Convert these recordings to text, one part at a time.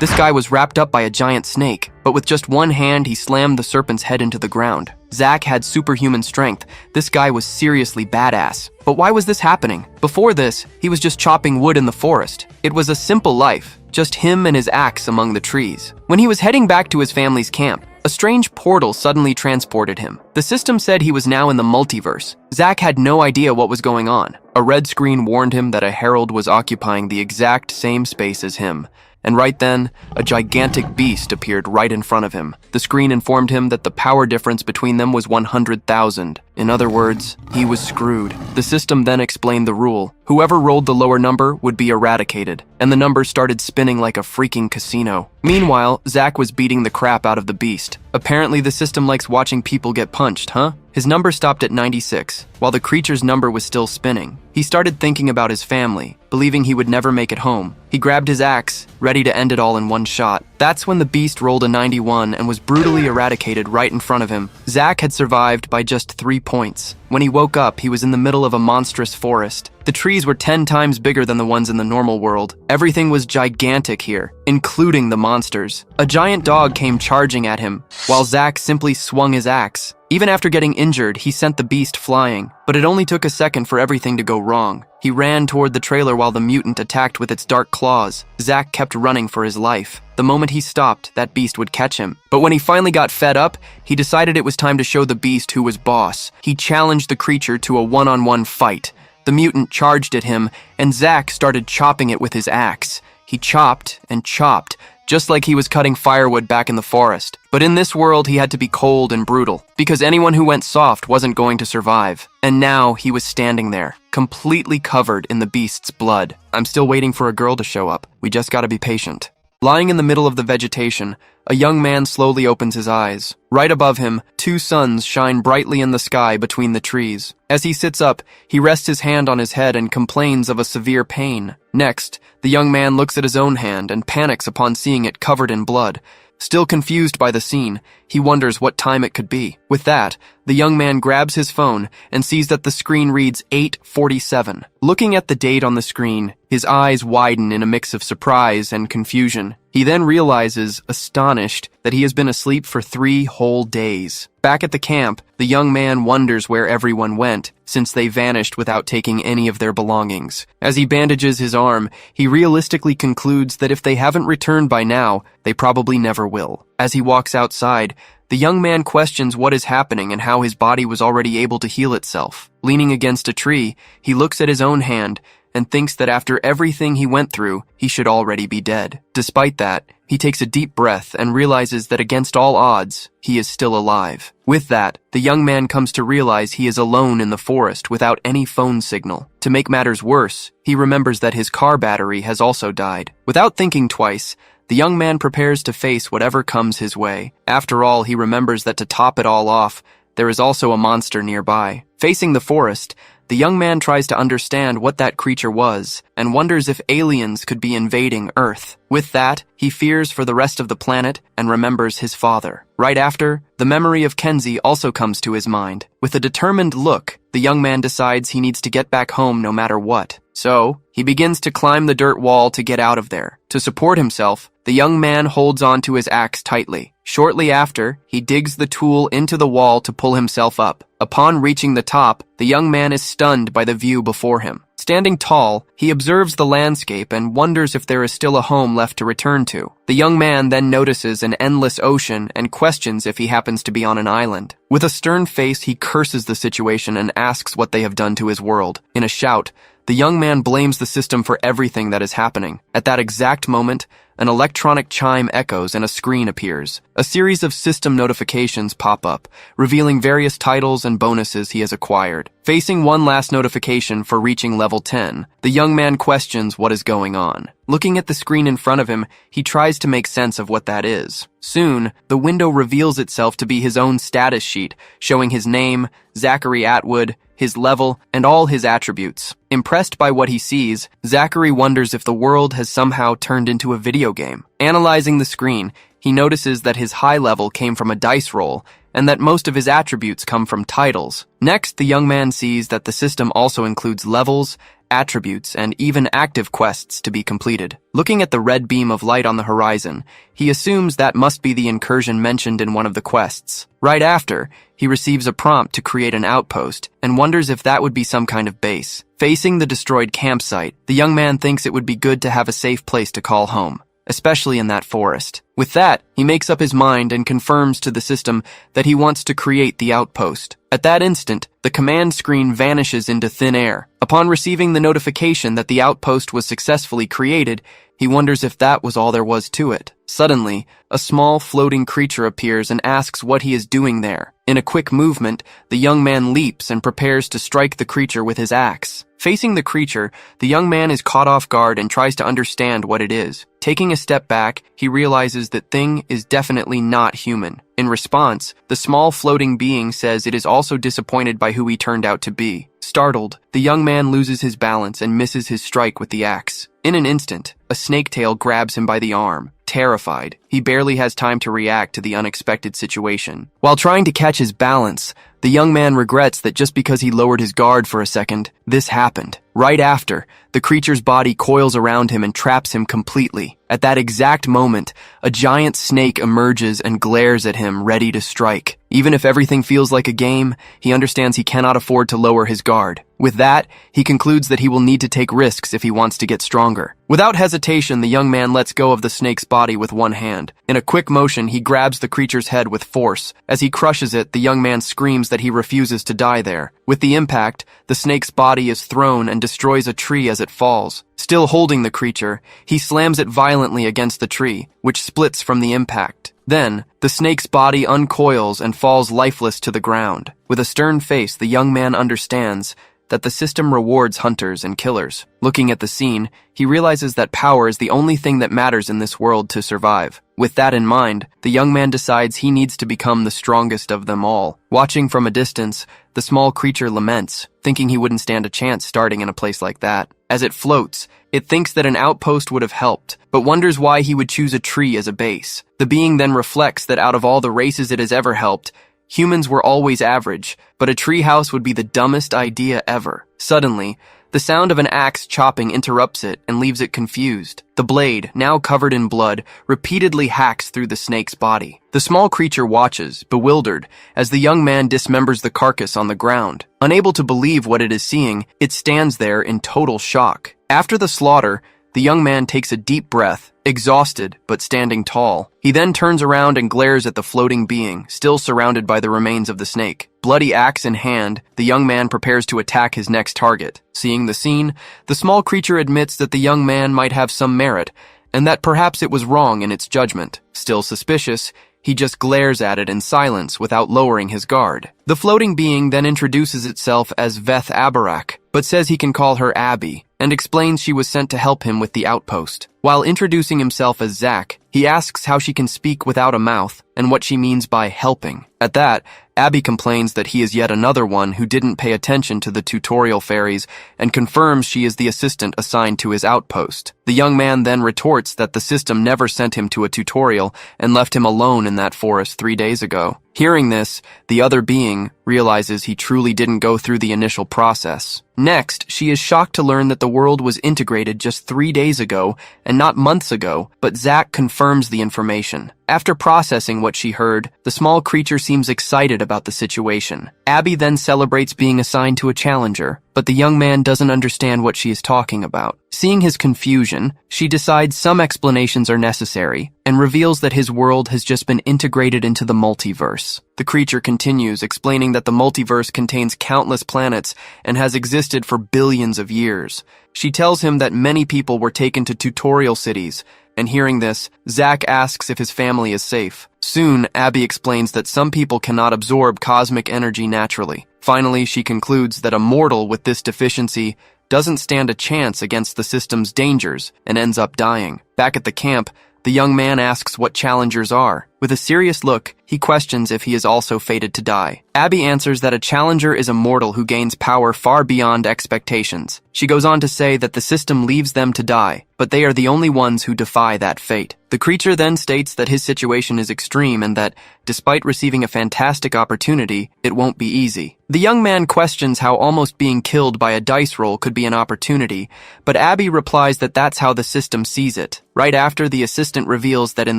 This guy was wrapped up by a giant snake, but with just one hand, he slammed the serpent's head into the ground. Zach had superhuman strength. This guy was seriously badass. But why was this happening? Before this, he was just chopping wood in the forest. It was a simple life, just him and his axe among the trees. When he was heading back to his family's camp, a strange portal suddenly transported him. The system said he was now in the multiverse. Zach had no idea what was going on. A red screen warned him that a herald was occupying the exact same space as him. And right then, a gigantic beast appeared right in front of him. The screen informed him that the power difference between them was 100,000. In other words, he was screwed. The system then explained the rule. Whoever rolled the lower number would be eradicated, and the numbers started spinning like a freaking casino. Meanwhile, Zach was beating the crap out of the beast. Apparently, the system likes watching people get punched, huh? His number stopped at 96, while the creature's number was still spinning. He started thinking about his family, believing he would never make it home. He grabbed his axe, ready to end it all in one shot. That's when the beast rolled a 91 and was brutally eradicated right in front of him. Zach had survived by just 3 points. When he woke up, he was in the middle of a monstrous forest. The trees were 10 times bigger than the ones in the normal world. Everything was gigantic here, including the monsters. A giant dog came charging at him, while Zach simply swung his axe. Even after getting injured, he sent the beast flying, but it only took a second for everything to go wrong. He ran toward the trailer while the mutant attacked with its dark claws. Zach kept running for his life. The moment he stopped, that beast would catch him. But when he finally got fed up, he decided it was time to show the beast who was boss. He challenged the creature to a one-on-one fight. The mutant charged at him, and Zach started chopping it with his axe. He chopped and chopped, just like he was cutting firewood back in the forest. But in this world, he had to be cold and brutal, because anyone who went soft wasn't going to survive. And now he was standing there, completely covered in the beast's blood. I'm still waiting for a girl to show up. We just gotta be patient. Lying in the middle of the vegetation, a young man slowly opens his eyes. Right above him, 2 suns shine brightly in the sky between the trees. As he sits up, he rests his hand on his head and complains of a severe pain. Next, the young man looks at his own hand and panics upon seeing it covered in blood. Still confused by the scene, he wonders what time it could be. With that, the young man grabs his phone and sees that the screen reads 8:47. Looking at the date on the screen, his eyes widen in a mix of surprise and confusion. He then realizes, astonished, that he has been asleep for 3 whole days. Back at the camp, the young man wonders where everyone went, since they vanished without taking any of their belongings. As he bandages his arm, he realistically concludes that if they haven't returned by now, they probably never will. As he walks outside, the young man questions what is happening and how his body was already able to heal itself. Leaning against a tree, he looks at his own hand and thinks that after everything he went through, he should already be dead. Despite that, he takes a deep breath and realizes that against all odds, he is still alive. With that, the young man comes to realize he is alone in the forest without any phone signal. To make matters worse, he remembers that his car battery has also died. Without thinking twice, the young man prepares to face whatever comes his way. After all, he remembers that to top it all off, there is also a monster nearby. Facing the forest, the young man tries to understand what that creature was and wonders if aliens could be invading Earth. With that, he fears for the rest of the planet and remembers his father. Right after, the memory of Kenzie also comes to his mind. With a determined look, the young man decides he needs to get back home no matter what. So, he begins to climb the dirt wall to get out of there. To support himself, the young man holds onto his axe tightly. Shortly after, he digs the tool into the wall to pull himself up. Upon reaching the top, the young man is stunned by the view before him. Standing tall, he observes the landscape and wonders if there is still a home left to return to. The young man then notices an endless ocean and questions if he happens to be on an island. With a stern face, he curses the situation and asks what they have done to his world. In a shout, the young man blames the system for everything that is happening. At that exact moment, an electronic chime echoes and a screen appears. A series of system notifications pop up, revealing various titles and bonuses he has acquired. Facing one last notification for reaching level 10, the young man questions what is going on. Looking at the screen in front of him, he tries to make sense of what that is. Soon, the window reveals itself to be his own status sheet, showing his name, Zachary Atwood, his level, and all his attributes. Impressed by what he sees, Zachary wonders if the world has somehow turned into a video game. Analyzing the screen, he notices that his high level came from a dice roll, and that most of his attributes come from titles. Next, the young man sees that the system also includes levels, attributes, and even active quests to be completed. Looking at the red beam of light on the horizon, he assumes that must be the incursion mentioned in one of the quests. Right after, he receives a prompt to create an outpost and wonders if that would be some kind of base. Facing the destroyed campsite, the young man thinks it would be good to have a safe place to call home, especially in that forest. With that, he makes up his mind and confirms to the system that he wants to create the outpost. At that instant, the command screen vanishes into thin air. Upon receiving the notification that the outpost was successfully created, he wonders if that was all there was to it. Suddenly, a small floating creature appears and asks what he is doing there. In a quick movement, the young man leaps and prepares to strike the creature with his axe. Facing the creature, the young man is caught off guard and tries to understand what it is. Taking a step back, he realizes that thing is definitely not human. In response, the small floating being says it is also disappointed by who he turned out to be. Startled, the young man loses his balance and misses his strike with the axe. In an instant, a snake tail grabs him by the arm. Terrified, he barely has time to react to the unexpected situation. While trying to catch his balance, the young man regrets that just because he lowered his guard for a second, this happened. Right after, the creature's body coils around him and traps him completely. At that exact moment, a giant snake emerges and glares at him, ready to strike. Even if everything feels like a game, he understands he cannot afford to lower his guard. With that, he concludes that he will need to take risks if he wants to get stronger. Without hesitation, the young man lets go of the snake's body with one hand. In a quick motion, he grabs the creature's head with force. As he crushes it, the young man screams that he refuses to die there. With the impact, the snake's body is thrown and destroys a tree as it falls. Still holding the creature, he slams it violently against the tree, which splits from the impact. Then, the snake's body uncoils and falls lifeless to the ground. With a stern face, the young man understands that the system rewards hunters and killers. Looking at the scene, he realizes that power is the only thing that matters in this world to survive. With that in mind, the young man decides he needs to become the strongest of them all. Watching from a distance, the small creature laments, thinking he wouldn't stand a chance starting in a place like that. As it floats, it thinks that an outpost would have helped, but wonders why he would choose a tree as a base. The being then reflects that out of all the races it has ever helped, humans were always average, but a treehouse would be the dumbest idea ever. Suddenly, the sound of an axe chopping interrupts it and leaves it confused. The blade, now covered in blood, repeatedly hacks through the snake's body. The small creature watches, bewildered, as the young man dismembers the carcass on the ground. Unable to believe what it is seeing, it stands there in total shock. After the slaughter, the young man takes a deep breath, exhausted but standing tall. He then turns around and glares at the floating being, still surrounded by the remains of the snake. Bloody axe in hand, the young man prepares to attack his next target. Seeing the scene, the small creature admits that the young man might have some merit, and that perhaps it was wrong in its judgment. Still suspicious, he just glares at it in silence without lowering his guard. The floating being then introduces itself as Veth Abarak, but says he can call her Abby, and explains she was sent to help him with the outpost. While introducing himself as Zach, he asks how she can speak without a mouth and what she means by helping. At that, Abby complains that he is yet another one who didn't pay attention to the tutorial fairies and confirms she is the assistant assigned to his outpost. The young man then retorts that the system never sent him to a tutorial and left him alone in that forest 3 days ago. Hearing this, the other being realizes he truly didn't go through the initial process. Next, she is shocked to learn that the world was integrated just 3 days ago and not months ago, but Zach confirms the information. After processing what she heard, the small creature seems excited about the situation. Abby then celebrates being assigned to a challenger, but the young man doesn't understand what she is talking about. Seeing his confusion, she decides some explanations are necessary and reveals that his world has just been integrated into the multiverse. The creature continues, explaining that the multiverse contains countless planets and has existed for billions of years. She tells him that many people were taken to tutorial cities, and hearing this, Zach asks if his family is safe. Soon, Abby explains that some people cannot absorb cosmic energy naturally. Finally, she concludes that a mortal with this deficiency doesn't stand a chance against the system's dangers and ends up dying. Back at the camp, the young man asks what challengers are. With a serious look, he questions if he is also fated to die. Abby answers that a challenger is a mortal who gains power far beyond expectations. She goes on to say that the system leaves them to die, but they are the only ones who defy that fate. The creature then states that his situation is extreme and that, despite receiving a fantastic opportunity, it won't be easy. The young man questions how almost being killed by a dice roll could be an opportunity, but Abby replies that that's how the system sees it. Right after, the assistant reveals that in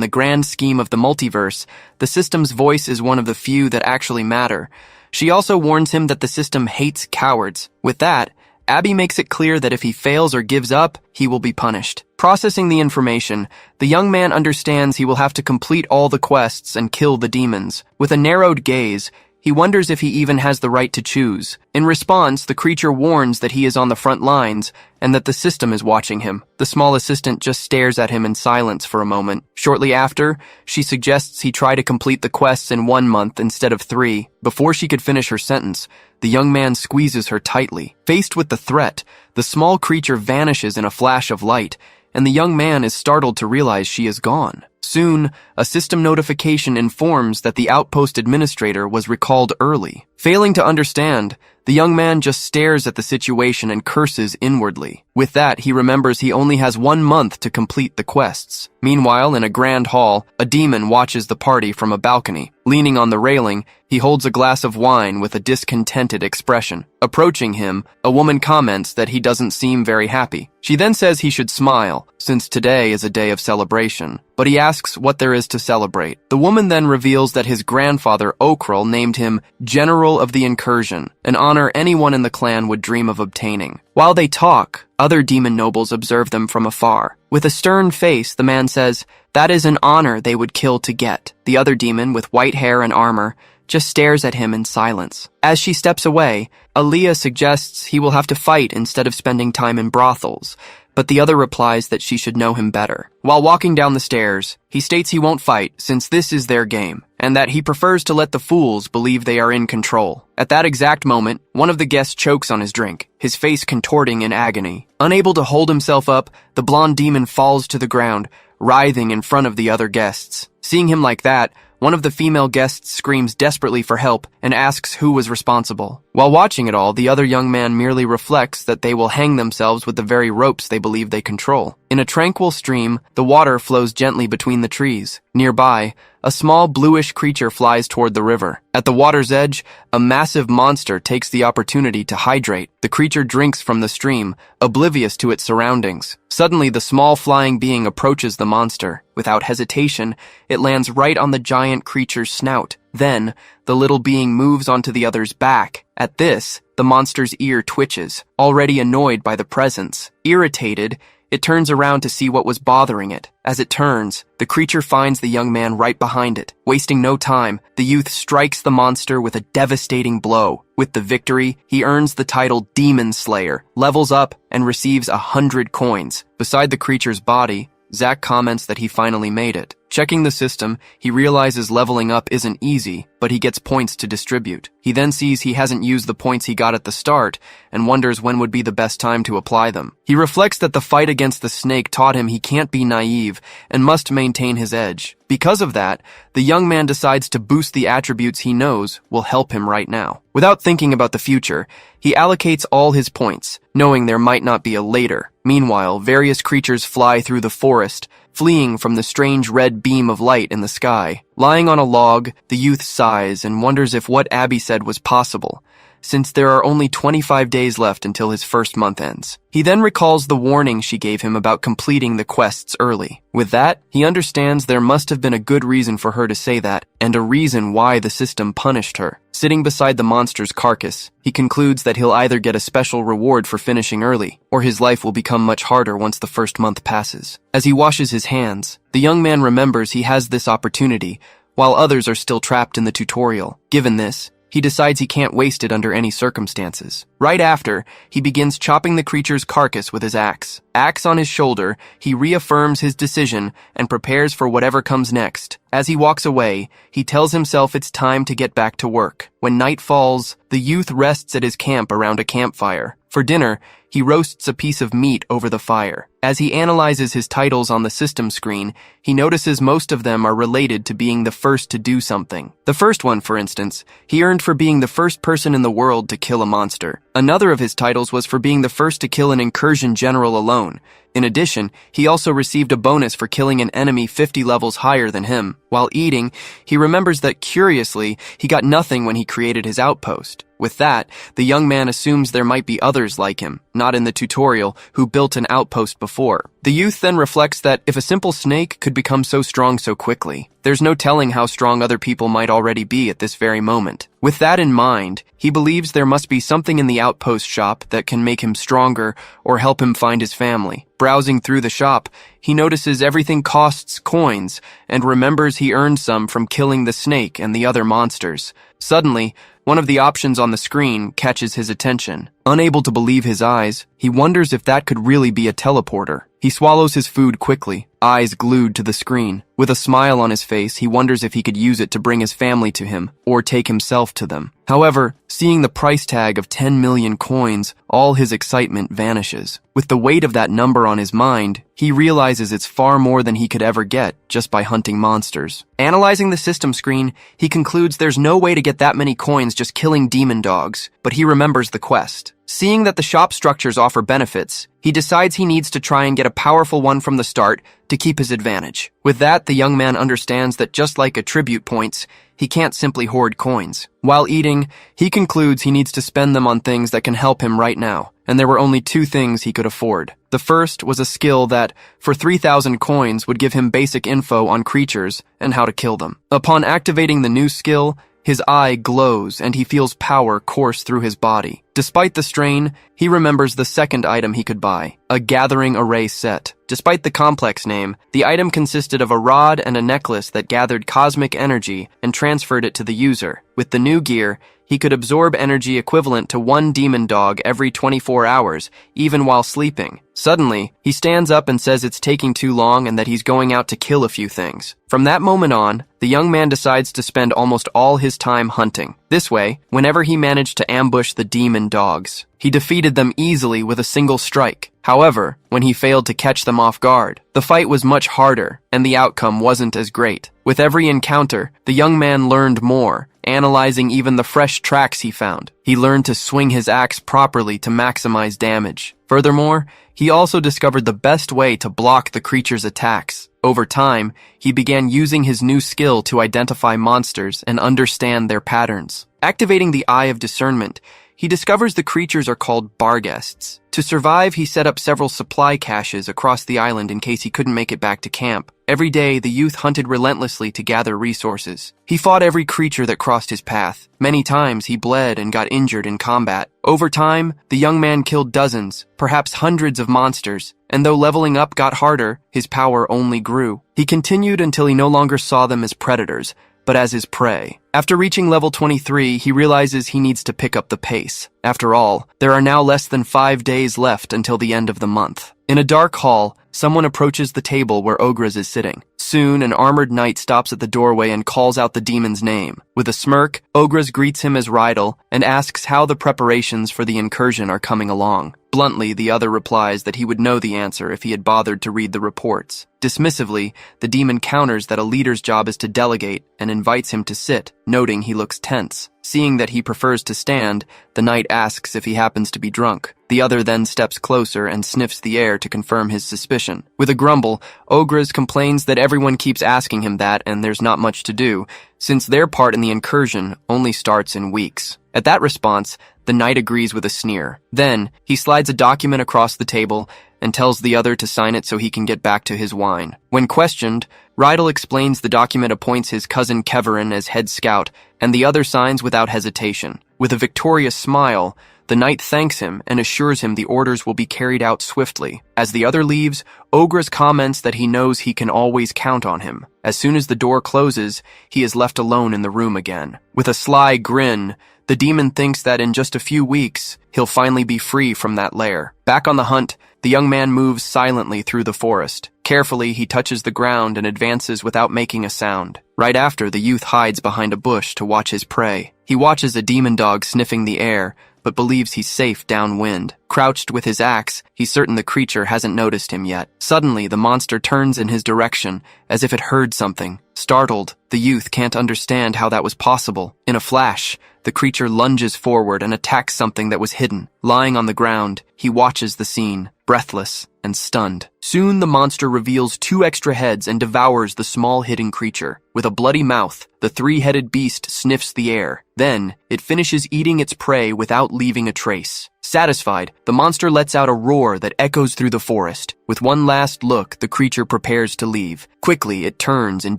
the grand scheme of the multiverse, the system's voice is one of the few that actually matter. She also warns him that the system hates cowards. With that, Abby makes it clear that if he fails or gives up, he will be punished. Processing the information, the young man understands he will have to complete all the quests and kill the demons. With a narrowed gaze, he wonders if he even has the right to choose. In response, the creature warns that he is on the front lines and that the system is watching him. The small assistant just stares at him in silence for a moment. Shortly after, she suggests he try to complete the quests in 1 month instead of 3. Before she could finish her sentence, the young man squeezes her tightly. Faced with the threat, the small creature vanishes in a flash of light, and the young man is startled to realize she is gone. Soon, a system notification informs that the outpost administrator was recalled early. Failing to understand, the young man just stares at the situation and curses inwardly. With that, he remembers he only has 1 month to complete the quests. Meanwhile, in a grand hall, a demon watches the party from a balcony. Leaning on the railing, he holds a glass of wine with a discontented expression. Approaching him, a woman comments that he doesn't seem very happy. She then says he should smile, since today is a day of celebration. But he asks what there is to celebrate. The woman then reveals that his grandfather, Okrel, named him General of the Incursion, an honor anyone in the clan would dream of obtaining. While they talk, other demon nobles observe them from afar. With a stern face, the man says, "That is an honor they would kill to get." The other demon, with white hair and armor, just stares at him in silence. As she steps away, Aaliyah suggests he will have to fight instead of spending time in brothels, but the other replies that she should know him better. While walking down the stairs, he states he won't fight since this is their game, and that he prefers to let the fools believe they are in control. At that exact moment, one of the guests chokes on his drink, his face contorting in agony. Unable to hold himself up, the blonde demon falls to the ground, writhing in front of the other guests. Seeing him like that, one of the female guests screams desperately for help and asks who was responsible. While watching it all, the other young man merely reflects that they will hang themselves with the very ropes they believe they control. In a tranquil stream, the water flows gently between the trees. Nearby, a small bluish creature flies toward the river. At the water's edge, a massive monster takes the opportunity to hydrate. The creature drinks from the stream, oblivious to its surroundings. Suddenly, the small flying being approaches the monster. Without hesitation, it lands right on the giant creature's snout. Then, the little being moves onto the other's back. At this, the monster's ear twitches, already annoyed by the presence. Irritated, it turns around to see what was bothering it. As it turns, the creature finds the young man right behind it. Wasting no time, the youth strikes the monster with a devastating blow. With the victory, he earns the title Demon Slayer, levels up, and receives 100 coins. Beside the creature's body, Zach comments that he finally made it. Checking the system, he realizes leveling up isn't easy, but he gets points to distribute. He then sees he hasn't used the points he got at the start and wonders when would be the best time to apply them. He reflects that the fight against the snake taught him he can't be naive and must maintain his edge. Because of that, the young man decides to boost the attributes he knows will help him right now. Without thinking about the future, he allocates all his points, knowing there might not be a later. Meanwhile, various creatures fly through the forest, fleeing from the strange red beam of light in the sky. Lying on a log, the youth sighs and wonders if what Abby said was possible, since there are only 25 days left until his first month ends. He then recalls the warning she gave him about completing the quests early. With that, he understands there must have been a good reason for her to say that, and a reason why the system punished her. Sitting beside the monster's carcass, he concludes that he'll either get a special reward for finishing early, or his life will become much harder once the first month passes. As he washes his hands, the young man remembers he has this opportunity, while others are still trapped in the tutorial. Given this, he decides he can't waste it under any circumstances. Right after, he begins chopping the creature's carcass with his axe. Axe on his shoulder, he reaffirms his decision and prepares for whatever comes next. As he walks away, he tells himself it's time to get back to work. When night falls, the youth rests at his camp around a campfire. For dinner, he roasts a piece of meat over the fire. As he analyzes his titles on the system screen, he notices most of them are related to being the first to do something. The first one, for instance, he earned for being the first person in the world to kill a monster. Another of his titles was for being the first to kill an incursion general alone. In addition, he also received a bonus for killing an enemy 50 levels higher than him. While eating, he remembers that, curiously, he got nothing when he created his outpost. With that, the young man assumes there might be others like him, not in the tutorial, who built an outpost before. The youth then reflects that if a simple snake could become so strong so quickly, there's no telling how strong other people might already be at this very moment. With that in mind, he believes there must be something in the outpost shop that can make him stronger or help him find his family. Browsing through the shop, he notices everything costs coins and remembers he earned some from killing the snake and the other monsters. Suddenly, one of the options on the screen catches his attention. Unable to believe his eyes, he wonders if that could really be a teleporter. He swallows his food quickly, eyes glued to the screen. With a smile on his face, he wonders if he could use it to bring his family to him, or take himself to them. However, seeing the price tag of 10 million coins, all his excitement vanishes. With the weight of that number on his mind, he realizes it's far more than he could ever get just by hunting monsters. Analyzing the system screen, he concludes there's no way to get that many coins just killing demon dogs, but he remembers the quest. Seeing that the shop structures offer benefits, he decides he needs to try and get a powerful one from the start to keep his advantage. With that, the young man understands that just like attribute points, he can't simply hoard coins. While eating, he concludes he needs to spend them on things that can help him right now, and there were only two things he could afford. The first was a skill that, for 3,000 coins, would give him basic info on creatures and how to kill them. Upon activating the new skill, his eye glows and he feels power course through his body. Despite the strain, he remembers the second item he could buy, a gathering array set. Despite the complex name, the item consisted of a rod and a necklace that gathered cosmic energy and transferred it to the user. With the new gear, he could absorb energy equivalent to one demon dog every 24 hours, even while sleeping. Suddenly, he stands up and says it's taking too long and that he's going out to kill a few things. From that moment on, the young man decides to spend almost all his time hunting. This way, whenever he managed to ambush the demon dogs, he defeated them easily with a single strike. However, when he failed to catch them off guard, the fight was much harder and the outcome wasn't as great. With every encounter, the young man learned more, analyzing even the fresh tracks he found. He learned to swing his axe properly to maximize damage. Furthermore, he also discovered the best way to block the creature's attacks. Over time, he began using his new skill to identify monsters and understand their patterns. Activating the Eye of Discernment, he discovers the creatures are called barguests. To survive, he set up several supply caches across the island in case he couldn't make it back to camp. Every day, the youth hunted relentlessly to gather resources. He fought every creature that crossed his path. Many times, he bled and got injured in combat. Over time, the young man killed dozens, perhaps hundreds of monsters, and though leveling up got harder, his power only grew. He continued until he no longer saw them as predators, but as his prey. After reaching level 23, he realizes he needs to pick up the pace. After all, there are now less than 5 days left until the end of the month. In a dark hall, someone approaches the table where Ogres is sitting. Soon, an armored knight stops at the doorway and calls out the demon's name. With a smirk, Ogres greets him as Rydell and asks how the preparations for the incursion are coming along. Bluntly, the other replies that he would know the answer if he had bothered to read the reports. Dismissively, the demon counters that a leader's job is to delegate and invites him to sit, noting he looks tense. Seeing that he prefers to stand, the knight asks if he happens to be drunk. The other then steps closer and sniffs the air to confirm his suspicion. With a grumble, Ogres complains that everyone keeps asking him that and there's not much to do, since their part in the incursion only starts in weeks. At that response, the knight agrees with a sneer. Then, he slides a document across the table and tells the other to sign it so he can get back to his wine. When questioned, Rydell explains the document appoints his cousin Keverin as head scout, and the other signs without hesitation. With a victorious smile, the knight thanks him and assures him the orders will be carried out swiftly. As the other leaves, Ogres comments that he knows he can always count on him. As soon as the door closes, he is left alone in the room again. With a sly grin, The demon thinks that in just a few weeks, he'll finally be free from that lair. Back on the hunt, the young man moves silently through the forest. Carefully, he touches the ground and advances without making a sound. Right after, the youth hides behind a bush to watch his prey. He watches a demon dog sniffing the air, but believes he's safe downwind. Crouched with his axe, he's certain the creature hasn't noticed him yet. Suddenly, the monster turns in his direction, as if it heard something. Startled, the youth can't understand how that was possible. In a flash, the creature lunges forward and attacks something that was hidden. Lying on the ground, he watches the scene, breathless and stunned. Soon the monster reveals 2 extra heads and devours the small hidden creature. With a bloody mouth, the 3-headed beast sniffs the air. Then, it finishes eating its prey without leaving a trace. Satisfied, the monster lets out a roar that echoes through the forest. With one last look, the creature prepares to leave. Quickly, it turns and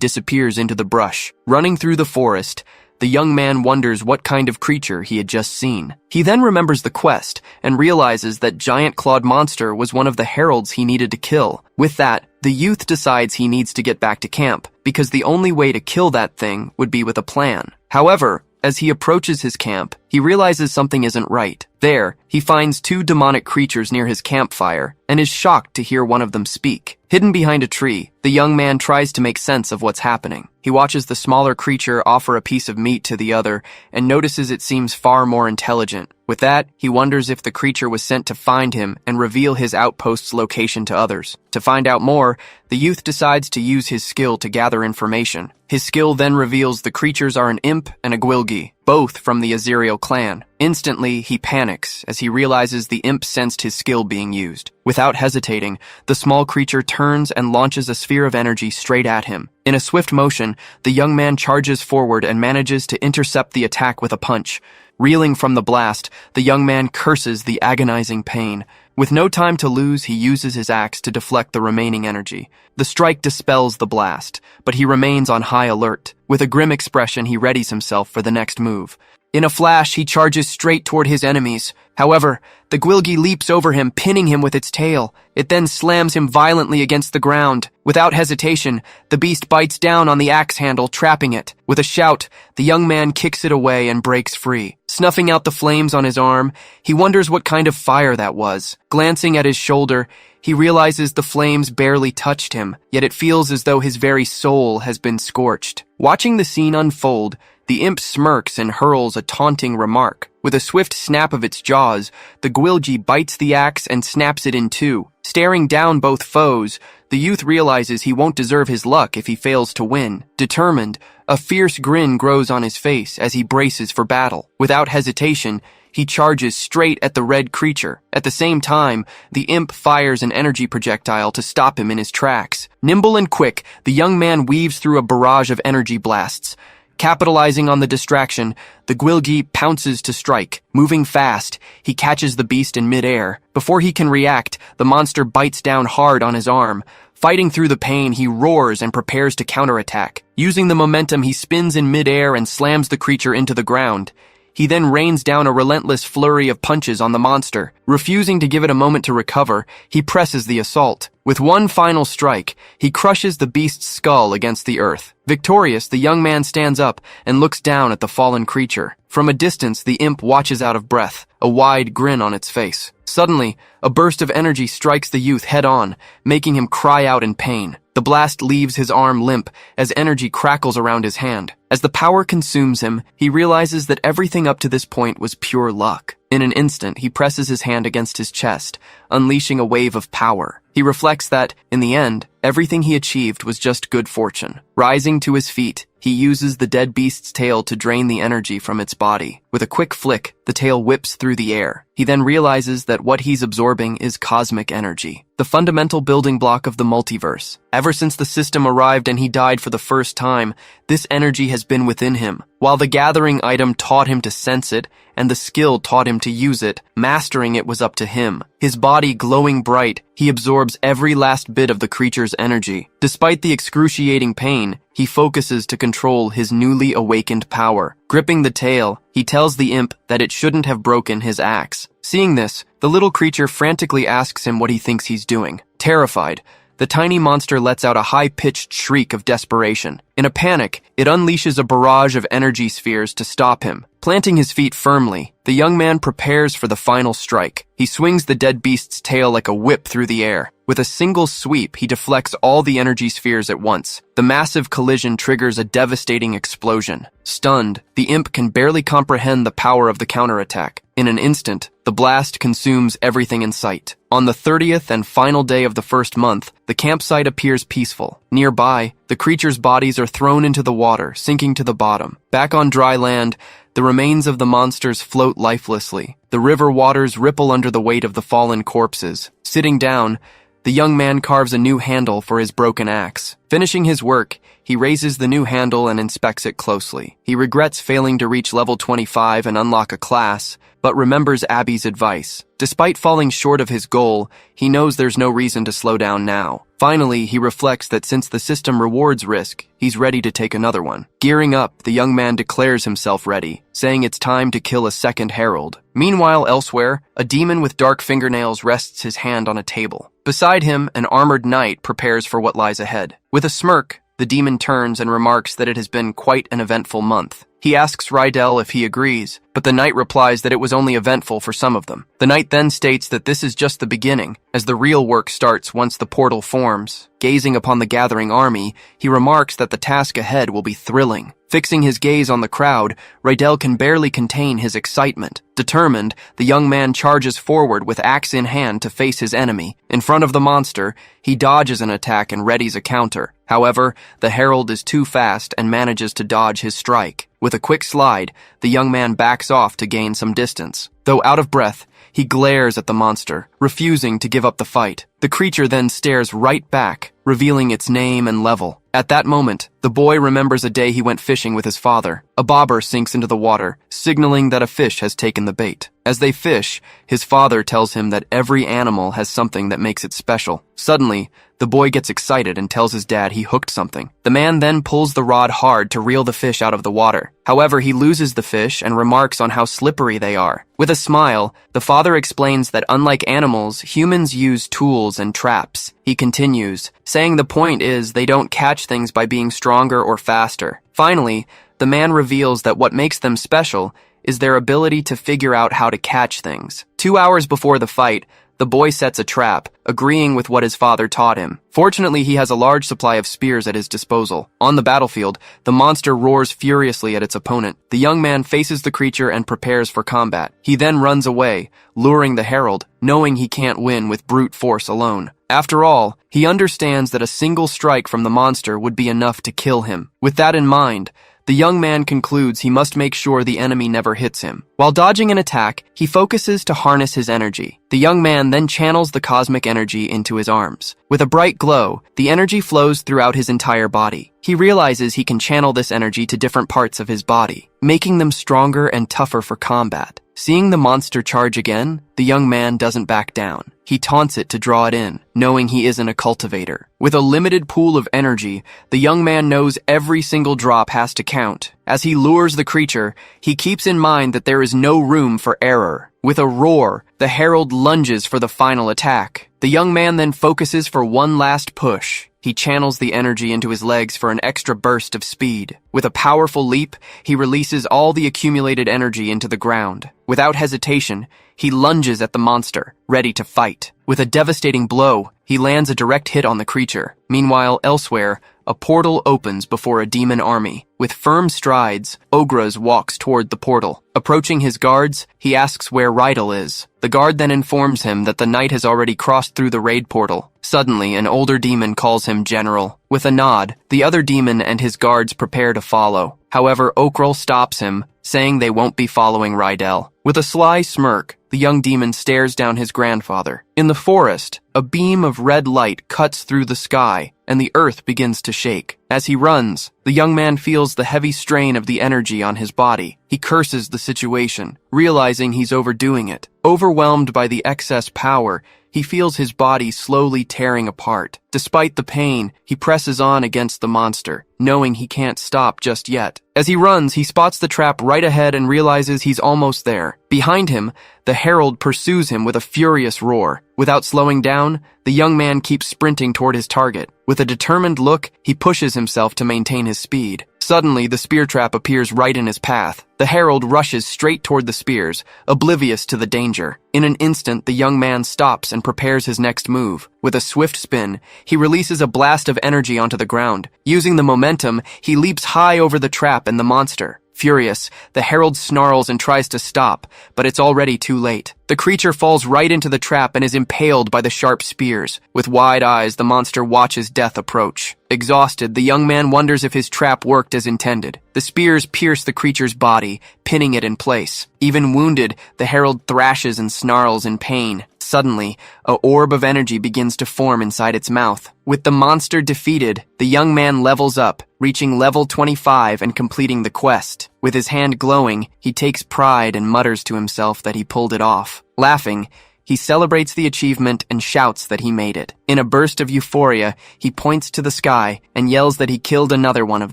disappears into the brush. Running through the forest, the young man wonders what kind of creature he had just seen. He then remembers the quest and realizes that giant clawed monster was one of the heralds he needed to kill. With that, the youth decides he needs to get back to camp because the only way to kill that thing would be with a plan. However, as he approaches his camp, he realizes something isn't right. There, he finds 2 demonic creatures near his campfire and is shocked to hear one of them speak. Hidden behind a tree, the young man tries to make sense of what's happening. He watches the smaller creature offer a piece of meat to the other and notices it seems far more intelligent. With that, he wonders if the creature was sent to find him and reveal his outpost's location to others. To find out more, the youth decides to use his skill to gather information. His skill then reveals the creatures are an imp and a gwilgi, both from the Azerial clan. Instantly, he panics as he realizes the imp sensed his skill being used. Without hesitating, the small creature turns and launches a sphere of energy straight at him. In a swift motion, the young man charges forward and manages to intercept the attack with a punch. Reeling from the blast, the young man curses the agonizing pain. With no time to lose, he uses his axe to deflect the remaining energy. The strike dispels the blast, but he remains on high alert. With a grim expression, he readies himself for the next move. In a flash, he charges straight toward his enemies. However, the gwilgi leaps over him, pinning him with its tail. It then slams him violently against the ground. Without hesitation, the beast bites down on the axe handle, trapping it. With a shout, the young man kicks it away and breaks free. Snuffing out the flames on his arm, he wonders what kind of fire that was. Glancing at his shoulder, he realizes the flames barely touched him, yet it feels as though his very soul has been scorched. Watching the scene unfold, the imp smirks and hurls a taunting remark. With a swift snap of its jaws, the gwilgi bites the axe and snaps it in 2. Staring down both foes, the youth realizes he won't deserve his luck if he fails to win. Determined, a fierce grin grows on his face as he braces for battle. Without hesitation, he charges straight at the red creature. At the same time, the imp fires an energy projectile to stop him in his tracks. Nimble and quick, the young man weaves through a barrage of energy blasts. Capitalizing on the distraction, the gwilgi pounces to strike. Moving fast, he catches the beast in midair. Before he can react, the monster bites down hard on his arm. Fighting through the pain, he roars and prepares to counterattack. Using the momentum, he spins in midair and slams the creature into the ground. He then rains down a relentless flurry of punches on the monster. Refusing to give it a moment to recover, he presses the assault. With one final strike, he crushes the beast's skull against the earth. Victorious, the young man stands up and looks down at the fallen creature. From a distance, the imp watches out of breath, a wide grin on its face. Suddenly, a burst of energy strikes the youth head-on, making him cry out in pain. The blast leaves his arm limp as energy crackles around his hand. As the power consumes him, he realizes that everything up to this point was pure luck. In an instant, he presses his hand against his chest, unleashing a wave of power. He reflects that, in the end, everything he achieved was just good fortune. Rising to his feet, he uses the dead beast's tail to drain the energy from its body. With a quick flick, the tail whips through the air. He then realizes that what he's absorbing is cosmic energy, the fundamental building block of the multiverse. Ever since the system arrived and he died for the first time, this energy has been within him. While the gathering item taught him to sense it, and the skill taught him to use it, mastering it was up to him. His body glowing bright, he absorbs every last bit of the creature's energy. Despite the excruciating pain, he focuses to control his newly awakened power. Gripping the tail, he tells the imp that it shouldn't have broken his axe. Seeing this, the little creature frantically asks him what he thinks he's doing. Terrified, the tiny monster lets out a high-pitched shriek of desperation. In a panic, it unleashes a barrage of energy spheres to stop him. Planting his feet firmly, the young man prepares for the final strike. He swings the dead beast's tail like a whip through the air. With a single sweep, he deflects all the energy spheres at once. The massive collision triggers a devastating explosion. Stunned, the imp can barely comprehend the power of the counterattack. In an instant, the blast consumes everything in sight. On the 30th and final day of the first month, the campsite appears peaceful. Nearby, the creatures' bodies are thrown into the water, sinking to the bottom. Back on dry land, the remains of the monsters float lifelessly. The river waters ripple under the weight of the fallen corpses. Sitting down, the young man carves a new handle for his broken axe. Finishing his work, he raises the new handle and inspects it closely. He regrets failing to reach level 25 and unlock a class, but remembers Abby's advice. Despite falling short of his goal, he knows there's no reason to slow down now. Finally, he reflects that since the system rewards risk, he's ready to take another one. Gearing up, the young man declares himself ready, saying it's time to kill a second herald. Meanwhile, elsewhere, a demon with dark fingernails rests his hand on a table. Beside him, an armored knight prepares for what lies ahead. With a smirk, the demon turns and remarks that it has been quite an eventful month. He asks Rydell if he agrees, but the knight replies that it was only eventful for some of them. The knight then states that this is just the beginning, as the real work starts once the portal forms. Gazing upon the gathering army, he remarks that the task ahead will be thrilling. Fixing his gaze on the crowd, Rydell can barely contain his excitement. Determined, the young man charges forward with axe in hand to face his enemy. In front of the monster, he dodges an attack and readies a counter. However, the herald is too fast and manages to dodge his strike. With a quick slide, the young man backs off to gain some distance. Though out of breath, he glares at the monster, refusing to give up the fight. The creature then stares right back, revealing its name and level. At that moment, the boy remembers a day he went fishing with his father. A bobber sinks into the water, signaling that a fish has taken the bait. As they fish, his father tells him that every animal has something that makes it special. Suddenly, the boy gets excited and tells his dad he hooked something. The man then pulls the rod hard to reel the fish out of the water. However, he loses the fish and remarks on how slippery they are. With a smile, the father explains that unlike animals, humans use tools and traps. He continues, saying the point is they don't catch things by being stronger or faster. Finally, the man reveals that what makes them special is their ability to figure out how to catch things. 2 hours before the fight, the boy sets a trap, agreeing with what his father taught him. Fortunately, he has a large supply of spears at his disposal. On the battlefield, the monster roars furiously at its opponent. The young man faces the creature and prepares for combat. He then runs away, luring the herald, knowing he can't win with brute force alone. After all, he understands that a single strike from the monster would be enough to kill him. With that in mind, the young man concludes he must make sure the enemy never hits him. While dodging an attack, he focuses to harness his energy. The young man then channels the cosmic energy into his arms. With a bright glow, the energy flows throughout his entire body. He realizes he can channel this energy to different parts of his body, making them stronger and tougher for combat. Seeing the monster charge again, the young man doesn't back down. He taunts it to draw it in, knowing he isn't a cultivator. With a limited pool of energy, the young man knows every single drop has to count. As he lures the creature, he keeps in mind that there is no room for error. With a roar, the herald lunges for the final attack. The young man then focuses for one last push. He channels the energy into his legs for an extra burst of speed. With a powerful leap, he releases all the accumulated energy into the ground. Without hesitation, he lunges at the monster, ready to fight. With a devastating blow, he lands a direct hit on the creature. Meanwhile, elsewhere, a portal opens before a demon army. With firm strides, Ogres walks toward the portal. Approaching his guards, he asks where Rydell is. The guard then informs him that the knight has already crossed through the raid portal. Suddenly, an older demon calls him General. With a nod, the other demon and his guards prepare to follow. However, Okrel stops him, saying they won't be following Rydell. With a sly smirk, the young demon stares down his grandfather. In the forest, a beam of red light cuts through the sky, and the earth begins to shake. As he runs, the young man feels the heavy strain of the energy on his body. He curses the situation, realizing he's overdoing it. Overwhelmed by the excess power, he he feels his body slowly tearing apart. Despite the pain, he presses on against the monster, knowing he can't stop just yet. As he runs, he spots the trap right ahead and realizes he's almost there. Behind him, the herald pursues him with a furious roar. Without slowing down, the young man keeps sprinting toward his target. With a determined look, he pushes himself to maintain his speed. Suddenly, the spear trap appears right in his path. The herald rushes straight toward the spears, oblivious to the danger. In an instant, the young man stops and prepares his next move. With a swift spin, he releases a blast of energy onto the ground. Using the momentum, he leaps high over the trap and the monster. Furious, the herald snarls and tries to stop, but it's already too late. The creature falls right into the trap and is impaled by the sharp spears. With wide eyes, the monster watches death approach. Exhausted, the young man wonders if his trap worked as intended. The spears pierce the creature's body, pinning it in place. Even wounded, the herald thrashes and snarls in pain. Suddenly, an orb of energy begins to form inside its mouth. With the monster defeated, the young man levels up, reaching level 25 and completing the quest. With his hand glowing, he takes pride and mutters to himself that he pulled it off. Laughing, he celebrates the achievement and shouts that he made it. In a burst of euphoria, he points to the sky and yells that he killed another one of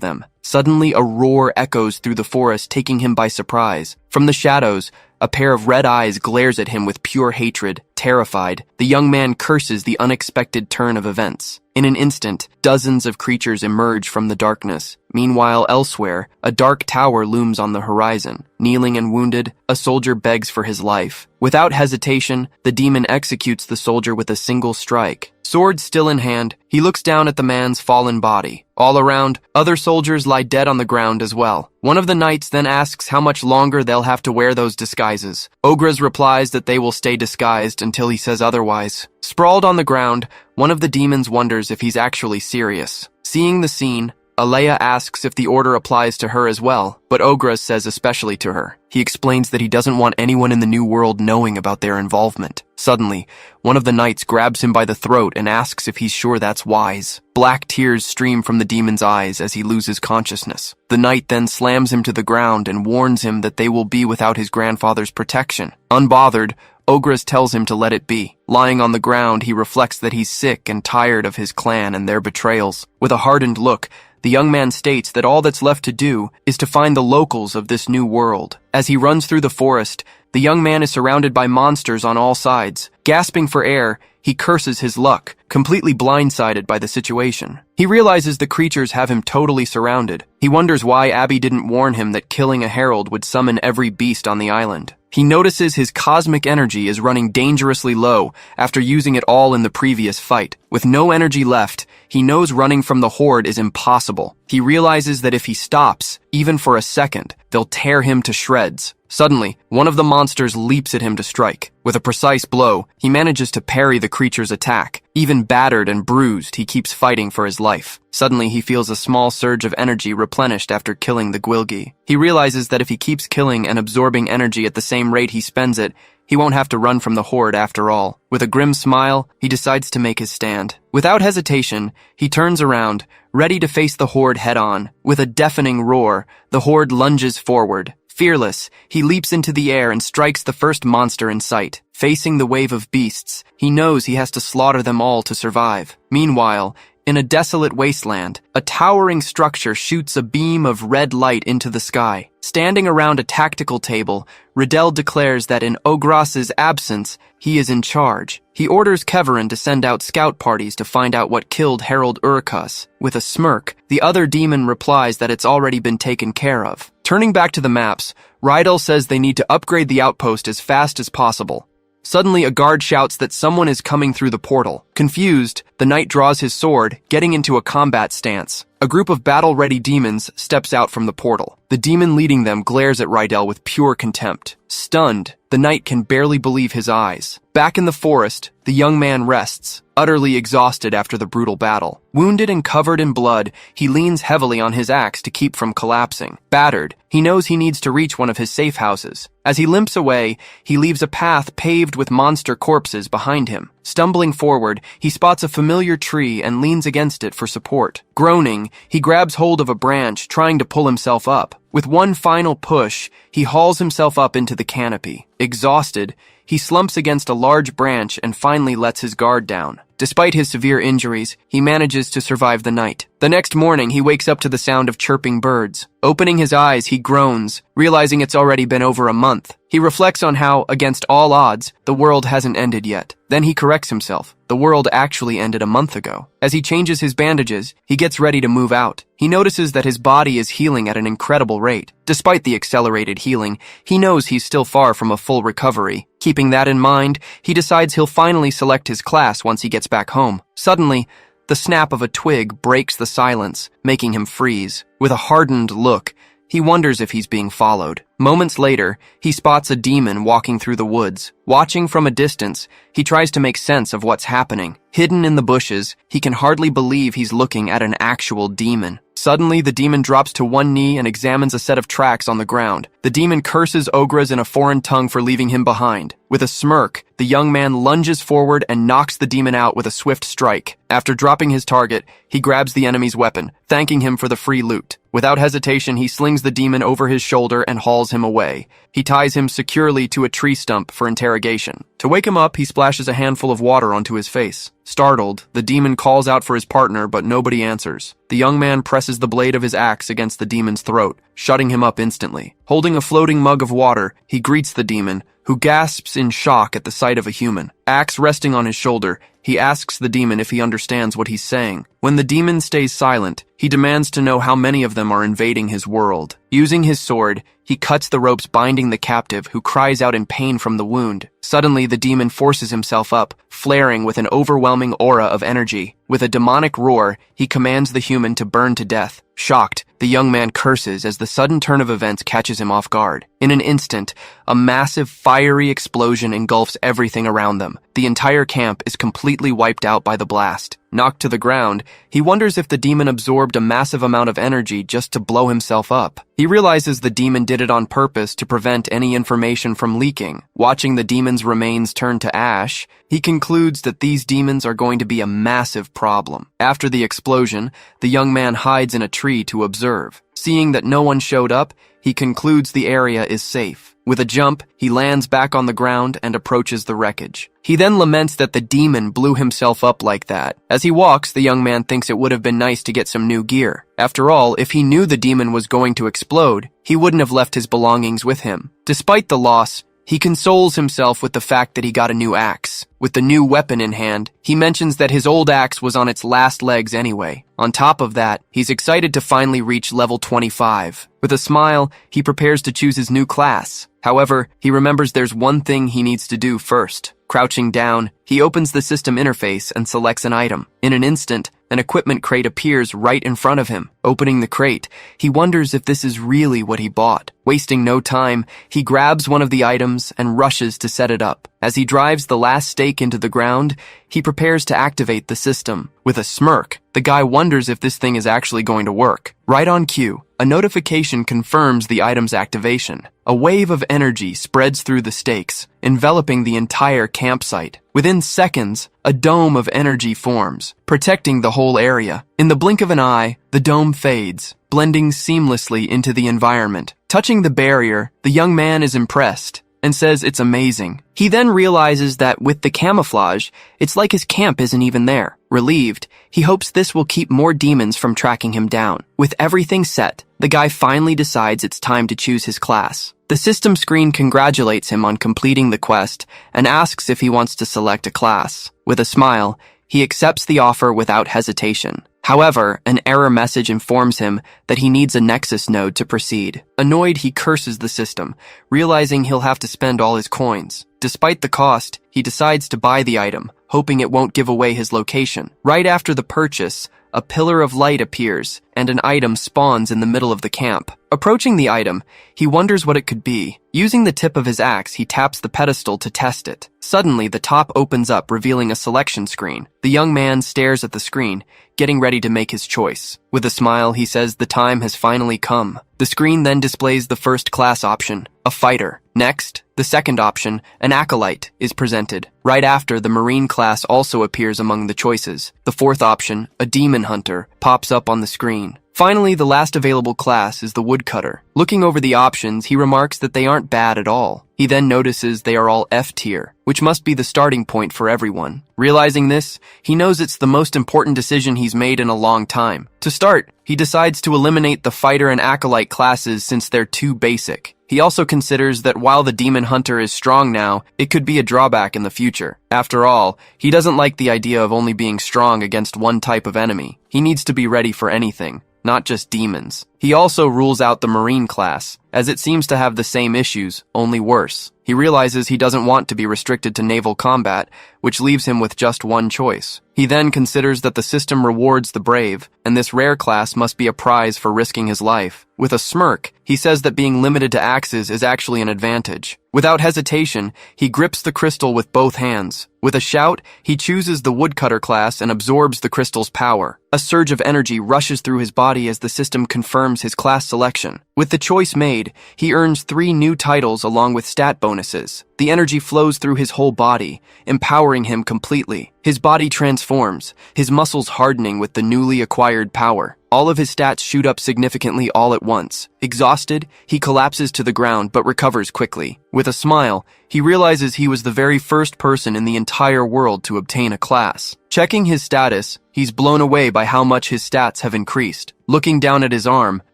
them. Suddenly, a roar echoes through the forest, taking him by surprise. From the shadows, a pair of red eyes glares at him with pure hatred. Terrified, the young man curses the unexpected turn of events. In an instant, dozens of creatures emerge from the darkness. Meanwhile, elsewhere, a dark tower looms on the horizon. Kneeling and wounded, a soldier begs for his life. Without hesitation, the demon executes the soldier with a single strike. Sword still in hand, he looks down at the man's fallen body. All around, other soldiers lie dead on the ground as well. One of the knights then asks how much longer they'll have to wear those disguises. Ogres replies that they will stay disguised until he says otherwise. Sprawled on the ground, one of the demons wonders if he's actually serious. Seeing the scene, Alea asks if the order applies to her as well, but Ogres says especially to her. He explains that he doesn't want anyone in the new world knowing about their involvement. Suddenly, one of the knights grabs him by the throat and asks if he's sure that's wise. Black tears stream from the demon's eyes as he loses consciousness. The knight then slams him to the ground and warns him that they will be without his grandfather's protection. Unbothered, Ogres tells him to let it be. Lying on the ground, he reflects that he's sick and tired of his clan and their betrayals. With a hardened look, the young man states that all that's left to do is to find the locals of this new world. As he runs through the forest, the young man is surrounded by monsters on all sides. Gasping for air, he curses his luck, completely blindsided by the situation. He realizes the creatures have him totally surrounded. He wonders why Abby didn't warn him that killing a herald would summon every beast on the island. He notices his cosmic energy is running dangerously low after using it all in the previous fight. With no energy left, he knows running from the horde is impossible. He realizes that if he stops, even for a second, they'll tear him to shreds. Suddenly, one of the monsters leaps at him to strike. With a precise blow, he manages to parry the creature's attack. Even battered and bruised, he keeps fighting for his life. Suddenly, he feels a small surge of energy replenished after killing the Gwilgi. He realizes that if he keeps killing and absorbing energy at the same rate he spends it, he won't have to run from the horde after all. With a grim smile, he decides to make his stand. Without hesitation, he turns around, ready to face the horde head-on. With a deafening roar, the horde lunges forward. Fearless, he leaps into the air and strikes the first monster in sight. Facing the wave of beasts, he knows he has to slaughter them all to survive. Meanwhile, in a desolate wasteland, a towering structure shoots a beam of red light into the sky. Standing around a tactical table, Riddell declares that in Ogras's absence, he is in charge. He orders Keverin to send out scout parties to find out what killed Herald Urkas. With a smirk, the other demon replies that it's already been taken care of. Turning back to the maps, Riddell says they need to upgrade the outpost as fast as possible. Suddenly, a guard shouts that someone is coming through the portal. Confused, the knight draws his sword, getting into a combat stance. A group of battle-ready demons steps out from the portal. The demon leading them glares at Riddell with pure contempt. Stunned, the knight can barely believe his eyes. Back in the forest, the young man rests, utterly exhausted after the brutal battle. Wounded and covered in blood, he leans heavily on his axe to keep from collapsing. Battered, he knows he needs to reach one of his safe houses. As he limps away, he leaves a path paved with monster corpses behind him. Stumbling forward, he spots a familiar tree and leans against it for support. Groaning, he grabs hold of a branch, trying to pull himself up. With one final push, he hauls himself up into the canopy. Exhausted, he slumps against a large branch and finally lets his guard down. Despite his severe injuries, he manages to survive the night. The next morning, he wakes up to the sound of chirping birds. Opening his eyes, he groans, realizing it's already been over a month. He reflects on how, against all odds, the world hasn't ended yet. Then he corrects himself. The world actually ended a month ago. As he changes his bandages, he gets ready to move out. He notices that his body is healing at an incredible rate. Despite the accelerated healing, he knows he's still far from a full recovery. Keeping that in mind, he decides he'll finally select his class once he gets back home. Suddenly, the snap of a twig breaks the silence, making him freeze. With a hardened look, he wonders if he's being followed. Moments later, he spots a demon walking through the woods. Watching from a distance, he tries to make sense of what's happening. Hidden in the bushes, he can hardly believe he's looking at an actual demon. Suddenly, the demon drops to one knee and examines a set of tracks on the ground. The demon curses Ogres in a foreign tongue for leaving him behind. With a smirk, the young man lunges forward and knocks the demon out with a swift strike. After dropping his target, he grabs the enemy's weapon, thanking him for the free loot. Without hesitation, he slings the demon over his shoulder and hauls him away. He ties him securely to a tree stump for interrogation. To wake him up, he splashes a handful of water onto his face. Startled, the demon calls out for his partner, but nobody answers. The young man presses the blade of his axe against the demon's throat, shutting him up instantly. Holding a floating mug of water, he greets the demon, who gasps in shock at the sight of a human. Axe resting on his shoulder, he asks the demon if he understands what he's saying. When the demon stays silent, he demands to know how many of them are invading his world. Using his sword, he cuts the ropes binding the captive, who cries out in pain from the wound. Suddenly, the demon forces himself up, flaring with an overwhelming aura of energy. With a demonic roar, he commands the human to burn to death. Shocked, the young man curses as the sudden turn of events catches him off guard. In an instant, a massive fiery explosion engulfs everything around them. The entire camp is completely wiped out by the blast. Knocked to the ground, he wonders if the demon absorbed a massive amount of energy just to blow himself up. He realizes the demon did it on purpose to prevent any information from leaking. Watching the demon's remains turn to ash, he concludes that these demons are going to be a massive problem. After the explosion, the young man hides in a tree to observe. Seeing that no one showed up, he concludes the area is safe. With a jump, he lands back on the ground and approaches the wreckage. He then laments that the demon blew himself up like that. As he walks, the young man thinks it would have been nice to get some new gear. After all, if he knew the demon was going to explode, he wouldn't have left his belongings with him. Despite the loss, he consoles himself with the fact that he got a new axe. With the new weapon in hand, he mentions that his old axe was on its last legs anyway. On top of that, he's excited to finally reach level 25. With a smile, he prepares to choose his new class. However, he remembers there's one thing he needs to do first. Crouching down, he opens the system interface and selects an item. In an instant, an equipment crate appears right in front of him. Opening the crate, he wonders if this is really what he bought. Wasting no time, he grabs one of the items and rushes to set it up. As he drives the last stake into the ground, he prepares to activate the system. With a smirk, the guy wonders if this thing is actually going to work. Right on cue, a notification confirms the item's activation. A wave of energy spreads through the stakes, enveloping the entire campsite. Within seconds, a dome of energy forms, protecting the whole area. In the blink of an eye, the dome fades, blending seamlessly into the environment. Touching the barrier, the young man is impressed and says it's amazing. He then realizes that with the camouflage, it's like his camp isn't even there. Relieved, he hopes this will keep more demons from tracking him down. With everything set, the guy finally decides it's time to choose his class. The system screen congratulates him on completing the quest and asks if he wants to select a class. With a smile, he accepts the offer without hesitation. However, an error message informs him that he needs a Nexus node to proceed. Annoyed, he curses the system, realizing he'll have to spend all his coins. Despite the cost, he decides to buy the item, hoping it won't give away his location. Right after the purchase, a pillar of light appears, and an item spawns in the middle of the camp. Approaching the item, he wonders what it could be. Using the tip of his axe, he taps the pedestal to test it. Suddenly, the top opens up, revealing a selection screen. The young man stares at the screen, getting ready to make his choice. With a smile, he says the time has finally come. The screen then displays the first class option, a fighter. Next, the second option, an acolyte, is presented. Right after, the Marine class also appears among the choices. The fourth option, a demon hunter, pops up on the screen. Finally, the last available class is the Woodcutter. Looking over the options, he remarks that they aren't bad at all. He then notices they are all F tier, which must be the starting point for everyone. Realizing this, he knows it's the most important decision he's made in a long time. To start, he decides to eliminate the fighter and acolyte classes since they're too basic. He also considers that while the demon hunter is strong now, it could be a drawback in the future. After all, he doesn't like the idea of only being strong against one type of enemy. He needs to be ready for anything, not just demons. He also rules out the Marine class, as it seems to have the same issues, only worse. He realizes he doesn't want to be restricted to naval combat, which leaves him with just one choice. He then considers that the system rewards the brave, and this rare class must be a prize for risking his life. With a smirk, he says that being limited to axes is actually an advantage. Without hesitation, he grips the crystal with both hands. With a shout, he chooses the Woodcutter class and absorbs the crystal's power. A surge of energy rushes through his body as the system confirms his class selection. With the choice made, he earns 3 new titles along with stat bonuses. The energy flows through his whole body, empowering him completely. His body transforms, his muscles hardening with the newly acquired power. All of his stats shoot up significantly all at once. Exhausted, he collapses to the ground but recovers quickly. With a smile, he realizes he was the very first person in the entire world to obtain a class. Checking his status, he's blown away by how much his stats have increased. Looking down at his arm,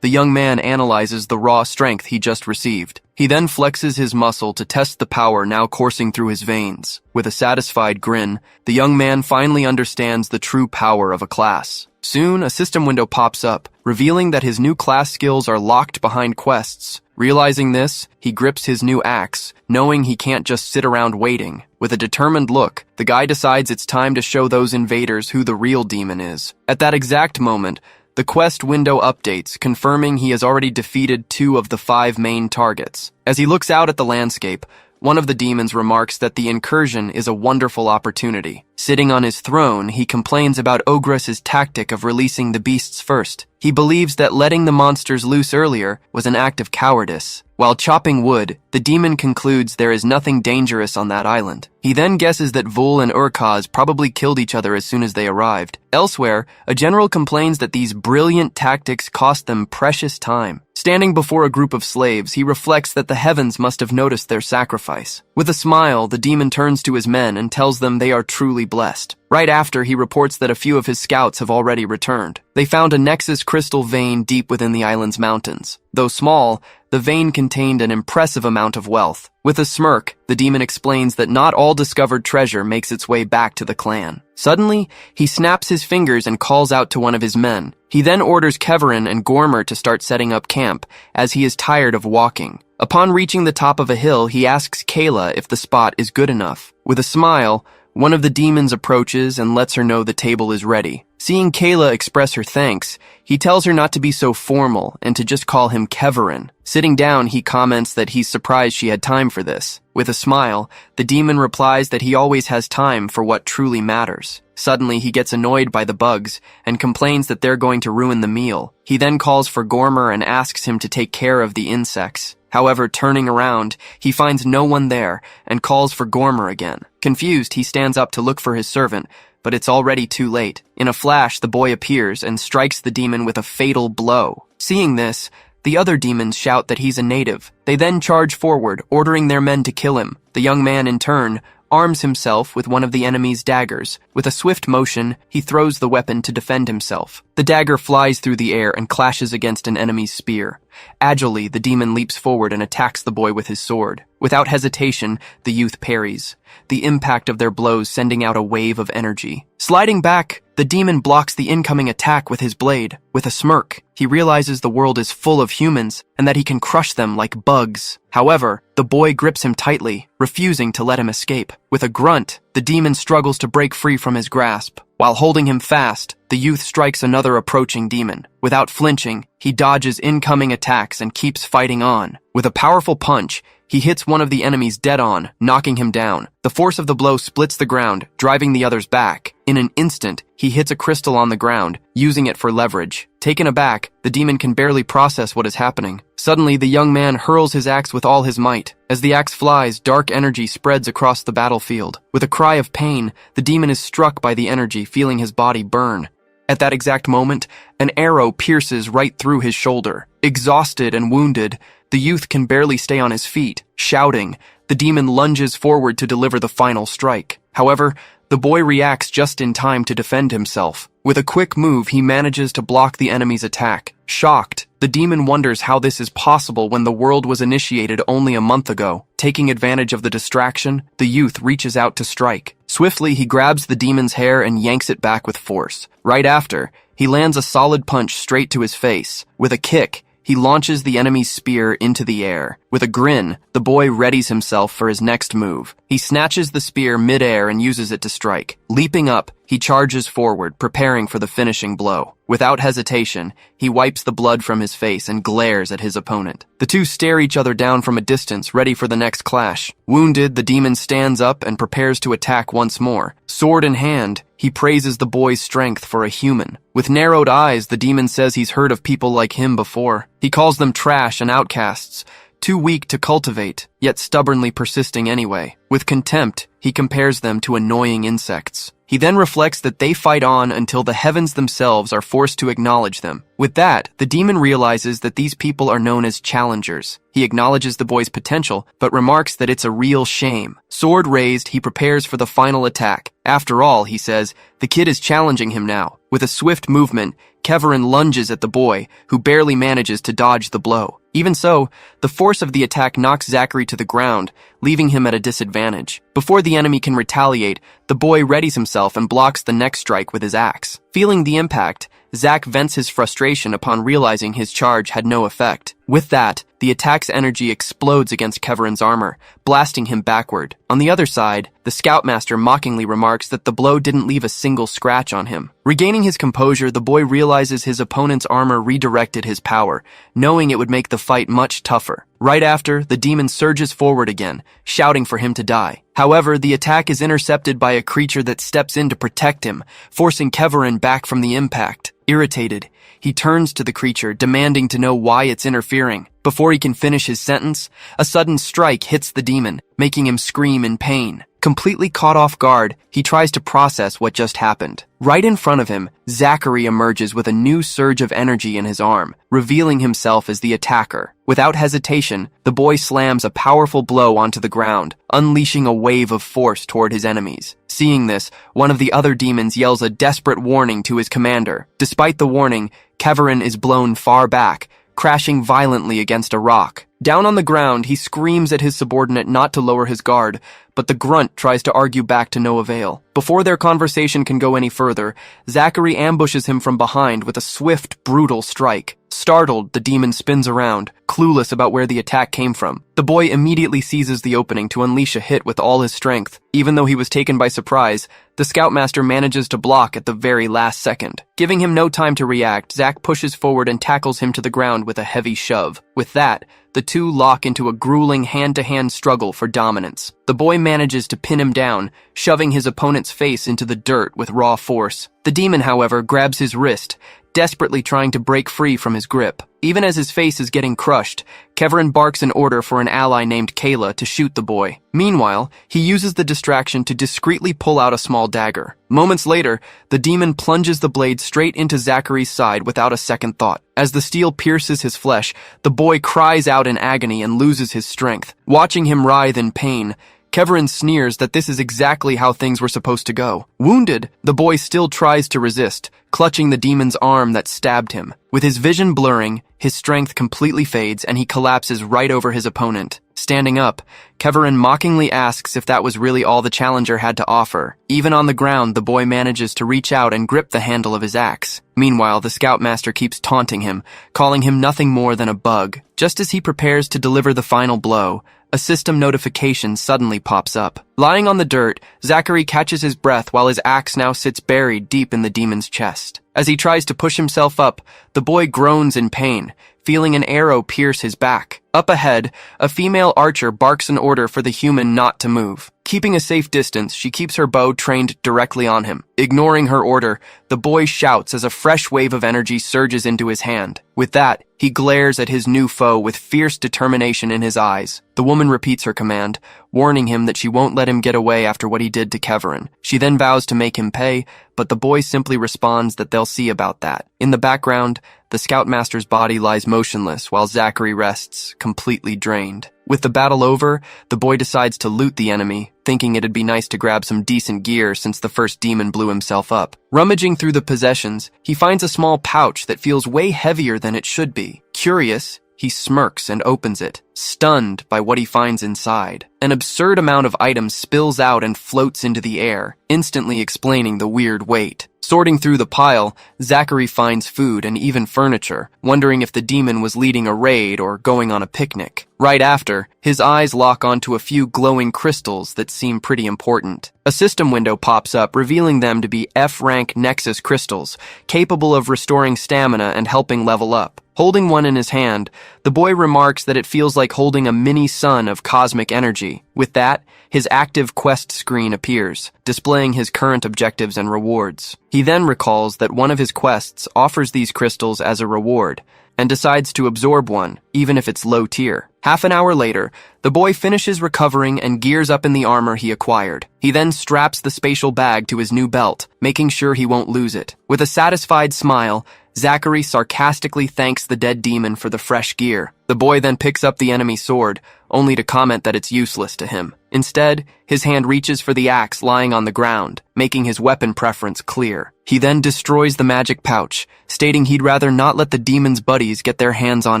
the young man analyzes the raw strength he just received. He then flexes his muscle to test the power now coursing through his veins. With a satisfied grin, the young man finally understands the true power of a class. Soon, a system window pops up, revealing that his new class skills are locked behind quests. Realizing this, he grips his new axe, knowing he can't just sit around waiting. With a determined look, the guy decides it's time to show those invaders who the real demon is. At that exact moment, the quest window updates, confirming he has already defeated 2 of the 5 main targets. As he looks out at the landscape, one of the demons remarks that the incursion is a wonderful opportunity. Sitting on his throne, he complains about Ogress's tactic of releasing the beasts first. He believes that letting the monsters loose earlier was an act of cowardice. While chopping wood, the demon concludes there is nothing dangerous on that island. He then guesses that Vul and Urkaz probably killed each other as soon as they arrived. Elsewhere, a general complains that these brilliant tactics cost them precious time. Standing before a group of slaves, he reflects that the heavens must have noticed their sacrifice. With a smile, the demon turns to his men and tells them they are truly blessed. Right after, he reports that a few of his scouts have already returned. They found a Nexus crystal vein deep within the island's mountains. Though small, the vein contained an impressive amount of wealth. With a smirk, the demon explains that not all discovered treasure makes its way back to the clan. Suddenly, he snaps his fingers and calls out to one of his men. He then orders Keverin and Gormer to start setting up camp, as he is tired of walking. Upon reaching the top of a hill, he asks Kayla if the spot is good enough. With a smile, one of the demons approaches and lets her know the table is ready. Seeing Kayla express her thanks, he tells her not to be so formal and to just call him Keverin. Sitting down, he comments that he's surprised she had time for this. With a smile, the demon replies that he always has time for what truly matters. Suddenly, he gets annoyed by the bugs and complains that they're going to ruin the meal. He then calls for Gormer and asks him to take care of the insects. However, turning around, he finds no one there and calls for Gormer again. Confused, he stands up to look for his servant, but it's already too late. In a flash, the boy appears and strikes the demon with a fatal blow. Seeing this, the other demons shout that he's a native. They then charge forward, ordering their men to kill him. The young man, in turn, arms himself with one of the enemy's daggers. With a swift motion, he throws the weapon to defend himself. The dagger flies through the air and clashes against an enemy's spear. Agilely, the demon leaps forward and attacks the boy with his sword. Without hesitation, the youth parries, the impact of their blows sending out a wave of energy. Sliding back, the demon blocks the incoming attack with his blade. With a smirk, he realizes the world is full of humans and that he can crush them like bugs. However, the boy grips him tightly, refusing to let him escape. With a grunt, the demon struggles to break free from his grasp. While holding him fast, the youth strikes another approaching demon. Without flinching, he dodges incoming attacks and keeps fighting on. With With a powerful punch, he hits one of the enemies dead on, knocking him down. The force of the blow splits the ground, driving the others back. In an instant, he hits a crystal on the ground, using it for leverage. Taken aback, the demon can barely process what is happening. Suddenly, the young man hurls his axe with all his might. As the axe flies, dark energy spreads across the battlefield. With a cry of pain, the demon is struck by the energy, feeling his body burn. At that exact moment, an arrow pierces right through his shoulder. Exhausted and wounded, the youth can barely stay on his feet. Shouting, the demon lunges forward to deliver the final strike. However, the boy reacts just in time to defend himself. With a quick move, he manages to block the enemy's attack. Shocked, the demon wonders how this is possible when the world was initiated only a month ago. Taking advantage of the distraction, the youth reaches out to strike. Swiftly, he grabs the demon's hair and yanks it back with force. Right after, he lands a solid punch straight to his face. With a kick, he launches the enemy's spear into the air. With a grin, the boy readies himself for his next move. He snatches the spear mid-air and uses it to strike. Leaping up, he charges forward, preparing for the finishing blow. Without hesitation, he wipes the blood from his face and glares at his opponent. The two stare each other down from a distance, ready for the next clash. Wounded, the demon stands up and prepares to attack once more. Sword in hand, he praises the boy's strength for a human. With narrowed eyes, the demon says he's heard of people like him before. He calls them trash and outcasts, too weak to cultivate, yet stubbornly persisting anyway. With contempt, he compares them to annoying insects. He then reflects that they fight on until the heavens themselves are forced to acknowledge them. With that, the demon realizes that these people are known as challengers. He acknowledges the boy's potential, but remarks that it's a real shame. Sword raised, he prepares for the final attack. After all, he says, the kid is challenging him now. With a swift movement, Keverin lunges at the boy, who barely manages to dodge the blow. Even so, the force of the attack knocks Zachary to the ground, leaving him at a disadvantage. Before the enemy can retaliate, the boy readies himself and blocks the next strike with his axe. Feeling the impact, Zach vents his frustration upon realizing his charge had no effect. With that, the attack's energy explodes against Keverin's armor, blasting him backward. On the other side, the Scoutmaster mockingly remarks that the blow didn't leave a single scratch on him. Regaining his composure, the boy realizes his opponent's armor redirected his power, knowing it would make the fight much tougher. Right after, the demon surges forward again, shouting for him to die. However, the attack is intercepted by a creature that steps in to protect him, forcing Keverin back from the impact. Irritated, he turns to the creature, demanding to know why it's interfering. Before he can finish his sentence, a sudden strike hits the demon, making him scream in pain. Completely caught off guard, he tries to process what just happened. Right in front of him, Zachary emerges with a new surge of energy in his arm, revealing himself as the attacker. Without hesitation, the boy slams a powerful blow onto the ground, unleashing a wave of force toward his enemies. Seeing this, one of the other demons yells a desperate warning to his commander. Despite the warning, Keverin is blown far back, crashing violently against a rock. Down on the ground, he screams at his subordinate not to lower his guard, but the grunt tries to argue back to no avail. Before their conversation can go any further, Zachary ambushes him from behind with a swift, brutal strike. Startled, the demon spins around, clueless about where the attack came from. The boy immediately seizes the opening to unleash a hit with all his strength. Even though he was taken by surprise, the Scoutmaster manages to block at the very last second. Giving him no time to react, Zach pushes forward and tackles him to the ground with a heavy shove. With that, the two lock into a grueling hand-to-hand struggle for dominance. The boy manages to pin him down, shoving his opponent's face into the dirt with raw force. The demon, however, grabs his wrist, desperately trying to break free from his grip. Even as his face is getting crushed, Keverin barks an order for an ally named Kayla to shoot the boy. Meanwhile, he uses the distraction to discreetly pull out a small dagger. Moments later, the demon plunges the blade straight into Zachary's side without a second thought. As the steel pierces his flesh, the boy cries out in agony and loses his strength. Watching him writhe in pain, Keverin sneers that this is exactly how things were supposed to go. Wounded, the boy still tries to resist, clutching the demon's arm that stabbed him. With his vision blurring, his strength completely fades and he collapses right over his opponent. Standing up, Keverin mockingly asks if that was really all the challenger had to offer. Even on the ground, the boy manages to reach out and grip the handle of his axe. Meanwhile, the Scoutmaster keeps taunting him, calling him nothing more than a bug. Just as he prepares to deliver the final blow, a system notification suddenly pops up. Lying on the dirt, Zachary catches his breath while his axe now sits buried deep in the demon's chest. As he tries to push himself up, the boy groans in pain, feeling an arrow pierce his back. Up ahead, a female archer barks an order for the human not to move. Keeping a safe distance, she keeps her bow trained directly on him. Ignoring her order, the boy shouts as a fresh wave of energy surges into his hand. With that, he glares at his new foe with fierce determination in his eyes. The woman repeats her command, warning him that she won't let him get away after what he did to Keverin. She then vows to make him pay, but the boy simply responds that they'll see about that. In the background, the scoutmaster's body lies motionless while Zachary rests, completely drained. With the battle over, the boy decides to loot the enemy, thinking it'd be nice to grab some decent gear since the first demon blew himself up. Rummaging through the possessions, he finds a small pouch that feels way heavier than it should be. Curious, he smirks and opens it, stunned by what he finds inside. An absurd amount of items spills out and floats into the air, instantly explaining the weird weight. Sorting through the pile, Zachary finds food and even furniture, wondering if the demon was leading a raid or going on a picnic. Right after, his eyes lock onto a few glowing crystals that seem pretty important. A system window pops up, revealing them to be F-rank Nexus crystals, capable of restoring stamina and helping level up. Holding one in his hand, the boy remarks that it feels like holding a mini sun of cosmic energy. With that, his active quest screen appears, displaying his current objectives and rewards. He then recalls that one of his quests offers these crystals as a reward, and decides to absorb one, even if it's low tier. Half an hour later, the boy finishes recovering and gears up in the armor he acquired. He then straps the spatial bag to his new belt, making sure he won't lose it. With a satisfied smile, Zachary sarcastically thanks the dead demon for the fresh gear. The boy then picks up the enemy sword, only to comment that it's useless to him. Instead, his hand reaches for the axe lying on the ground, making his weapon preference clear. He then destroys the magic pouch, stating he'd rather not let the demon's buddies get their hands on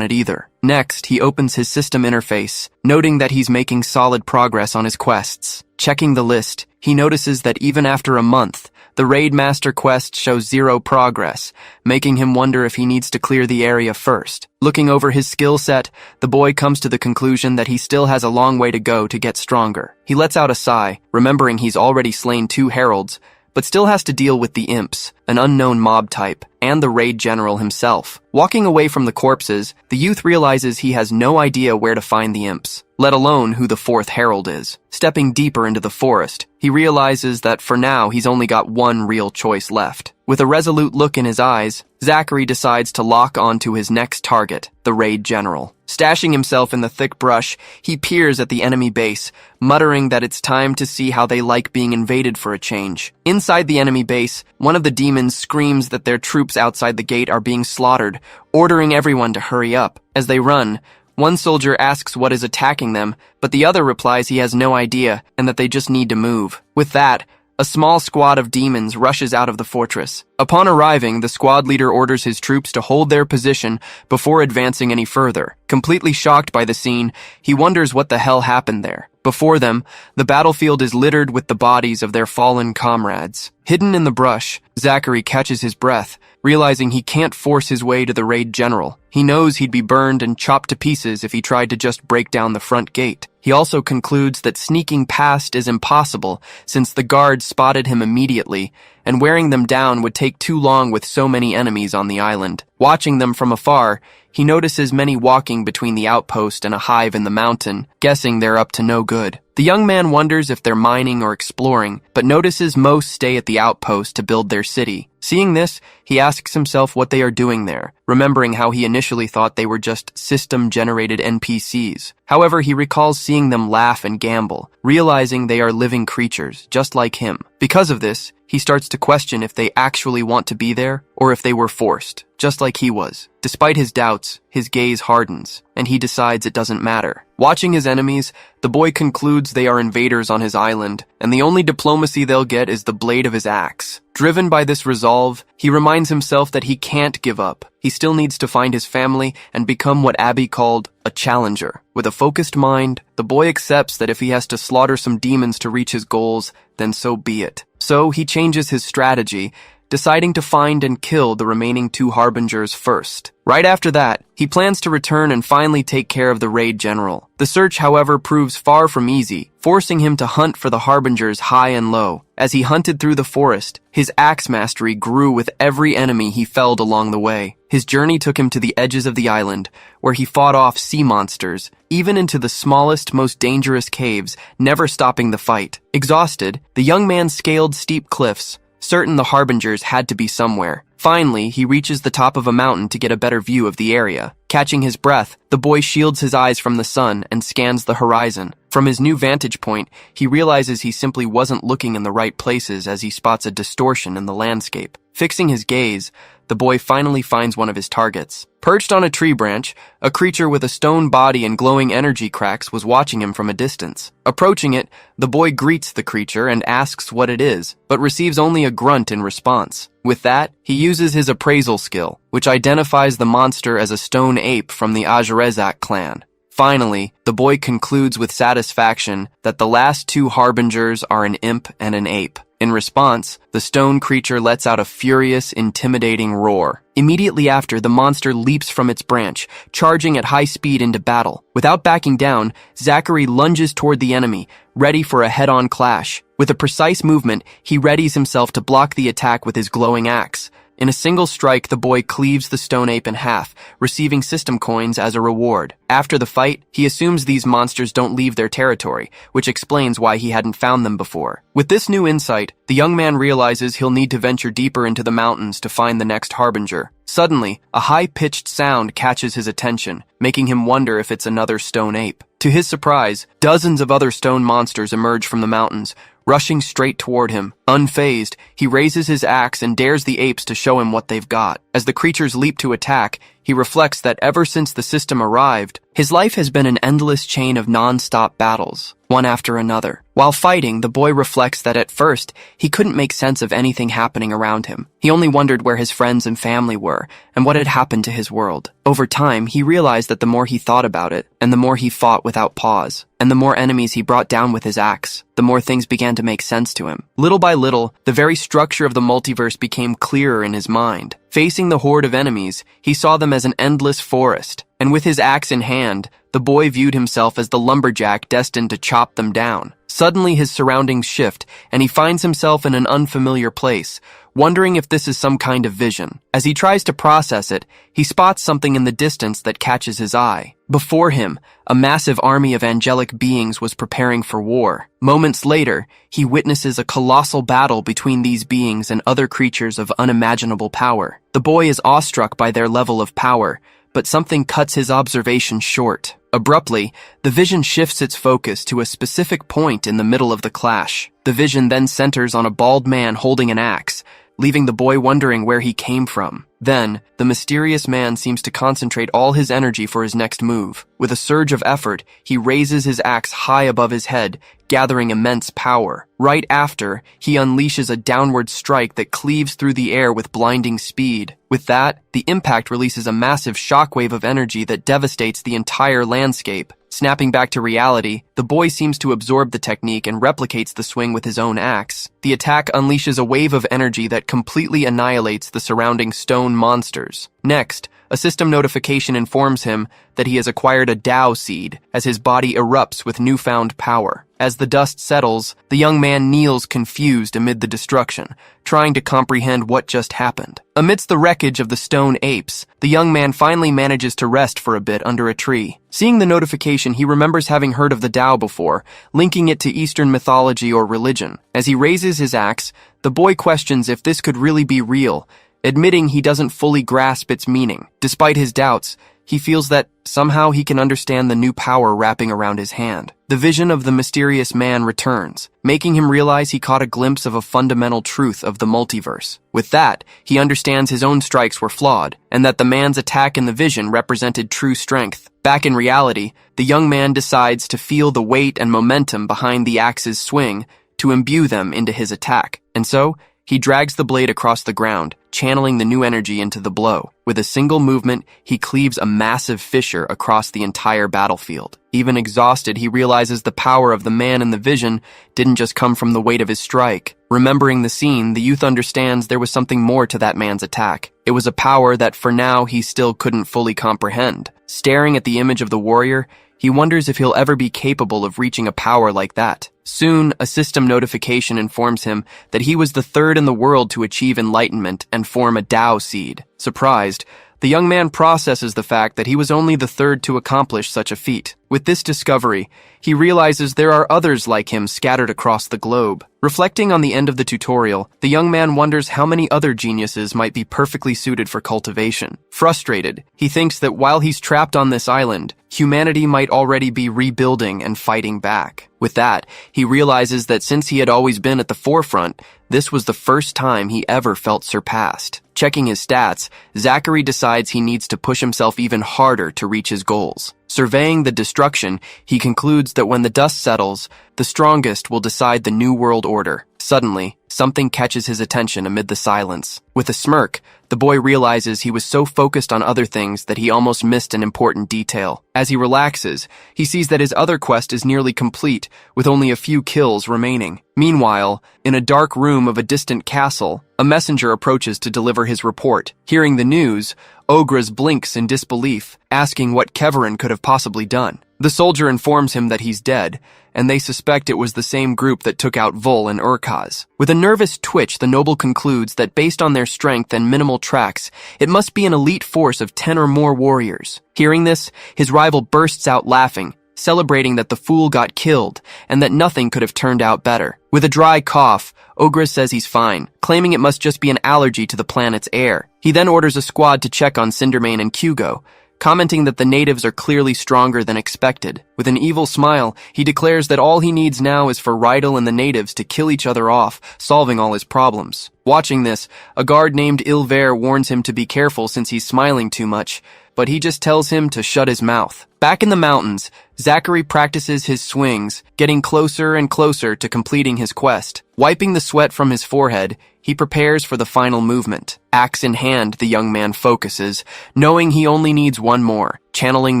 it either. Next, he opens his system interface, noting that he's making solid progress on his quests. Checking the list, he notices that even after a month, the Raid Master quest shows 0 progress, making him wonder if he needs to clear the area first. Looking over his skill set, the boy comes to the conclusion that he still has a long way to go to get stronger. He lets out a sigh, remembering he's already slain 2 heralds, but still has to deal with the imps, an unknown mob type, and the raid general himself. Walking away from the corpses, the youth realizes he has no idea where to find the imps, let alone who the 4th herald is. Stepping deeper into the forest, he realizes that for now he's only got one real choice left. With a resolute look in his eyes, Zachary decides to lock onto his next target, the raid general. Stashing himself in the thick brush, he peers at the enemy base, muttering that it's time to see how they like being invaded for a change. Inside the enemy base, one of the demons screams that their troops outside the gate are being slaughtered, ordering everyone to hurry up. As they run, one soldier asks what is attacking them, but the other replies he has no idea and that they just need to move. With that, a small squad of demons rushes out of the fortress. Upon arriving, the squad leader orders his troops to hold their position before advancing any further. Completely shocked by the scene, he wonders what the hell happened there. Before them, the battlefield is littered with the bodies of their fallen comrades. Hidden in the brush, Zachary catches his breath, realizing he can't force his way to the raid general. He knows he'd be burned and chopped to pieces if he tried to just break down the front gate. He also concludes that sneaking past is impossible since the guards spotted him immediately, and wearing them down would take too long with so many enemies on the island. Watching them from afar, he notices many walking between the outpost and a hive in the mountain, guessing they're up to no good. The young man wonders if they're mining or exploring, but notices most stay at the outpost to build their city. Seeing this, he asks himself what they are doing there, remembering how he initially thought they were just system-generated NPCs. However, he recalls seeing them laugh and gamble, realizing they are living creatures, just like him. Because of this, he starts to question if they actually want to be there, or if they were forced, just like he was. Despite his doubts, his gaze hardens, and he decides it doesn't matter. Watching his enemies, the boy concludes they are invaders on his island, and the only diplomacy they'll get is the blade of his axe. Driven by this resolve, he reminds himself that he can't give up. He still needs to find his family and become what Abby called a challenger. With a focused mind, the boy accepts that if he has to slaughter some demons to reach his goals, then so be it. So he changes his strategy, deciding to find and kill the remaining 2 harbingers first. Right after that, he plans to return and finally take care of the raid general. The search, however, proves far from easy, forcing him to hunt for the harbingers high and low. As he hunted through the forest, his axe mastery grew with every enemy he felled along the way. His journey took him to the edges of the island, where he fought off sea monsters, even into the smallest, most dangerous caves, never stopping the fight. Exhausted, the young man scaled steep cliffs, certain the harbingers had to be somewhere. Finally, he reaches the top of a mountain to get a better view of the area. Catching his breath, the boy shields his eyes from the sun and scans the horizon. From his new vantage point, he realizes he simply wasn't looking in the right places as he spots a distortion in the landscape. Fixing his gaze, the boy finally finds one of his targets. Perched on a tree branch, a creature with a stone body and glowing energy cracks was watching him from a distance. Approaching it, the boy greets the creature and asks what it is, but receives only a grunt in response. With that, he uses his appraisal skill, which identifies the monster as a stone ape from the Ajrezak clan. Finally, the boy concludes with satisfaction that the last 2 harbingers are an imp and an ape. In response, the stone creature lets out a furious, intimidating roar. Immediately after, the monster leaps from its branch, charging at high speed into battle. Without backing down, Zachary lunges toward the enemy, ready for a head-on clash. With a precise movement, he readies himself to block the attack with his glowing axe. In a single strike, the boy cleaves the stone ape in half, receiving system coins as a reward. After the fight, he assumes these monsters don't leave their territory, which explains why he hadn't found them before. With this new insight, the young man realizes he'll need to venture deeper into the mountains to find the next harbinger. Suddenly, a high-pitched sound catches his attention, making him wonder if it's another stone ape. To his surprise, dozens of other stone monsters emerge from the mountains, rushing straight toward him. Unfazed, he raises his axe and dares the apes to show him what they've got. As the creatures leap to attack, he reflects that ever since the system arrived, his life has been an endless chain of non-stop battles, one after another. While fighting, the boy reflects that at first, he couldn't make sense of anything happening around him. He only wondered where his friends and family were, and what had happened to his world. Over time, he realized that the more he thought about it, and the more he fought without pause, and the more enemies he brought down with his axe, the more things began to make sense to him. Little by little, the very structure of the multiverse became clearer in his mind. Facing the horde of enemies, he saw them as an endless forest, and with his axe in hand, the boy viewed himself as the lumberjack destined to chop them down. Suddenly his surroundings shift, and he finds himself in an unfamiliar place, wondering if this is some kind of vision. As he tries to process it, he spots something in the distance that catches his eye. Before him, a massive army of angelic beings was preparing for war. Moments later, he witnesses a colossal battle between these beings and other creatures of unimaginable power. The boy is awestruck by their level of power, but something cuts his observation short. Abruptly, the vision shifts its focus to a specific point in the middle of the clash. The vision then centers on a bald man holding an axe, leaving the boy wondering where he came from. Then, the mysterious man seems to concentrate all his energy for his next move. With a surge of effort, he raises his axe high above his head, gathering immense power. Right after, he unleashes a downward strike that cleaves through the air with blinding speed. With that, the impact releases a massive shockwave of energy that devastates the entire landscape. Snapping back to reality, the boy seems to absorb the technique and replicates the swing with his own axe. The attack unleashes a wave of energy that completely annihilates the surrounding stone monsters. Next, a system notification informs him that he has acquired a Tao seed as his body erupts with newfound power. As the dust settles, the young man kneels confused amid the destruction, trying to comprehend what just happened. Amidst the wreckage of the stone apes, the young man finally manages to rest for a bit under a tree. Seeing the notification, he remembers having heard of the Tao before, linking it to Eastern mythology or religion. As he raises his axe, the boy questions if this could really be real, admitting he doesn't fully grasp its meaning. Despite his doubts, he feels that somehow he can understand the new power wrapping around his hand. The vision of the mysterious man returns, making him realize he caught a glimpse of a fundamental truth of the multiverse. With that, he understands his own strikes were flawed, and that the man's attack in the vision represented true strength. Back in reality, the young man decides to feel the weight and momentum behind the axe's swing to imbue them into his attack, and so He drags the blade across the ground, channeling the new energy into the blow. With a single movement, he cleaves a massive fissure across the entire battlefield. Even exhausted, he realizes the power of the man in the vision didn't just come from the weight of his strike. Remembering the scene, the youth understands there was something more to that man's attack. It was a power that for now he still couldn't fully comprehend. Staring at the image of the warrior, he wonders if he'll ever be capable of reaching a power like that. Soon, a system notification informs him that he was the third in the world to achieve enlightenment and form a Tao seed. Surprised, the young man processes the fact that he was only the third to accomplish such a feat. With this discovery, he realizes there are others like him scattered across the globe. Reflecting on the end of the tutorial, the young man wonders how many other geniuses might be perfectly suited for cultivation. Frustrated, he thinks that while he's trapped on this island, humanity might already be rebuilding and fighting back. With that, he realizes that since he had always been at the forefront, this was the first time he ever felt surpassed. Checking his stats, Zachary decides he needs to push himself even harder to reach his goals. Surveying the destruction, he concludes that when the dust settles, the strongest will decide the new world order. Suddenly, something catches his attention amid the silence. With a smirk, the boy realizes he was so focused on other things that he almost missed an important detail. As he relaxes, he sees that his other quest is nearly complete, with only a few kills remaining. Meanwhile, in a dark room of a distant castle, a messenger approaches to deliver his report. Hearing the news, Ogres blinks in disbelief, asking what Keverin could have possibly done. The soldier informs him that he's dead, and they suspect it was the same group that took out Vul and Urkaz. With a nervous twitch, the noble concludes that based on their strength and minimal tracks, it must be an elite force of 10 or more warriors. Hearing this, his rival bursts out laughing, celebrating that the fool got killed and that nothing could have turned out better. With a dry cough, Ogre says he's fine, claiming it must just be an allergy to the planet's air. He then orders a squad to check on Cindermane and Hugo, commenting that the natives are clearly stronger than expected. With an evil smile, he declares that all he needs now is for Rydell and the natives to kill each other off, solving all his problems. Watching this, a guard named Ilver warns him to be careful since he's smiling too much, but he just tells him to shut his mouth. Back in the mountains, Zachary practices his swings, getting closer and closer to completing his quest. Wiping the sweat from his forehead, he prepares for the final movement. Axe in hand, the young man focuses, knowing he only needs one more. Channeling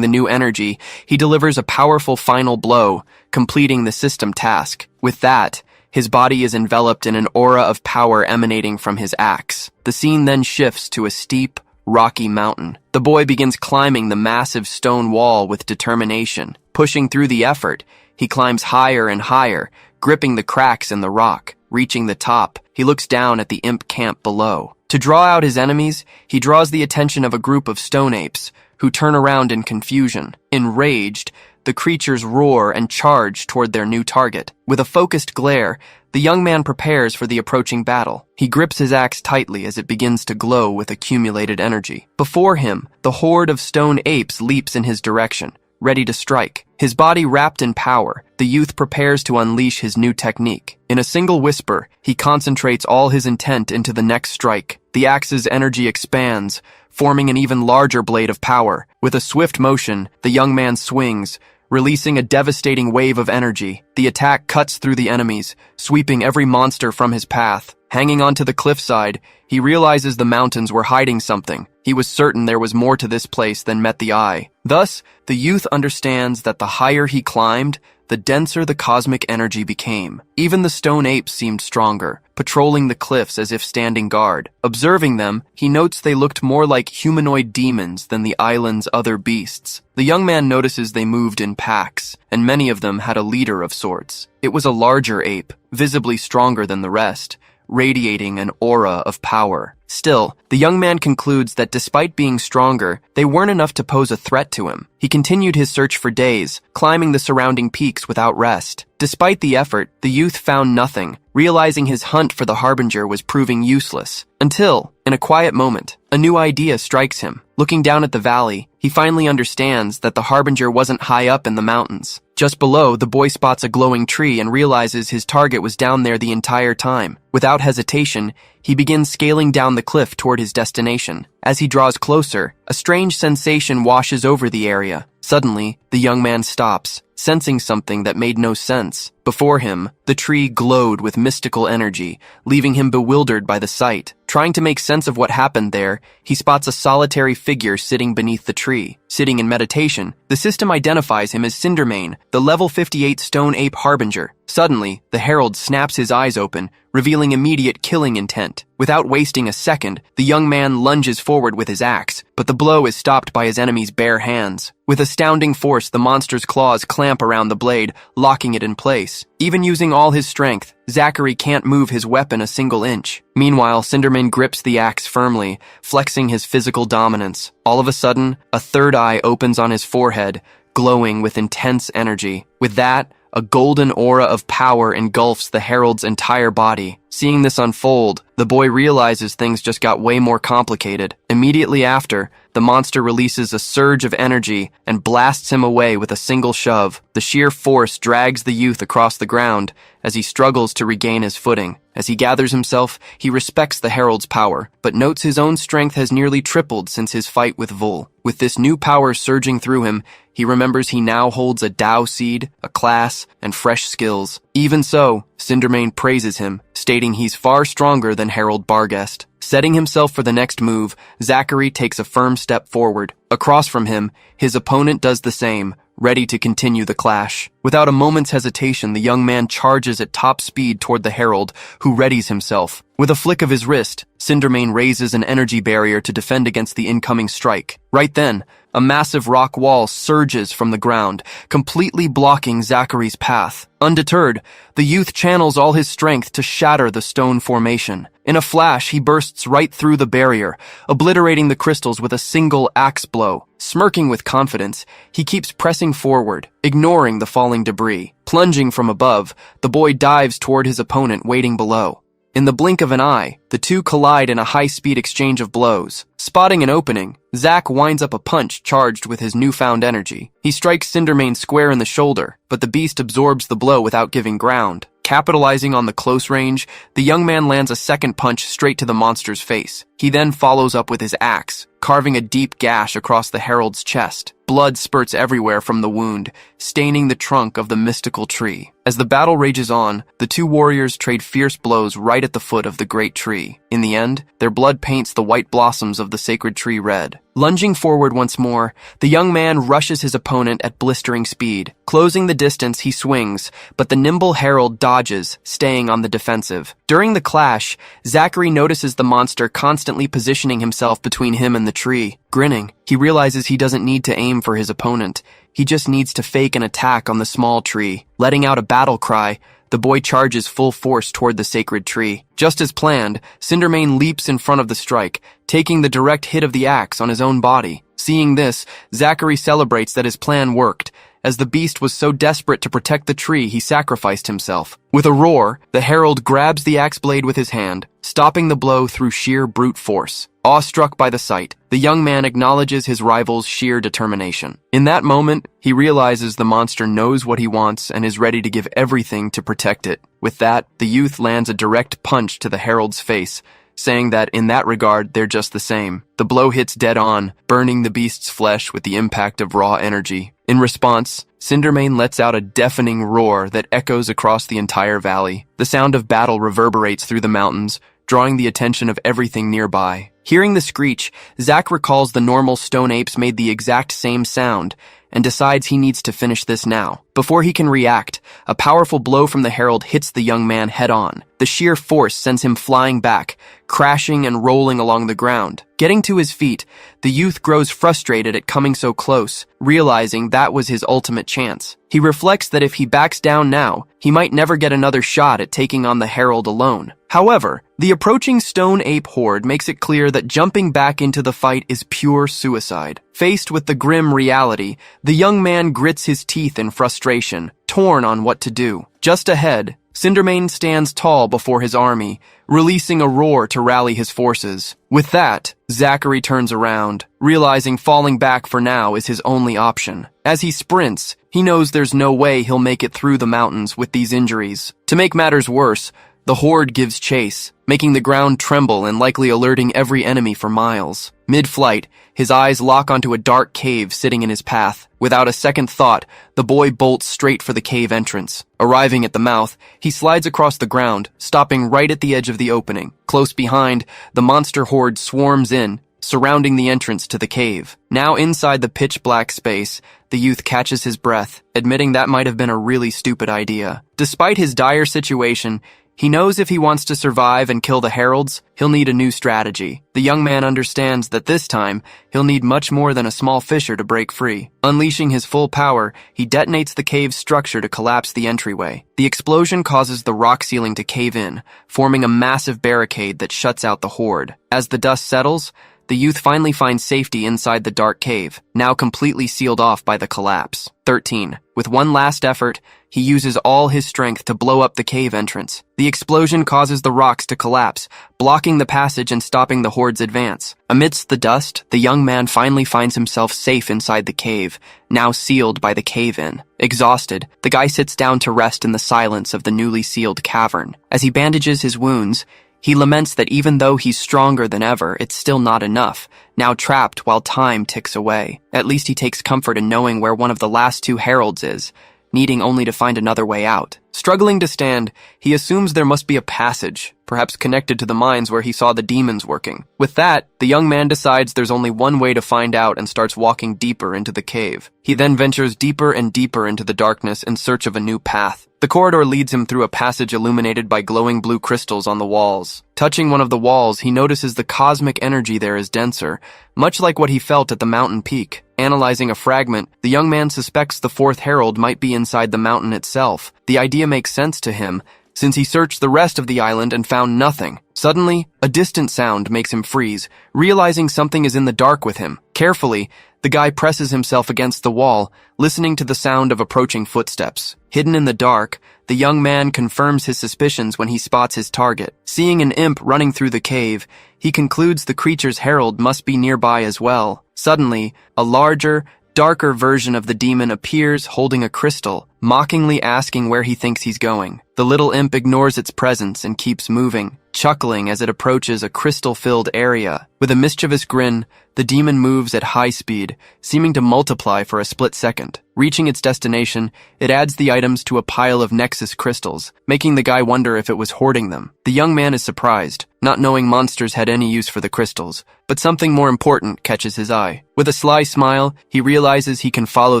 the new energy, he delivers a powerful final blow, completing the system task. With that, his body is enveloped in an aura of power emanating from his axe. The scene then shifts to a steep, rocky mountain. The boy begins climbing the massive stone wall with determination. Pushing through the effort, he climbs higher and higher, gripping the cracks in the rock. Reaching the top, he looks down at the imp camp below. To draw out his enemies, he draws the attention of a group of stone apes, who turn around in confusion. Enraged, the creatures roar and charge toward their new target. With a focused glare, the young man prepares for the approaching battle. He grips his axe tightly as it begins to glow with accumulated energy. Before him, the horde of stone apes leaps in his direction, ready to strike. His body wrapped in power, the youth prepares to unleash his new technique. In a single whisper, he concentrates all his intent into the next strike. The axe's energy expands, forming an even larger blade of power. With a swift motion, the young man swings, releasing a devastating wave of energy. The attack cuts through the enemies, sweeping every monster from his path. Hanging onto the cliffside, he realizes the mountains were hiding something. He was certain there was more to this place than met the eye. Thus, the youth understands that the higher he climbed, the denser the cosmic energy became. Even the stone apes seemed stronger, patrolling the cliffs as if standing guard. Observing them, he notes they looked more like humanoid demons than the island's other beasts. The young man notices they moved in packs, and many of them had a leader of sorts. It was a larger ape, visibly stronger than the rest, radiating an aura of power. Still, the young man concludes that despite being stronger, they weren't enough to pose a threat to him. He continued his search for days, climbing the surrounding peaks without rest. Despite the effort, the youth found nothing, realizing his hunt for the Harbinger was proving useless. Until, in a quiet moment, a new idea strikes him. Looking down at the valley, he finally understands that the Harbinger wasn't high up in the mountains. Just below, the boy spots a glowing tree and realizes his target was down there the entire time. Without hesitation, he begins scaling down the cliff toward his destination. As he draws closer, a strange sensation washes over the area. Suddenly, the young man stops, sensing something that made no sense. Before him, the tree glowed with mystical energy, leaving him bewildered by the sight. Trying to make sense of what happened there, he spots a solitary figure sitting beneath the tree. Sitting in meditation, the system identifies him as Cindermane, the level 58 stone ape harbinger. Suddenly, the herald snaps his eyes open, revealing immediate killing intent. Without wasting a second, the young man lunges forward with his axe, but the blow is stopped by his enemy's bare hands. With astounding force, the monster's claws clamp around the blade, locking it in place. Even using all his strength, Zachary can't move his weapon a single inch. Meanwhile, Cindermane grips the axe firmly, flexing his physical dominance. All of a sudden, a third eye opens on his forehead, glowing with intense energy. With that, a golden aura of power engulfs the herald's entire body. Seeing this unfold, the boy realizes things just got way more complicated. Immediately after, the monster releases a surge of energy and blasts him away with a single shove. The sheer force drags the youth across the ground as he struggles to regain his footing. As he gathers himself, he respects the herald's power, but notes his own strength has nearly tripled since his fight with Vul. With this new power surging through him, he remembers he now holds a Tao seed, a class, and fresh skills. Even so, Cindermane praises him, stating he's far stronger than Herald Barghest. Setting himself for the next move, Zachary takes a firm step forward. Across from him, his opponent does the same, ready to continue the clash. Without a moment's hesitation, the young man charges at top speed toward the herald, who readies himself. With a flick of his wrist, Cindermane raises an energy barrier to defend against the incoming strike. Right then, a massive rock wall surges from the ground, completely blocking Zachary's path. Undeterred, the youth channels all his strength to shatter the stone formation. In a flash, he bursts right through the barrier, obliterating the crystals with a single axe blow. Smirking with confidence, he keeps pressing forward, ignoring the falling debris. Plunging from above, the boy dives toward his opponent waiting below. In the blink of an eye, the two collide in a high-speed exchange of blows. Spotting an opening, Zach winds up a punch charged with his newfound energy. He strikes Cindermane square in the shoulder, but the beast absorbs the blow without giving ground. Capitalizing on the close range, the young man lands a second punch straight to the monster's face. He then follows up with his axe, carving a deep gash across the herald's chest. Blood spurts everywhere from the wound, staining the trunk of the mystical tree. As the battle rages on, the two warriors trade fierce blows right at the foot of the great tree. In the end, their blood paints the white blossoms of the sacred tree red. Lunging forward once more, the young man rushes his opponent at blistering speed. Closing the distance, he swings, but the nimble herald dodges, staying on the defensive. During the clash, Zachary notices the monster constantly positioning himself between him and the tree. Grinning, he realizes he doesn't need to aim for his opponent. He just needs to fake an attack on the small tree. Letting out a battle cry, the boy charges full force toward the sacred tree. Just as planned, Cindermane leaps in front of the strike, taking the direct hit of the axe on his own body. Seeing this, Zachary celebrates that his plan worked. As the beast was so desperate to protect the tree, he sacrificed himself. With a roar, the herald grabs the axe blade with his hand, stopping the blow through sheer brute force. Awestruck by the sight, the young man acknowledges his rival's sheer determination. In that moment, he realizes the monster knows what he wants and is ready to give everything to protect it. With that, the youth lands a direct punch to the herald's face, saying that in that regard, they're just the same. The blow hits dead on, burning the beast's flesh with the impact of raw energy. In response, Cindermane lets out a deafening roar that echoes across the entire valley. The sound of battle reverberates through the mountains, drawing the attention of everything nearby. Hearing the screech, Zach recalls the normal stone apes made the exact same sound, and decides he needs to finish this now. Before he can react, a powerful blow from the herald hits the young man head-on. The sheer force sends him flying back, crashing and rolling along the ground. Getting to his feet, the youth grows frustrated at coming so close, realizing that was his ultimate chance. He reflects that if he backs down now, he might never get another shot at taking on the herald alone. However, the approaching stone ape horde makes it clear that jumping back into the fight is pure suicide. Faced with the grim reality, the young man grits his teeth in frustration, torn on what to do. Just ahead, Cindermane stands tall before his army, releasing a roar to rally his forces. With that, Zachary turns around, realizing falling back for now is his only option. As he sprints, he knows there's no way he'll make it through the mountains with these injuries. To make matters worse, the horde gives chase, making the ground tremble and likely alerting every enemy for miles. Mid-flight, his eyes lock onto a dark cave sitting in his path. Without a second thought, the boy bolts straight for the cave entrance. Arriving at the mouth, he slides across the ground, stopping right at the edge of the opening. Close behind, the monster horde swarms in, surrounding the entrance to the cave. Now inside the pitch-black space, the youth catches his breath, admitting that might have been a really stupid idea. Despite his dire situation, he knows if he wants to survive and kill the heralds, he'll need a new strategy. The young man understands that this time, he'll need much more than a small fissure to break free. Unleashing his full power, he detonates the cave's structure to collapse the entryway. The explosion causes the rock ceiling to cave in, forming a massive barricade that shuts out the horde. As the dust settles, the youth finally finds safety inside the dark cave, now completely sealed off by the collapse. 13. With one last effort, he uses all his strength to blow up the cave entrance. The explosion causes the rocks to collapse, blocking the passage and stopping the horde's advance. Amidst the dust, the young man finally finds himself safe inside the cave, now sealed by the cave-in. Exhausted, the guy sits down to rest in the silence of the newly sealed cavern. As he bandages his wounds, he laments that even though he's stronger than ever, it's still not enough, now trapped while time ticks away. At least he takes comfort in knowing where one of the last two heralds is, needing only to find another way out. Struggling to stand, he assumes there must be a passage, perhaps connected to the mines where he saw the demons working. With that, the young man decides there's only one way to find out and starts walking deeper into the cave. He then ventures deeper and deeper into the darkness in search of a new path. The corridor leads him through a passage illuminated by glowing blue crystals on the walls. Touching one of the walls, he notices the cosmic energy there is denser, much like what he felt at the mountain peak. Analyzing a fragment, the young man suspects the fourth herald might be inside the mountain itself. The idea makes sense to him, since he searched the rest of the island and found nothing. Suddenly, a distant sound makes him freeze, realizing something is in the dark with him. Carefully, the guy presses himself against the wall, listening to the sound of approaching footsteps. Hidden in the dark, the young man confirms his suspicions when he spots his target. Seeing an imp running through the cave, he concludes the creature's herald must be nearby as well. Suddenly, a larger, darker version of the demon appears holding a crystal, mockingly asking where he thinks he's going. The little imp ignores its presence and keeps moving, chuckling as it approaches a crystal-filled area. With a mischievous grin, the demon moves at high speed, seeming to multiply for a split second. Reaching its destination, it adds the items to a pile of Nexus crystals, making the guy wonder if it was hoarding them. The young man is surprised, not knowing monsters had any use for the crystals, but something more important catches his eye. With a sly smile, he realizes he can follow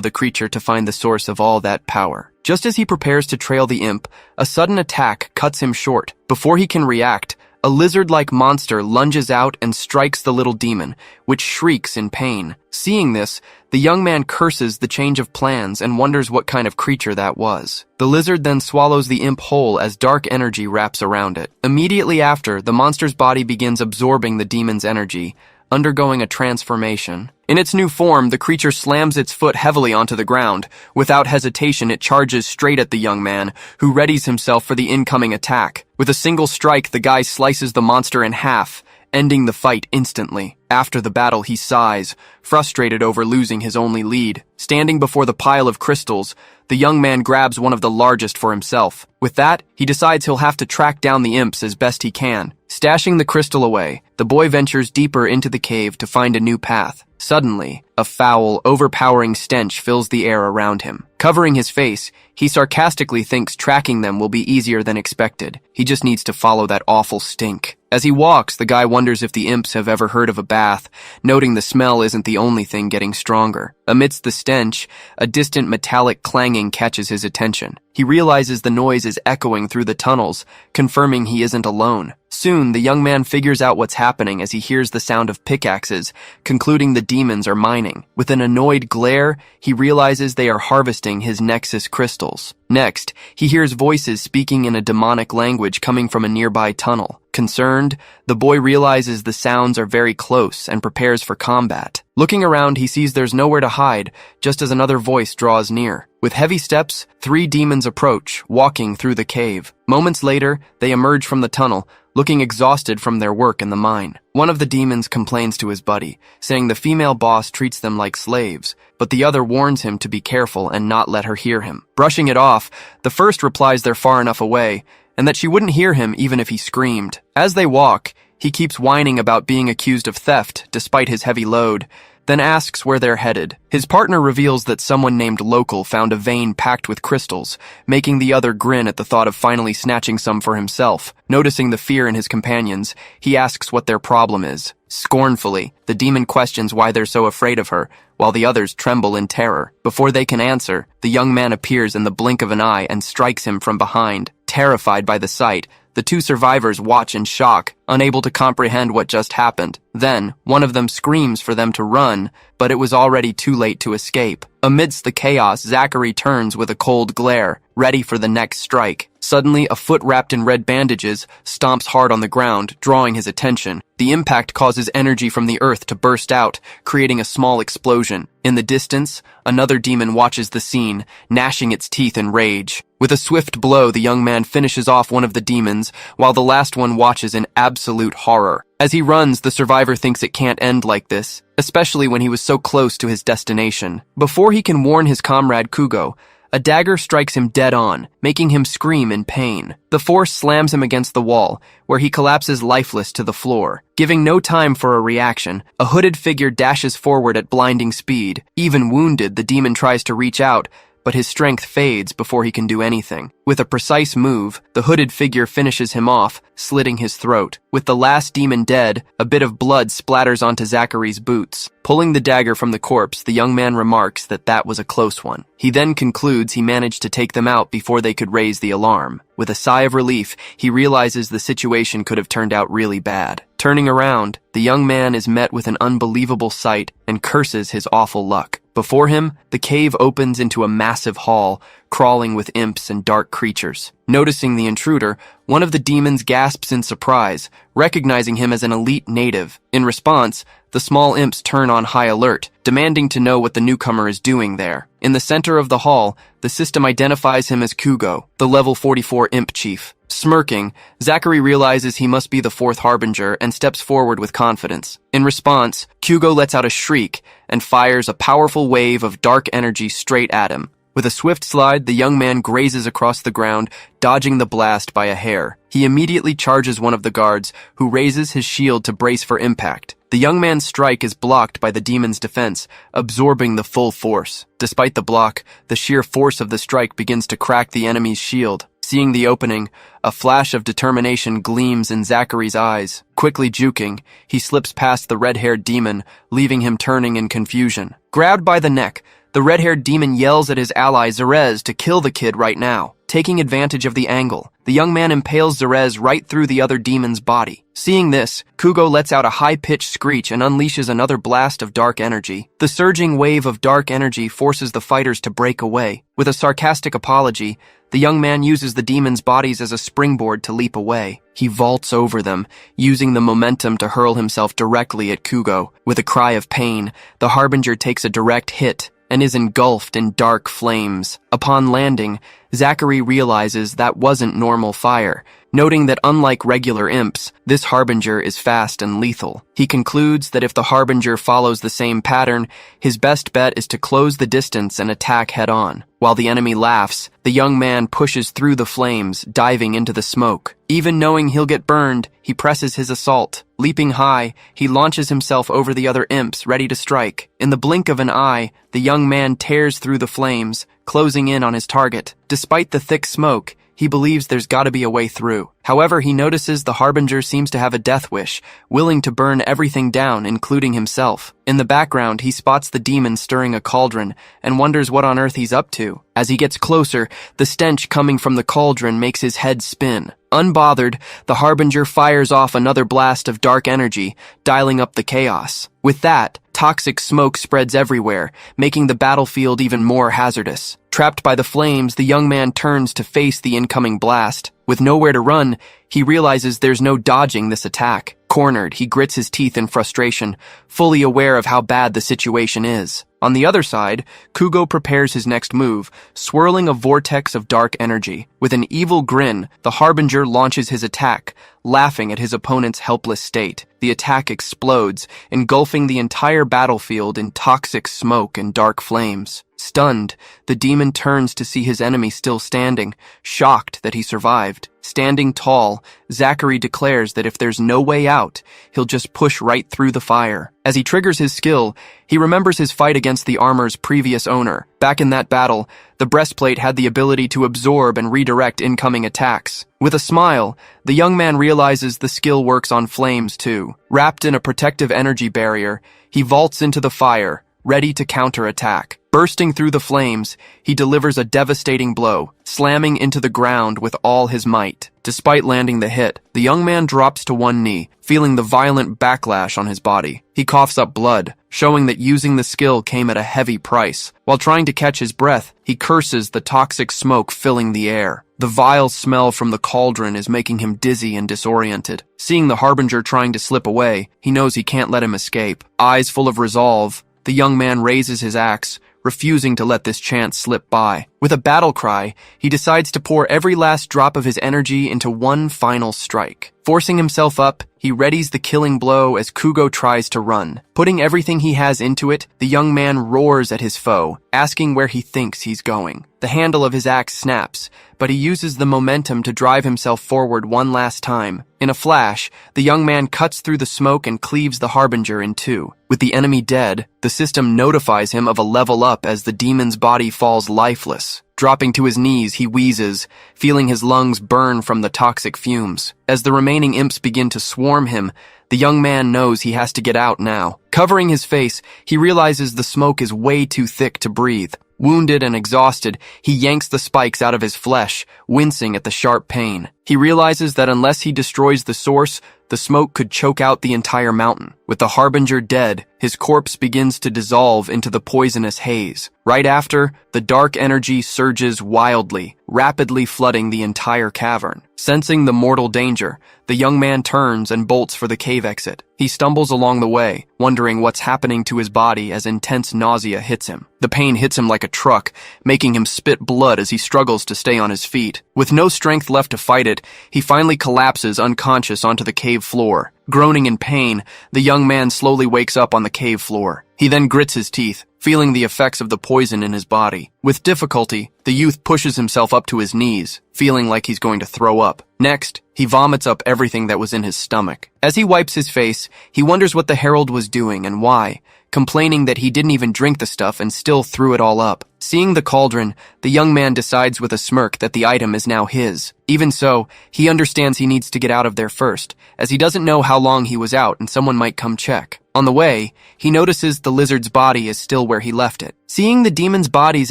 the creature to find the source of all that power. Just as he prepares to trail the imp, a sudden attack cuts him short. Before he can react, a lizard-like monster lunges out and strikes the little demon, which shrieks in pain. Seeing this, the young man curses the change of plans and wonders what kind of creature that was. The lizard then swallows the imp whole as dark energy wraps around it. Immediately after, the monster's body begins absorbing the demon's energy, undergoing a transformation. In its new form, the creature slams its foot heavily onto the ground. Without hesitation, it charges straight at the young man, who readies himself for the incoming attack. With a single strike, the guy slices the monster in half, ending the fight instantly. After the battle, he sighs, frustrated over losing his only lead. Standing before the pile of crystals, the young man grabs one of the largest for himself. With that, he decides he'll have to track down the imps as best he can. Stashing the crystal away, the boy ventures deeper into the cave to find a new path. Suddenly, a foul, overpowering stench fills the air around him. Covering his face, he sarcastically thinks tracking them will be easier than expected. He just needs to follow that awful stink. As he walks, the guy wonders if the imps have ever heard of a bath, noting the smell isn't the only thing getting stronger. Amidst the stench, a distant metallic clanging catches his attention. He realizes the noise is echoing through the tunnels, confirming he isn't alone. Soon, the young man figures out what's happening as he hears the sound of pickaxes, concluding the demons are mining. With an annoyed glare, he realizes they are harvesting his Nexus crystals. Next, he hears voices speaking in a demonic language coming from a nearby tunnel. Concerned, the boy realizes the sounds are very close and prepares for combat. Looking around, he sees there's nowhere to hide, just as another voice draws near. With heavy steps, 3 demons approach, walking through the cave. Moments later, they emerge from the tunnel, looking exhausted from their work in the mine. One of the demons complains to his buddy, saying the female boss treats them like slaves, but the other warns him to be careful and not let her hear him. Brushing it off, the first replies they're far enough away, and that she wouldn't hear him even if he screamed. As they walk, He keeps whining about being accused of theft despite his heavy load, then asks where they're headed. His partner reveals that someone named Local found a vein packed with crystals, making the other grin at the thought of finally snatching some for himself. Noticing the fear in his companions, he asks what their problem is. Scornfully, the demon questions why they're so afraid of her, while the others tremble in terror. Before they can answer, the young man appears in the blink of an eye and strikes him from behind. Terrified by the sight, the two survivors watch in shock, unable to comprehend what just happened. Then, one of them screams for them to run, but it was already too late to escape. Amidst the chaos, Zachary turns with a cold glare, ready for the next strike. Suddenly, a foot wrapped in red bandages stomps hard on the ground, drawing his attention. The impact causes energy from the earth to burst out, creating a small explosion. In the distance, another demon watches the scene, gnashing its teeth in rage. With a swift blow, the young man finishes off one of the demons, while the last one watches in absolute horror. As he runs, the survivor thinks it can't end like this, especially when he was so close to his destination. Before he can warn his comrade Kugo, a dagger strikes him dead on, making him scream in pain. The force slams him against the wall, where he collapses lifeless to the floor. Giving no time for a reaction, a hooded figure dashes forward at blinding speed. Even wounded, the demon tries to reach out, but his strength fades before he can do anything. With a precise move, the hooded figure finishes him off, slitting his throat. With the last demon dead, a bit of blood splatters onto Zachary's boots. Pulling the dagger from the corpse, the young man remarks that that was a close one. He then concludes he managed to take them out before they could raise the alarm. With a sigh of relief, he realizes the situation could have turned out really bad. Turning around, the young man is met with an unbelievable sight and curses his awful luck. Before him, the cave opens into a massive hall, crawling with imps and dark creatures. Noticing the intruder, one of the demons gasps in surprise, recognizing him as an elite native. In response, the small imps turn on high alert, demanding to know what the newcomer is doing there. In the center of the hall, the system identifies him as Kugo, the level 44 imp chief. Smirking, Zachary realizes he must be the fourth harbinger and steps forward with confidence. In response, Kugo lets out a shriek and fires a powerful wave of dark energy straight at him. With a swift slide, the young man grazes across the ground, dodging the blast by a hair. He immediately charges one of the guards, who raises his shield to brace for impact. The young man's strike is blocked by the demon's defense, absorbing the full force. Despite the block, the sheer force of the strike begins to crack the enemy's shield. Seeing the opening, a flash of determination gleams in Zachary's eyes. Quickly juking, he slips past the red-haired demon, leaving him turning in confusion. Grabbed by the neck, the red-haired demon yells at his ally Zerez to kill the kid right now. Taking advantage of the angle, the young man impales Zerez right through the other demon's body. Seeing this, Kugo lets out a high-pitched screech and unleashes another blast of dark energy. The surging wave of dark energy forces the fighters to break away. With a sarcastic apology, the young man uses the demons' bodies as a springboard to leap away. He vaults over them, using the momentum to hurl himself directly at Kugo. With a cry of pain, the harbinger takes a direct hit and is engulfed in dark flames. Upon landing, Zachary realizes that wasn't normal fire, noting that unlike regular imps, this harbinger is fast and lethal. He concludes that if the harbinger follows the same pattern, his best bet is to close the distance and attack head-on. While the enemy laughs, the young man pushes through the flames, diving into the smoke. Even knowing he'll get burned, he presses his assault. Leaping high, he launches himself over the other imps, ready to strike. In the blink of an eye, the young man tears through the flames, closing in on his target. Despite the thick smoke, he believes there's gotta be a way through. However, he notices the harbinger seems to have a death wish, willing to burn everything down, including himself. In the background, he spots the demon stirring a cauldron and wonders what on earth he's up to. As he gets closer, the stench coming from the cauldron makes his head spin. Unbothered, the harbinger fires off another blast of dark energy, dialing up the chaos. With that, toxic smoke spreads everywhere, making the battlefield even more hazardous. Trapped by the flames, the young man turns to face the incoming blast. With nowhere to run, he realizes there's no dodging this attack. Cornered, he grits his teeth in frustration, fully aware of how bad the situation is. On the other side, Kugo prepares his next move, swirling a vortex of dark energy. With an evil grin, the harbinger launches his attack, laughing at his opponent's helpless state. The attack explodes, engulfing the entire battlefield in toxic smoke and dark flames. Stunned, the demon turns to see his enemy still standing, shocked that he survived. Standing tall, Zachary declares that if there's no way out, he'll just push right through the fire. As he triggers his skill, he remembers his fight against the armor's previous owner. Back in that battle, the breastplate had the ability to absorb and redirect incoming attacks. With a smile, the young man realizes the skill works on flames too. Wrapped in a protective energy barrier, he vaults into the fire, ready to counterattack. Bursting through the flames, he delivers a devastating blow, slamming into the ground with all his might. Despite landing the hit, the young man drops to one knee, feeling the violent backlash on his body. He coughs up blood, showing that using the skill came at a heavy price. While trying to catch his breath, he curses the toxic smoke filling the air. The vile smell from the cauldron is making him dizzy and disoriented. Seeing the Harbinger trying to slip away, he knows he can't let him escape. Eyes full of resolve, the young man raises his axe, refusing to let this chance slip by. With a battle cry, he decides to pour every last drop of his energy into one final strike. Forcing himself up, he readies the killing blow as Kugo tries to run. Putting everything he has into it, the young man roars at his foe, asking where he thinks he's going. The handle of his axe snaps, but he uses the momentum to drive himself forward one last time. In a flash, the young man cuts through the smoke and cleaves the Harbinger in two. With the enemy dead, the system notifies him of a level up as the demon's body falls lifeless. Dropping to his knees, he wheezes, feeling his lungs burn from the toxic fumes. As the remaining imps begin to swarm him, the young man knows he has to get out now. Covering his face, he realizes the smoke is way too thick to breathe. Wounded and exhausted, he yanks the spikes out of his flesh, wincing at the sharp pain. He realizes that unless he destroys the source, the smoke could choke out the entire mountain. With the Harbinger dead, his corpse begins to dissolve into the poisonous haze. Right after, the dark energy surges wildly, rapidly flooding the entire cavern. Sensing the mortal danger, the young man turns and bolts for the cave exit. He stumbles along the way, wondering what's happening to his body as intense nausea hits him. The pain hits him like a truck, making him spit blood as he struggles to stay on his feet. With no strength left to fight it, he finally collapses unconscious onto the cave floor. Groaning in pain, the young man slowly wakes up on the cave floor. He then grits his teeth, feeling the effects of the poison in his body. With difficulty, the youth pushes himself up to his knees, feeling like he's going to throw up. Next, he vomits up everything that was in his stomach. As he wipes his face, he wonders what the herald was doing and why, complaining that he didn't even drink the stuff and still threw it all up. Seeing the cauldron, the young man decides with a smirk that the item is now his. Even so, he understands he needs to get out of there first, as he doesn't know how long he was out and someone might come check. On the way, he notices the lizard's body is still where he left it. Seeing the demon's bodies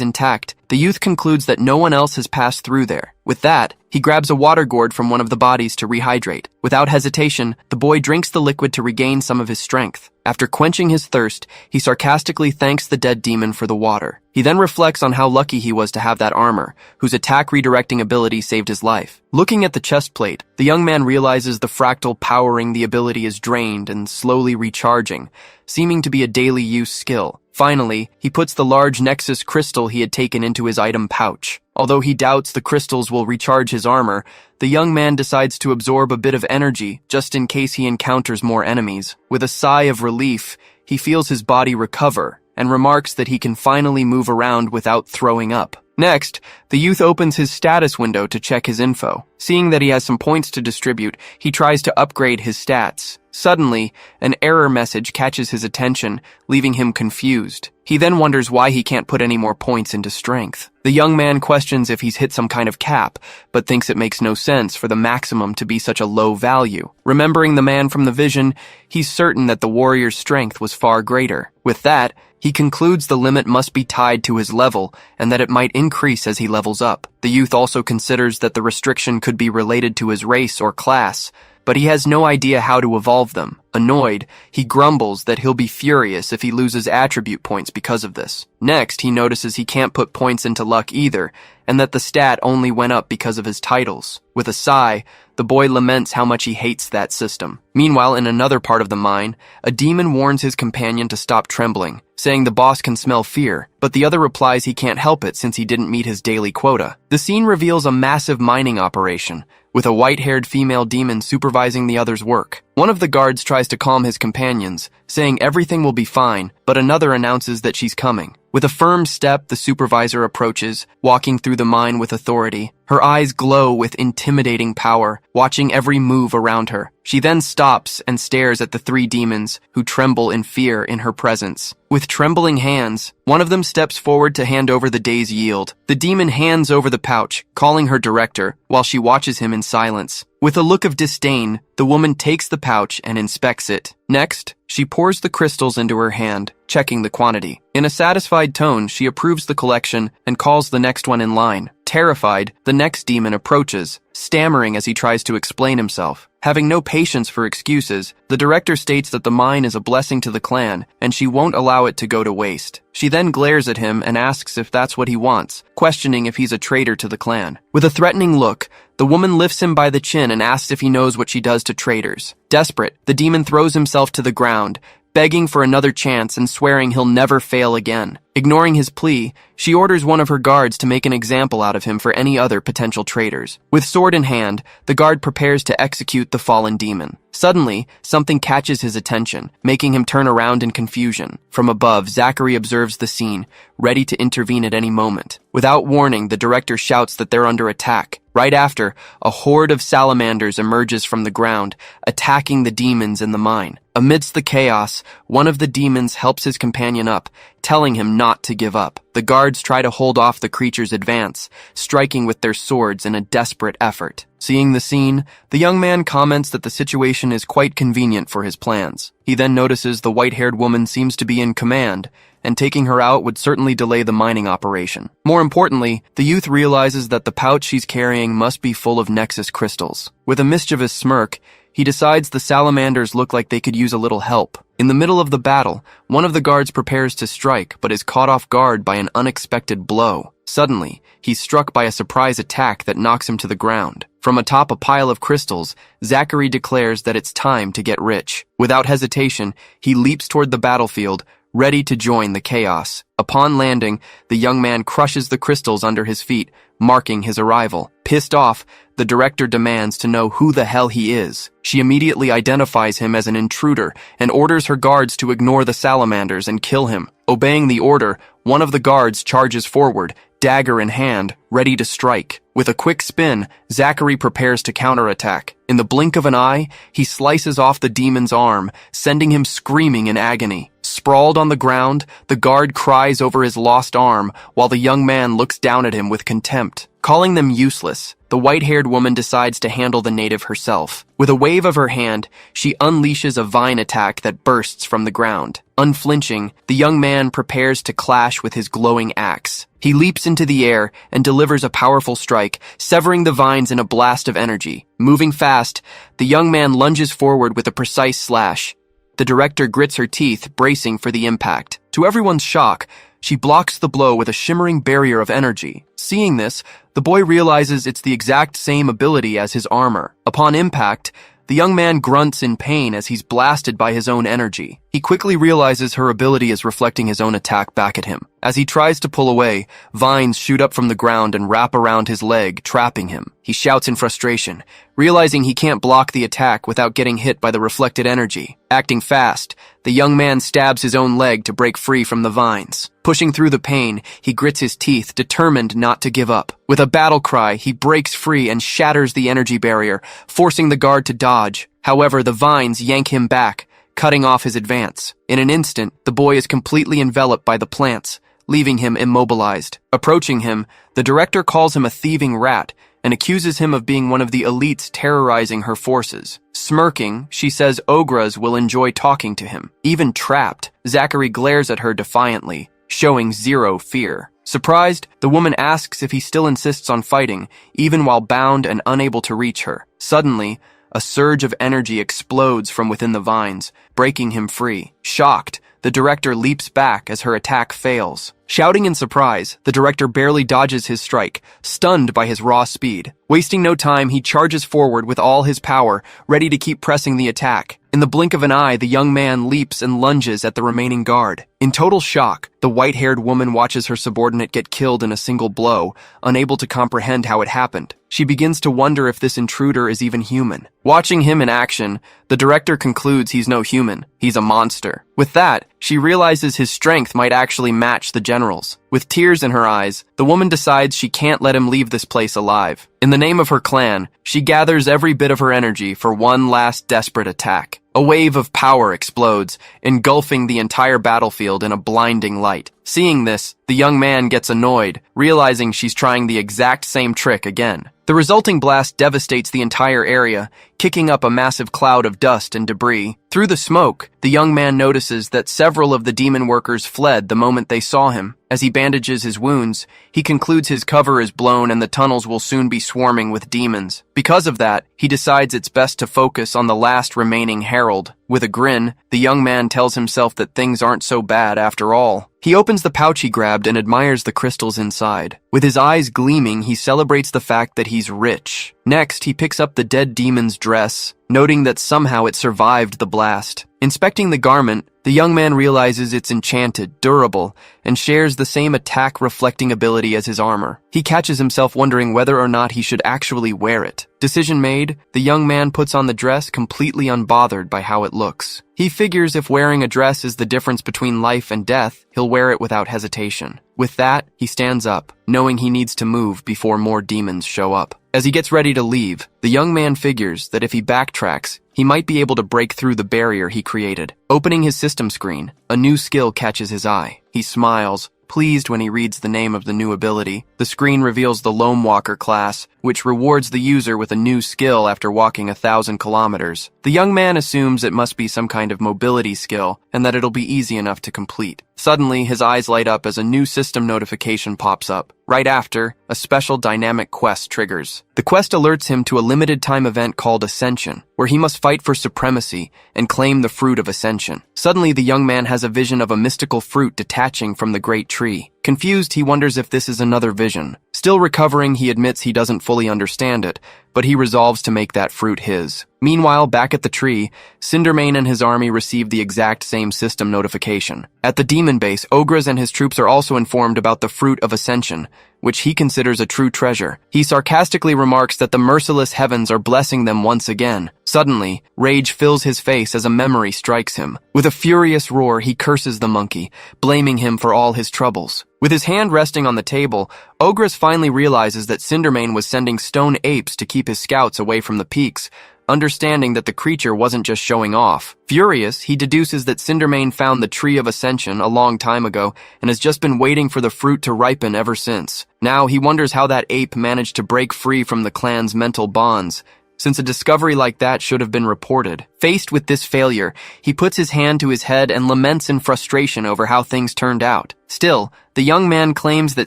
intact, the youth concludes that no one else has passed through there. With that, he grabs a water gourd from one of the bodies to rehydrate. Without hesitation, the boy drinks the liquid to regain some of his strength. After quenching his thirst, he sarcastically thanks the dead demon for the water. He then reflects on how lucky he was to have that armor, whose attack redirecting ability saved his life. Looking at the chest plate, the young man realizes the fractal powering the ability is drained and slowly recharging, seeming to be a daily use skill. Finally, he puts the large Nexus crystal he had taken into his item pouch. Although he doubts the crystals will recharge his armor, the young man decides to absorb a bit of energy just in case he encounters more enemies. With a sigh of relief, he feels his body recover and remarks that he can finally move around without throwing up. Next, the youth opens his status window to check his info. Seeing that he has some points to distribute, he tries to upgrade his stats. Suddenly, an error message catches his attention, leaving him confused. He then wonders why he can't put any more points into strength. The young man questions if he's hit some kind of cap, but thinks it makes no sense for the maximum to be such a low value. Remembering the man from the vision, he's certain that the warrior's strength was far greater. With that, he concludes the limit must be tied to his level and that it might increase as he levels up. The youth also considers that the restriction could be related to his race or class, but he has no idea how to evolve them. Annoyed, he grumbles that he'll be furious if he loses attribute points because of this. Next, he notices he can't put points into luck either, and that the stat only went up because of his titles. With a sigh, the boy laments how much he hates that system. Meanwhile, in another part of the mine, a demon warns his companion to stop trembling, saying the boss can smell fear, but the other replies he can't help it since he didn't meet his daily quota. The scene reveals a massive mining operation, with a white-haired female demon supervising the other's work. One of the guards tries to calm his companions, saying everything will be fine, but another announces that she's coming. With a firm step, the supervisor approaches, walking through the mine with authority. Her eyes glow with intimidating power, watching every move around her. She then stops and stares at the three demons, who tremble in fear in her presence. With trembling hands, one of them steps forward to hand over the day's yield. The demon hands over the pouch, calling her director, while she watches him in silence. With a look of disdain, the woman takes the pouch and inspects it. Next, she pours the crystals into her hand, checking the quantity. In a satisfied tone, she approves the collection and calls the next one in line. Terrified, the next demon approaches, stammering as he tries to explain himself. Having no patience for excuses, the director states that the mine is a blessing to the clan, and she won't allow it to go to waste. She then glares at him and asks if that's what he wants, questioning if he's a traitor to the clan. With a threatening look, the woman lifts him by the chin and asks if he knows what she does to traitors. Desperate, the demon throws himself to the ground, begging for another chance and swearing he'll never fail again. Ignoring his plea, she orders one of her guards to make an example out of him for any other potential traitors. With sword in hand, the guard prepares to execute the fallen demon. Suddenly, something catches his attention, making him turn around in confusion. From above, Zachary observes the scene, ready to intervene at any moment. Without warning, the director shouts that they're under attack. Right after, a horde of salamanders emerges from the ground, attacking the demons in the mine. Amidst the chaos, one of the demons helps his companion up, telling him not to give up. The guards try to hold off the creature's advance, striking with their swords in a desperate effort. Seeing the scene, the young man comments that the situation is quite convenient for his plans. He then notices the white-haired woman seems to be in command, and taking her out would certainly delay the mining operation. More importantly, the youth realizes that the pouch she's carrying must be full of Nexus crystals. With a mischievous smirk, he decides the salamanders look like they could use a little help. In the middle of the battle, one of the guards prepares to strike, but is caught off guard by an unexpected blow. Suddenly, he's struck by a surprise attack that knocks him to the ground. From atop a pile of crystals, Zachary declares that it's time to get rich. Without hesitation, he leaps toward the battlefield, ready to join the chaos. Upon landing, the young man crushes the crystals under his feet, marking his arrival. Pissed off, the director demands to know who the hell he is. She immediately identifies him as an intruder and orders her guards to ignore the salamanders and kill him. Obeying the order, one of the guards charges forward, dagger in hand, ready to strike. With a quick spin, Zachary prepares to counterattack. In the blink of an eye, he slices off the demon's arm, sending him screaming in agony. Sprawled on the ground, the guard cries over his lost arm, while the young man looks down at him with contempt. Calling them useless, the white-haired woman decides to handle the native herself. With a wave of her hand, she unleashes a vine attack that bursts from the ground. Unflinching, the young man prepares to clash with his glowing axe. He leaps into the air and delivers a powerful strike, severing the vines in a blast of energy. Moving fast, the young man lunges forward with a precise slash. The director grits her teeth, bracing for the impact. To everyone's shock, she blocks the blow with a shimmering barrier of energy. Seeing this, the boy realizes it's the exact same ability as his armor. Upon impact, the young man grunts in pain as he's blasted by his own energy. He quickly realizes her ability is reflecting his own attack back at him. As he tries to pull away, vines shoot up from the ground and wrap around his leg, trapping him. He shouts in frustration, realizing he can't block the attack without getting hit by the reflected energy. Acting fast, the young man stabs his own leg to break free from the vines. Pushing through the pain, he grits his teeth, determined not to give up. With a battle cry, he breaks free and shatters the energy barrier, forcing the guard to dodge. However, the vines yank him back, cutting off his advance. In an instant, the boy is completely enveloped by the plants, leaving him immobilized. Approaching him, the director calls him a thieving rat and accuses him of being one of the elites terrorizing her forces. Smirking, she says ogres will enjoy talking to him. Even trapped, Zachary glares at her defiantly, showing zero fear. Surprised, the woman asks if he still insists on fighting, even while bound and unable to reach her. Suddenly, a surge of energy explodes from within the vines, breaking him free. Shocked, the director leaps back as her attack fails. Shouting in surprise, the director barely dodges his strike, stunned by his raw speed. Wasting no time, he charges forward with all his power, ready to keep pressing the attack. In the blink of an eye, the young man leaps and lunges at the remaining guard. In total shock, the white-haired woman watches her subordinate get killed in a single blow, unable to comprehend how it happened. She begins to wonder if this intruder is even human. Watching him in action, the director concludes he's no human, he's a monster. With that, she realizes his strength might actually match the general's. With tears in her eyes, the woman decides she can't let him leave this place alive. In the name of her clan, she gathers every bit of her energy for one last desperate attack. A wave of power explodes, engulfing the entire battlefield in a blinding light. Seeing this, the young man gets annoyed, realizing she's trying the exact same trick again. The resulting blast devastates the entire area, kicking up a massive cloud of dust and debris. Through the smoke, the young man notices that several of the demon workers fled the moment they saw him. As he bandages his wounds, he concludes his cover is blown and the tunnels will soon be swarming with demons. Because of that, he decides it's best to focus on the last remaining herald. With a grin, the young man tells himself that things aren't so bad after all. He opens the pouch he grabbed and admires the crystals inside. With his eyes gleaming, he celebrates the fact that he's rich. Next, he picks up the dead demon's dress, noting that somehow it survived the blast. Inspecting the garment, the young man realizes it's enchanted, durable, and shares the same attack-reflecting ability as his armor. He catches himself wondering whether or not he should actually wear it. Decision made, the young man puts on the dress completely unbothered by how it looks. He figures if wearing a dress is the difference between life and death, he'll wear it without hesitation. With that, he stands up, knowing he needs to move before more demons show up. As he gets ready to leave, the young man figures that if he backtracks, he might be able to break through the barrier he created. Opening his system screen, a new skill catches his eye. He smiles, pleased when he reads the name of the new ability. The screen reveals the Lone Walker class, which rewards the user with a new skill after walking 1,000 kilometers. The young man assumes it must be some kind of mobility skill, and that it'll be easy enough to complete. Suddenly, his eyes light up as a new system notification pops up. Right after, a special dynamic quest triggers. The quest alerts him to a limited-time event called Ascension, where he must fight for supremacy and claim the fruit of Ascension. Suddenly, the young man has a vision of a mystical fruit detaching from the great tree. Confused, he wonders if this is another vision. Still recovering, he admits he doesn't fully understand it, but he resolves to make that fruit his. Meanwhile, back at the tree, Cindermane and his army receive the exact same system notification. At the demon base, Ogres and his troops are also informed about the fruit of Ascension, which he considers a true treasure. He sarcastically remarks that the merciless heavens are blessing them once again. Suddenly, rage fills his face as a memory strikes him. With a furious roar, he curses the monkey, blaming him for all his troubles. With his hand resting on the table, Ogres finally realizes that Cindermane was sending stone apes to keep his scouts away from the peaks, understanding that the creature wasn't just showing off. Furious, he deduces that Cindermane found the Tree of Ascension a long time ago and has just been waiting for the fruit to ripen ever since. Now, he wonders how that ape managed to break free from the clan's mental bonds, since a discovery like that should have been reported. Faced with this failure, he puts his hand to his head and laments in frustration over how things turned out. Still, the young man claims that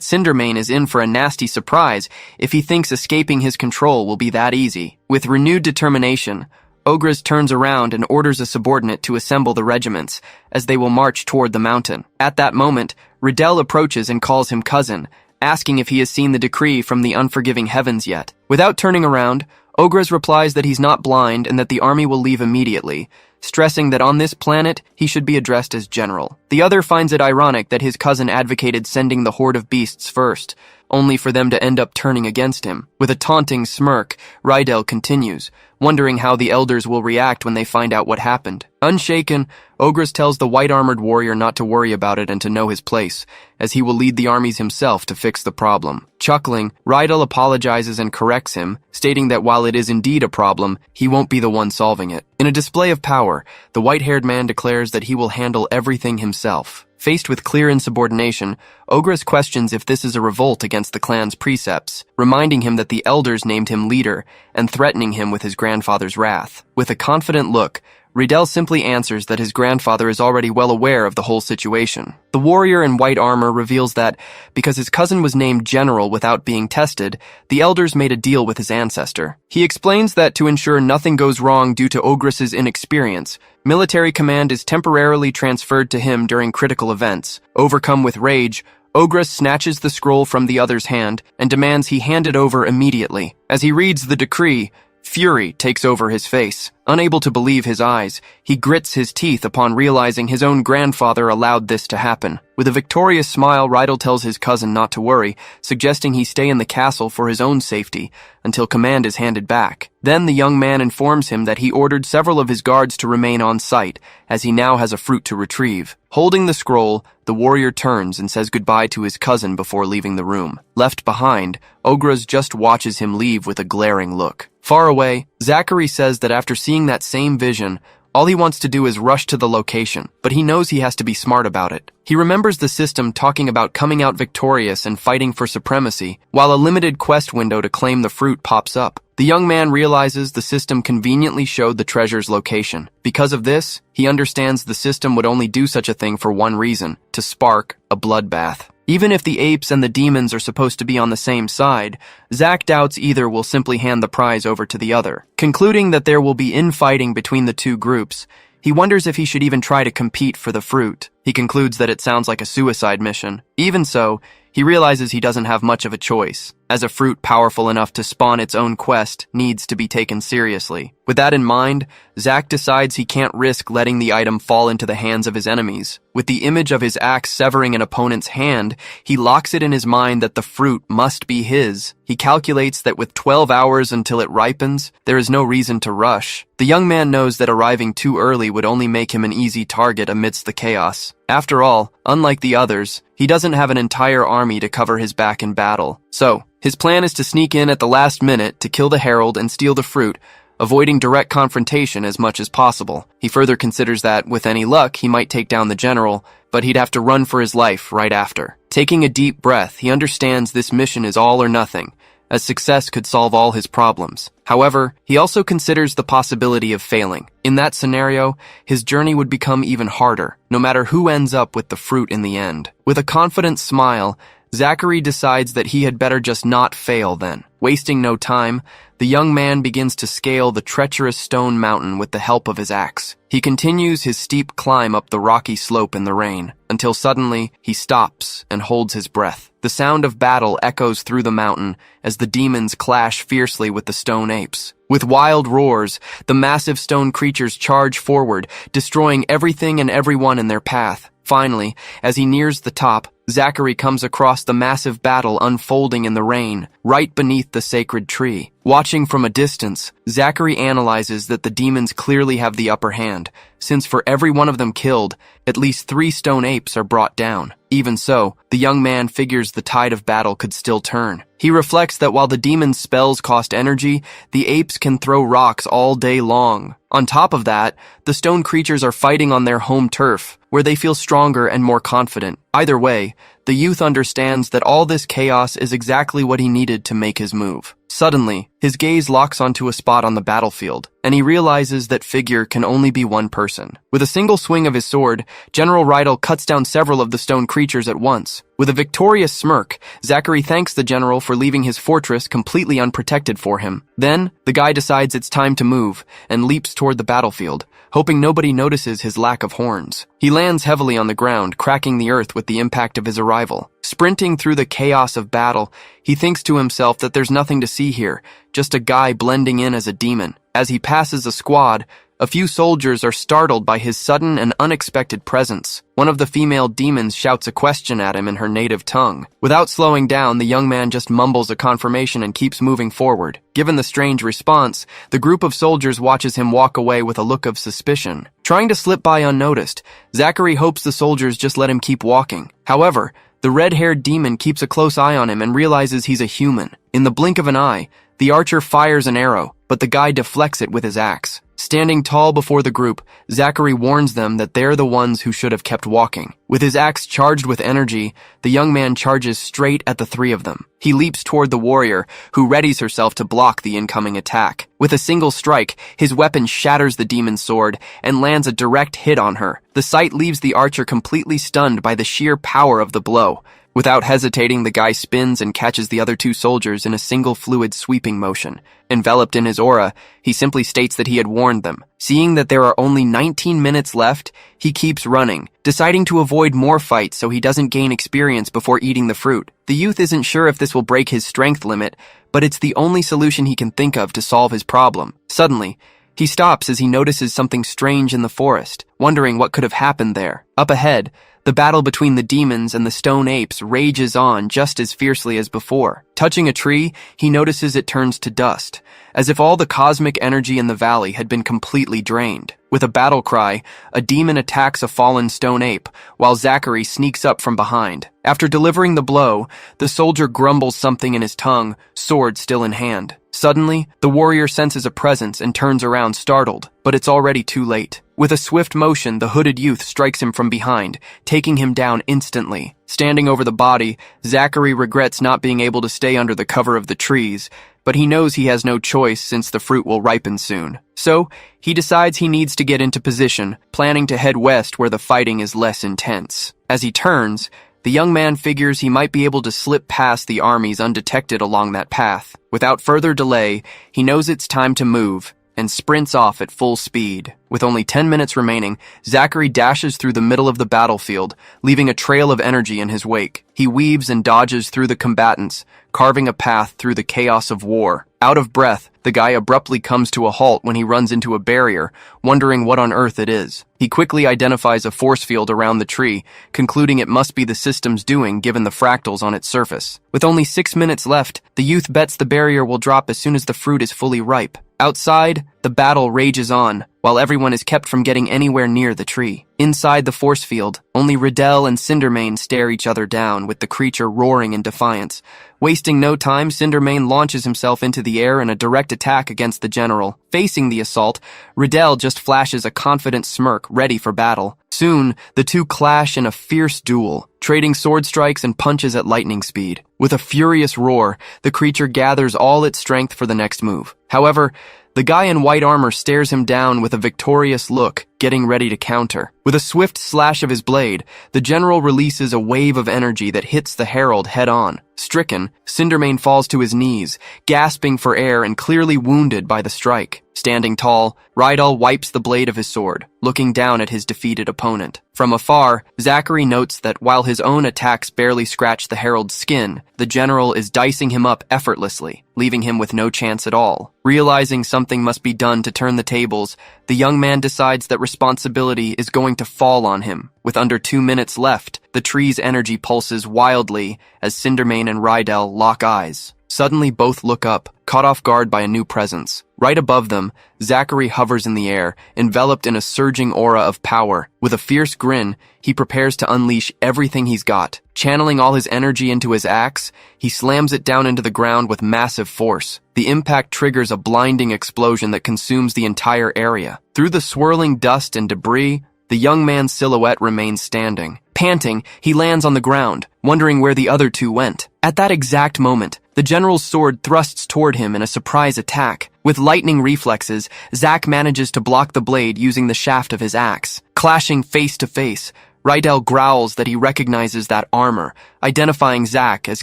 Cindermane is in for a nasty surprise if he thinks escaping his control will be that easy. With renewed determination, Ogres turns around and orders a subordinate to assemble the regiments, as they will march toward the mountain. At that moment, Riddell approaches and calls him cousin, asking if he has seen the decree from the unforgiving heavens yet. Without turning around, Ogres replies that he's not blind and that the army will leave immediately, stressing that on this planet, he should be addressed as general. The other finds it ironic that his cousin advocated sending the horde of beasts first, only for them to end up turning against him. With a taunting smirk, Rydell continues, wondering how the elders will react when they find out what happened. Unshaken, Ogres tells the white-armored warrior not to worry about it and to know his place, as he will lead the armies himself to fix the problem. Chuckling, Rydell apologizes and corrects him, stating that while it is indeed a problem, he won't be the one solving it. In a display of power, the white-haired man declares that he will handle everything himself. Faced with clear insubordination, Ogres questions if this is a revolt against the clan's precepts, reminding him that the elders named him leader and threatening him with his grandfather's wrath. With a confident look, Riddell simply answers that his grandfather is already well aware of the whole situation. The warrior in white armor reveals that, because his cousin was named general without being tested, the elders made a deal with his ancestor. He explains that to ensure nothing goes wrong due to Ogres' inexperience, military command is temporarily transferred to him during critical events. Overcome with rage, Ogres snatches the scroll from the other's hand and demands he hand it over immediately. As he reads the decree, fury takes over his face. Unable to believe his eyes, he grits his teeth upon realizing his own grandfather allowed this to happen. With a victorious smile, Rydell tells his cousin not to worry, suggesting he stay in the castle for his own safety until command is handed back. Then the young man informs him that he ordered several of his guards to remain on site, as he now has a fruit to retrieve. Holding the scroll, the warrior turns and says goodbye to his cousin before leaving the room. Left behind, Ogres just watches him leave with a glaring look. Far away, Zachary says that after seeing that same vision, all he wants to do is rush to the location, but he knows he has to be smart about it. He remembers the system talking about coming out victorious and fighting for supremacy, while a limited quest window to claim the fruit pops up. The young man realizes the system conveniently showed the treasure's location. Because of this, he understands the system would only do such a thing for one reason: to spark a bloodbath. Even if the apes and the demons are supposed to be on the same side, Zach doubts either will simply hand the prize over to the other. Concluding that there will be infighting between the two groups, he wonders if he should even try to compete for the fruit. He concludes that it sounds like a suicide mission. Even so, he realizes he doesn't have much of a choice, as a fruit powerful enough to spawn its own quest needs to be taken seriously. With that in mind, Zach decides he can't risk letting the item fall into the hands of his enemies. With the image of his axe severing an opponent's hand, he locks it in his mind that the fruit must be his. He calculates that with 12 hours until it ripens, there is no reason to rush. The young man knows that arriving too early would only make him an easy target amidst the chaos. After all, unlike the others, he doesn't have an entire army to cover his back in battle. So, his plan is to sneak in at the last minute to kill the herald and steal the fruit, avoiding direct confrontation as much as possible. He further considers that, with any luck, he might take down the general, but he'd have to run for his life right after. Taking a deep breath, he understands this mission is all or nothing, as success could solve all his problems. However, he also considers the possibility of failing. In that scenario, his journey would become even harder, no matter who ends up with the fruit in the end. With a confident smile, Zachary decides that he had better just not fail then. Wasting no time, the young man begins to scale the treacherous stone mountain with the help of his axe. He continues his steep climb up the rocky slope in the rain, until suddenly he stops and holds his breath. The sound of battle echoes through the mountain as the demons clash fiercely with the stone apes. With wild roars, the massive stone creatures charge forward, destroying everything and everyone in their path. Finally, as he nears the top, Zachary comes across the massive battle unfolding in the rain, right beneath the sacred tree. Watching from a distance, Zachary analyzes that the demons clearly have the upper hand, since for every one of them killed, at least 3 stone apes are brought down. Even so, the young man figures the tide of battle could still turn. He reflects that while the demons' spells cost energy, the apes can throw rocks all day long. On top of that, the stone creatures are fighting on their home turf, where they feel stronger and more confident. Either way, the youth understands that all this chaos is exactly what he needed to make his move. Suddenly, his gaze locks onto a spot on the battlefield, and he realizes that figure can only be one person. With a single swing of his sword, General Rydell cuts down several of the stone creatures at once. With a victorious smirk, Zachary thanks the general for leaving his fortress completely unprotected for him. Then, the guy decides it's time to move, and leaps toward the battlefield, hoping nobody notices his lack of horns. He lands heavily on the ground, cracking the earth with the impact of his arrival. Sprinting through the chaos of battle, he thinks to himself that there's nothing to see here, just a guy blending in as a demon. As he passes a squad, a few soldiers are startled by his sudden and unexpected presence. One of the female demons shouts a question at him in her native tongue. Without slowing down, the young man just mumbles a confirmation and keeps moving forward. Given the strange response, the group of soldiers watches him walk away with a look of suspicion. Trying to slip by unnoticed, Zachary hopes the soldiers just let him keep walking. However, the red-haired demon keeps a close eye on him and realizes he's a human. In the blink of an eye, the archer fires an arrow, but the guy deflects it with his axe. Standing tall before the group, Zachary warns them that they're the ones who should have kept walking. With his axe charged with energy, the young man charges straight at the 3 of them. He leaps toward the warrior, who readies herself to block the incoming attack. With a single strike, his weapon shatters the demon's sword and lands a direct hit on her. The sight leaves the archer completely stunned by the sheer power of the blow. Without hesitating, the guy spins and catches the other two soldiers in a single fluid sweeping motion. Enveloped in his aura, he simply states that he had warned them. Seeing that there are only 19 minutes left, he keeps running, deciding to avoid more fights so he doesn't gain experience before eating the fruit. The youth isn't sure if this will break his strength limit, but it's the only solution he can think of to solve his problem. Suddenly, he stops as he notices something strange in the forest, wondering what could have happened there. Up ahead, the battle between the demons and the stone apes rages on just as fiercely as before. Touching a tree, he notices it turns to dust, as if all the cosmic energy in the valley had been completely drained. With a battle cry, a demon attacks a fallen stone ape, while Zachary sneaks up from behind. After delivering the blow, the soldier grumbles something in his tongue, sword still in hand. Suddenly, the warrior senses a presence and turns around startled, but it's already too late. With a swift motion, the hooded youth strikes him from behind, taking him down instantly. Standing over the body, Zachary regrets not being able to stay under the cover of the trees, but he knows he has no choice since the fruit will ripen soon. So, he decides he needs to get into position, planning to head west where the fighting is less intense. As he turns, the young man figures he might be able to slip past the armies undetected along that path. Without further delay, he knows it's time to move, and sprints off at full speed. With only 10 minutes remaining, Zachary dashes through the middle of the battlefield, leaving a trail of energy in his wake. He weaves and dodges through the combatants, carving a path through the chaos of war. Out of breath, the guy abruptly comes to a halt when he runs into a barrier, wondering what on earth it is. He quickly identifies a force field around the tree, concluding it must be the system's doing given the fractals on its surface. With only 6 minutes left, the youth bets the barrier will drop as soon as the fruit is fully ripe. Outside, the battle rages on, while everyone is kept from getting anywhere near the tree. Inside the force field, only Riddell and Cindermane stare each other down, with the creature roaring in defiance. Wasting no time, Cindermane launches himself into the air in a direct attack against the general. Facing the assault, Riddell just flashes a confident smirk, ready for battle. Soon, the two clash in a fierce duel, trading sword strikes and punches at lightning speed. With a furious roar, the creature gathers all its strength for the next move. However, the guy in white armor stares him down with a victorious look, getting ready to counter. With a swift slash of his blade, the general releases a wave of energy that hits the herald head-on. Stricken, Cindermane falls to his knees, gasping for air and clearly wounded by the strike. Standing tall, Rydell wipes the blade of his sword, looking down at his defeated opponent. From afar, Zachary notes that while his own attacks barely scratch the herald's skin, the general is dicing him up effortlessly, leaving him with no chance at all. Realizing something must be done to turn the tables, the young man decides that responsibility is going to fall on him. With under 2 minutes left, the tree's energy pulses wildly as Cindermane and Rydell lock eyes. Suddenly both look up, caught off guard by a new presence. Right above them, Zachary hovers in the air, enveloped in a surging aura of power. With a fierce grin, he prepares to unleash everything he's got. Channeling all his energy into his axe, he slams it down into the ground with massive force. The impact triggers a blinding explosion that consumes the entire area. Through the swirling dust and debris, the young man's silhouette remains standing. Panting, he lands on the ground, wondering where the other two went. At that exact moment, the general's sword thrusts toward him in a surprise attack. With lightning reflexes, Zach manages to block the blade using the shaft of his axe. Clashing face to face, Rydell growls that he recognizes that armor, identifying Zach as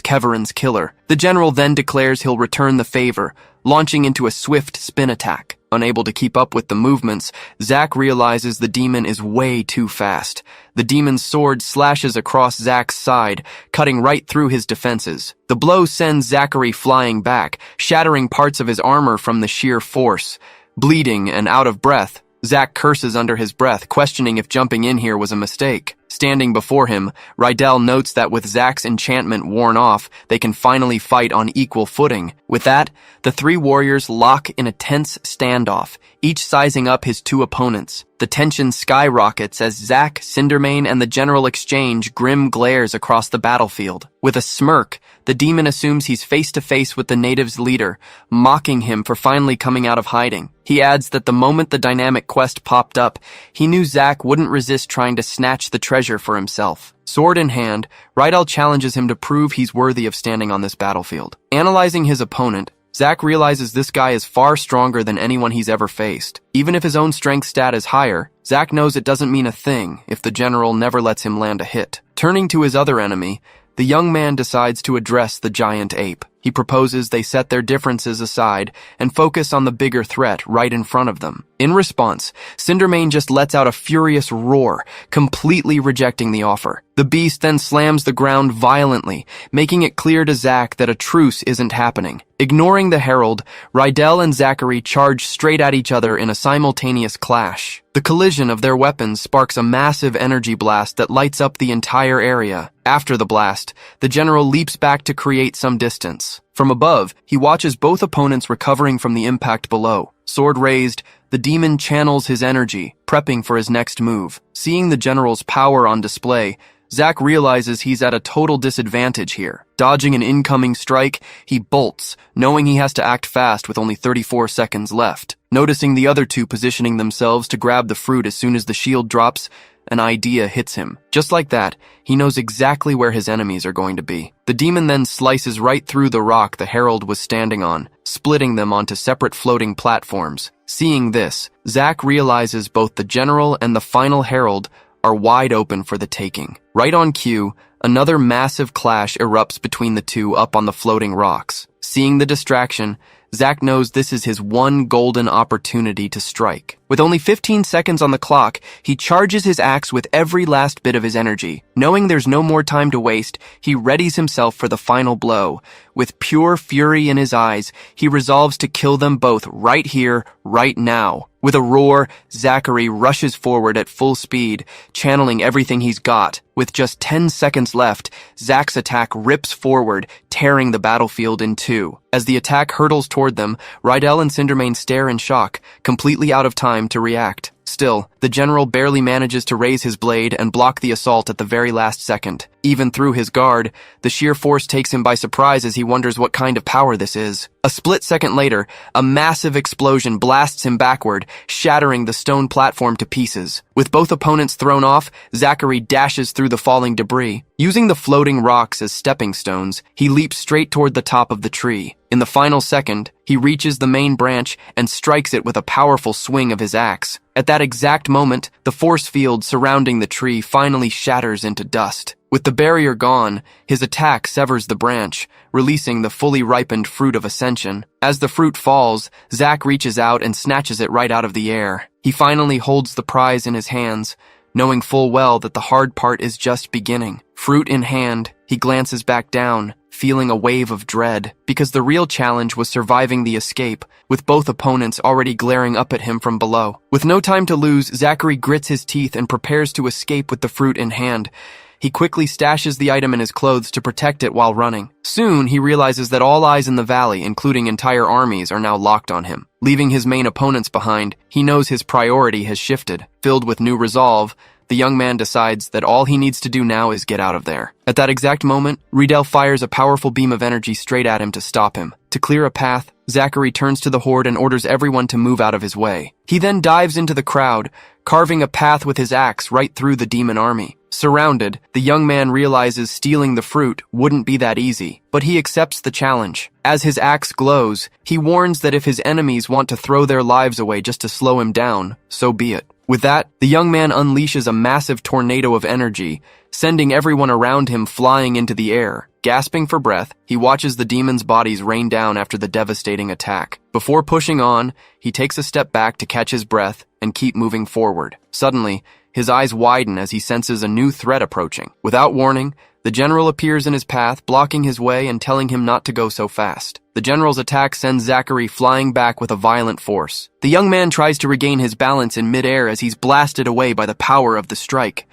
Keveran's killer. The general then declares he'll return the favor, launching into a swift spin attack. Unable to keep up with the movements, Zach realizes the demon is way too fast. The demon's sword slashes across Zach's side, cutting right through his defenses. The blow sends Zachary flying back, shattering parts of his armor from the sheer force. Bleeding and out of breath, Zach curses under his breath, questioning if jumping in here was a mistake. Standing before him, Rydell notes that with Zach's enchantment worn off, they can finally fight on equal footing. With that, the three warriors lock in a tense standoff, each sizing up his two opponents. The tension skyrockets as Zach, Cindermane, and the general exchange grim glares across the battlefield. With a smirk, the demon assumes he's face-to-face with the native's leader, mocking him for finally coming out of hiding. He adds that the moment the dynamic quest popped up, he knew Zach wouldn't resist trying to snatch the treasure for himself. Sword in hand, Rydell challenges him to prove he's worthy of standing on this battlefield. Analyzing his opponent, Zach realizes this guy is far stronger than anyone he's ever faced. Even if his own strength stat is higher, Zach knows it doesn't mean a thing if the general never lets him land a hit. Turning to his other enemy, the young man decides to address the giant ape. He proposes they set their differences aside and focus on the bigger threat right in front of them. In response, Cindermane just lets out a furious roar, completely rejecting the offer. The beast then slams the ground violently, making it clear to Zach that a truce isn't happening. Ignoring the herald, Rydell and Zachary charge straight at each other in a simultaneous clash. The collision of their weapons sparks a massive energy blast that lights up the entire area. After the blast, the general leaps back to create some distance. From above, he watches both opponents recovering from the impact below. Sword raised, the demon channels his energy, prepping for his next move. Seeing the general's power on display, Zach realizes he's at a total disadvantage here. Dodging an incoming strike, he bolts, knowing he has to act fast with only 34 seconds left. Noticing the other two positioning themselves to grab the fruit as soon as the shield drops, an idea hits him. Just like that, he knows exactly where his enemies are going to be. The demon then slices right through the rock the herald was standing on, splitting them onto separate floating platforms. Seeing this, Zach realizes both the general and the final herald are wide open for the taking. Right on cue, another massive clash erupts between the two up on the floating rocks. Seeing the distraction, Zach knows this is his one golden opportunity to strike. With only 15 seconds on the clock, he charges his axe with every last bit of his energy. Knowing there's no more time to waste, he readies himself for the final blow. With pure fury in his eyes, he resolves to kill them both right here, right now. With a roar, Zachary rushes forward at full speed, channeling everything he's got. With just 10 seconds left, Zach's attack rips forward, tearing the battlefield in two. As the attack hurtles toward them, Rydell and Cindermane stare in shock, completely out of time to react. Still, the general barely manages to raise his blade and block the assault at the very last second. Even through his guard, the sheer force takes him by surprise as he wonders what kind of power this is. A split second later, a massive explosion blasts him backward, shattering the stone platform to pieces. With both opponents thrown off, Zachary dashes through the falling debris. Using the floating rocks as stepping stones, he leaps straight toward the top of the tree. In the final second, he reaches the main branch and strikes it with a powerful swing of his axe. At that exact moment, the force field surrounding the tree finally shatters into dust. With the barrier gone, his attack severs the branch, releasing the fully ripened fruit of ascension. As the fruit falls, Zach reaches out and snatches it right out of the air. He finally holds the prize in his hands, knowing full well that the hard part is just beginning. Fruit in hand, he glances back down, feeling a wave of dread, because the real challenge was surviving the escape, with both opponents already glaring up at him from below. With no time to lose, Zachary grits his teeth and prepares to escape with the fruit in hand. He quickly stashes the item in his clothes to protect it while running. Soon, he realizes that all eyes in the valley, including entire armies, are now locked on him. Leaving his main opponents behind, he knows his priority has shifted. Filled with new resolve, the young man decides that all he needs to do now is get out of there. At that exact moment, Rydell fires a powerful beam of energy straight at him to stop him. To clear a path, Zachary turns to the horde and orders everyone to move out of his way. He then dives into the crowd, carving a path with his axe right through the demon army. Surrounded, the young man realizes stealing the fruit wouldn't be that easy, but he accepts the challenge. As his axe glows, he warns that if his enemies want to throw their lives away just to slow him down, so be it. With that, the young man unleashes a massive tornado of energy, sending everyone around him flying into the air. Gasping for breath, he watches the demons' bodies rain down after the devastating attack. Before pushing on, he takes a step back to catch his breath and keep moving forward. Suddenly, his eyes widen as he senses a new threat approaching. Without warning, the general appears in his path, blocking his way and telling him not to go so fast. The general's attack sends Zachary flying back with a violent force. The young man tries to regain his balance in midair as he's blasted away by the power of the strike.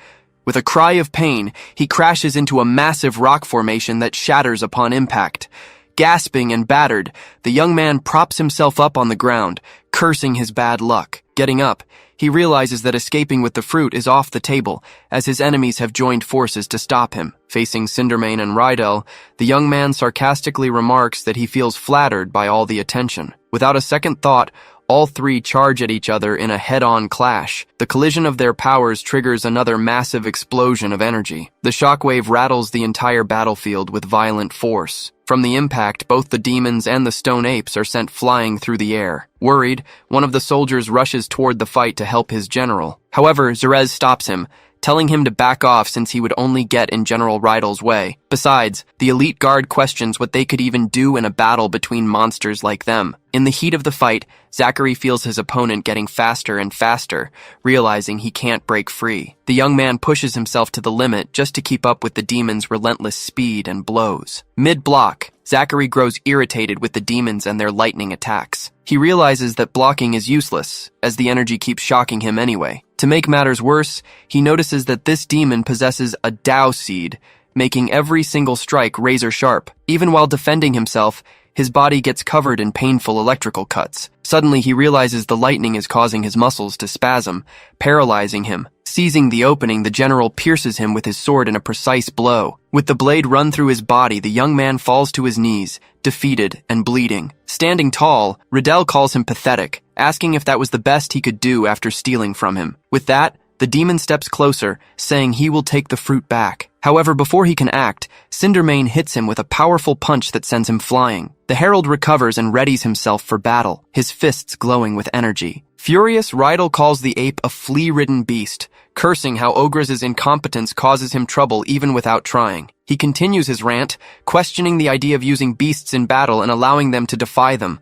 With a cry of pain, he crashes into a massive rock formation that shatters upon impact. Gasping and battered, the young man props himself up on the ground, cursing his bad luck. Getting up, he realizes that escaping with the fruit is off the table, as his enemies have joined forces to stop him. Facing Cindermane and Rydell, the young man sarcastically remarks that he feels flattered by all the attention. Without a second thought, all three charge at each other in a head-on clash. The collision of their powers triggers another massive explosion of energy. The shockwave rattles the entire battlefield with violent force. From the impact, both the demons and the stone apes are sent flying through the air. Worried, one of the soldiers rushes toward the fight to help his general. However, Zerez stops him, telling him to back off since he would only get in General Rydell's way. Besides, the elite guard questions what they could even do in a battle between monsters like them. In the heat of the fight, Zachary feels his opponent getting faster and faster, realizing he can't break free. The young man pushes himself to the limit just to keep up with the demon's relentless speed and blows. Mid-block, Zachary grows irritated with the demons and their lightning attacks. He realizes that blocking is useless, as the energy keeps shocking him anyway. To make matters worse, he notices that this demon possesses a Tao seed, making every single strike razor sharp. Even while defending himself, his body gets covered in painful electrical cuts. Suddenly, he realizes the lightning is causing his muscles to spasm, paralyzing him. Seizing the opening, the general pierces him with his sword in a precise blow. With the blade run through his body, the young man falls to his knees, defeated and bleeding. Standing tall, Rydell calls him pathetic, asking if that was the best he could do after stealing from him. With that, the demon steps closer, saying he will take the fruit back. However, before he can act, Cindermane hits him with a powerful punch that sends him flying. The herald recovers and readies himself for battle, his fists glowing with energy. Furious, Rydell calls the ape a flea-ridden beast, cursing how Ogre's incompetence causes him trouble even without trying. He continues his rant, questioning the idea of using beasts in battle and allowing them to defy them.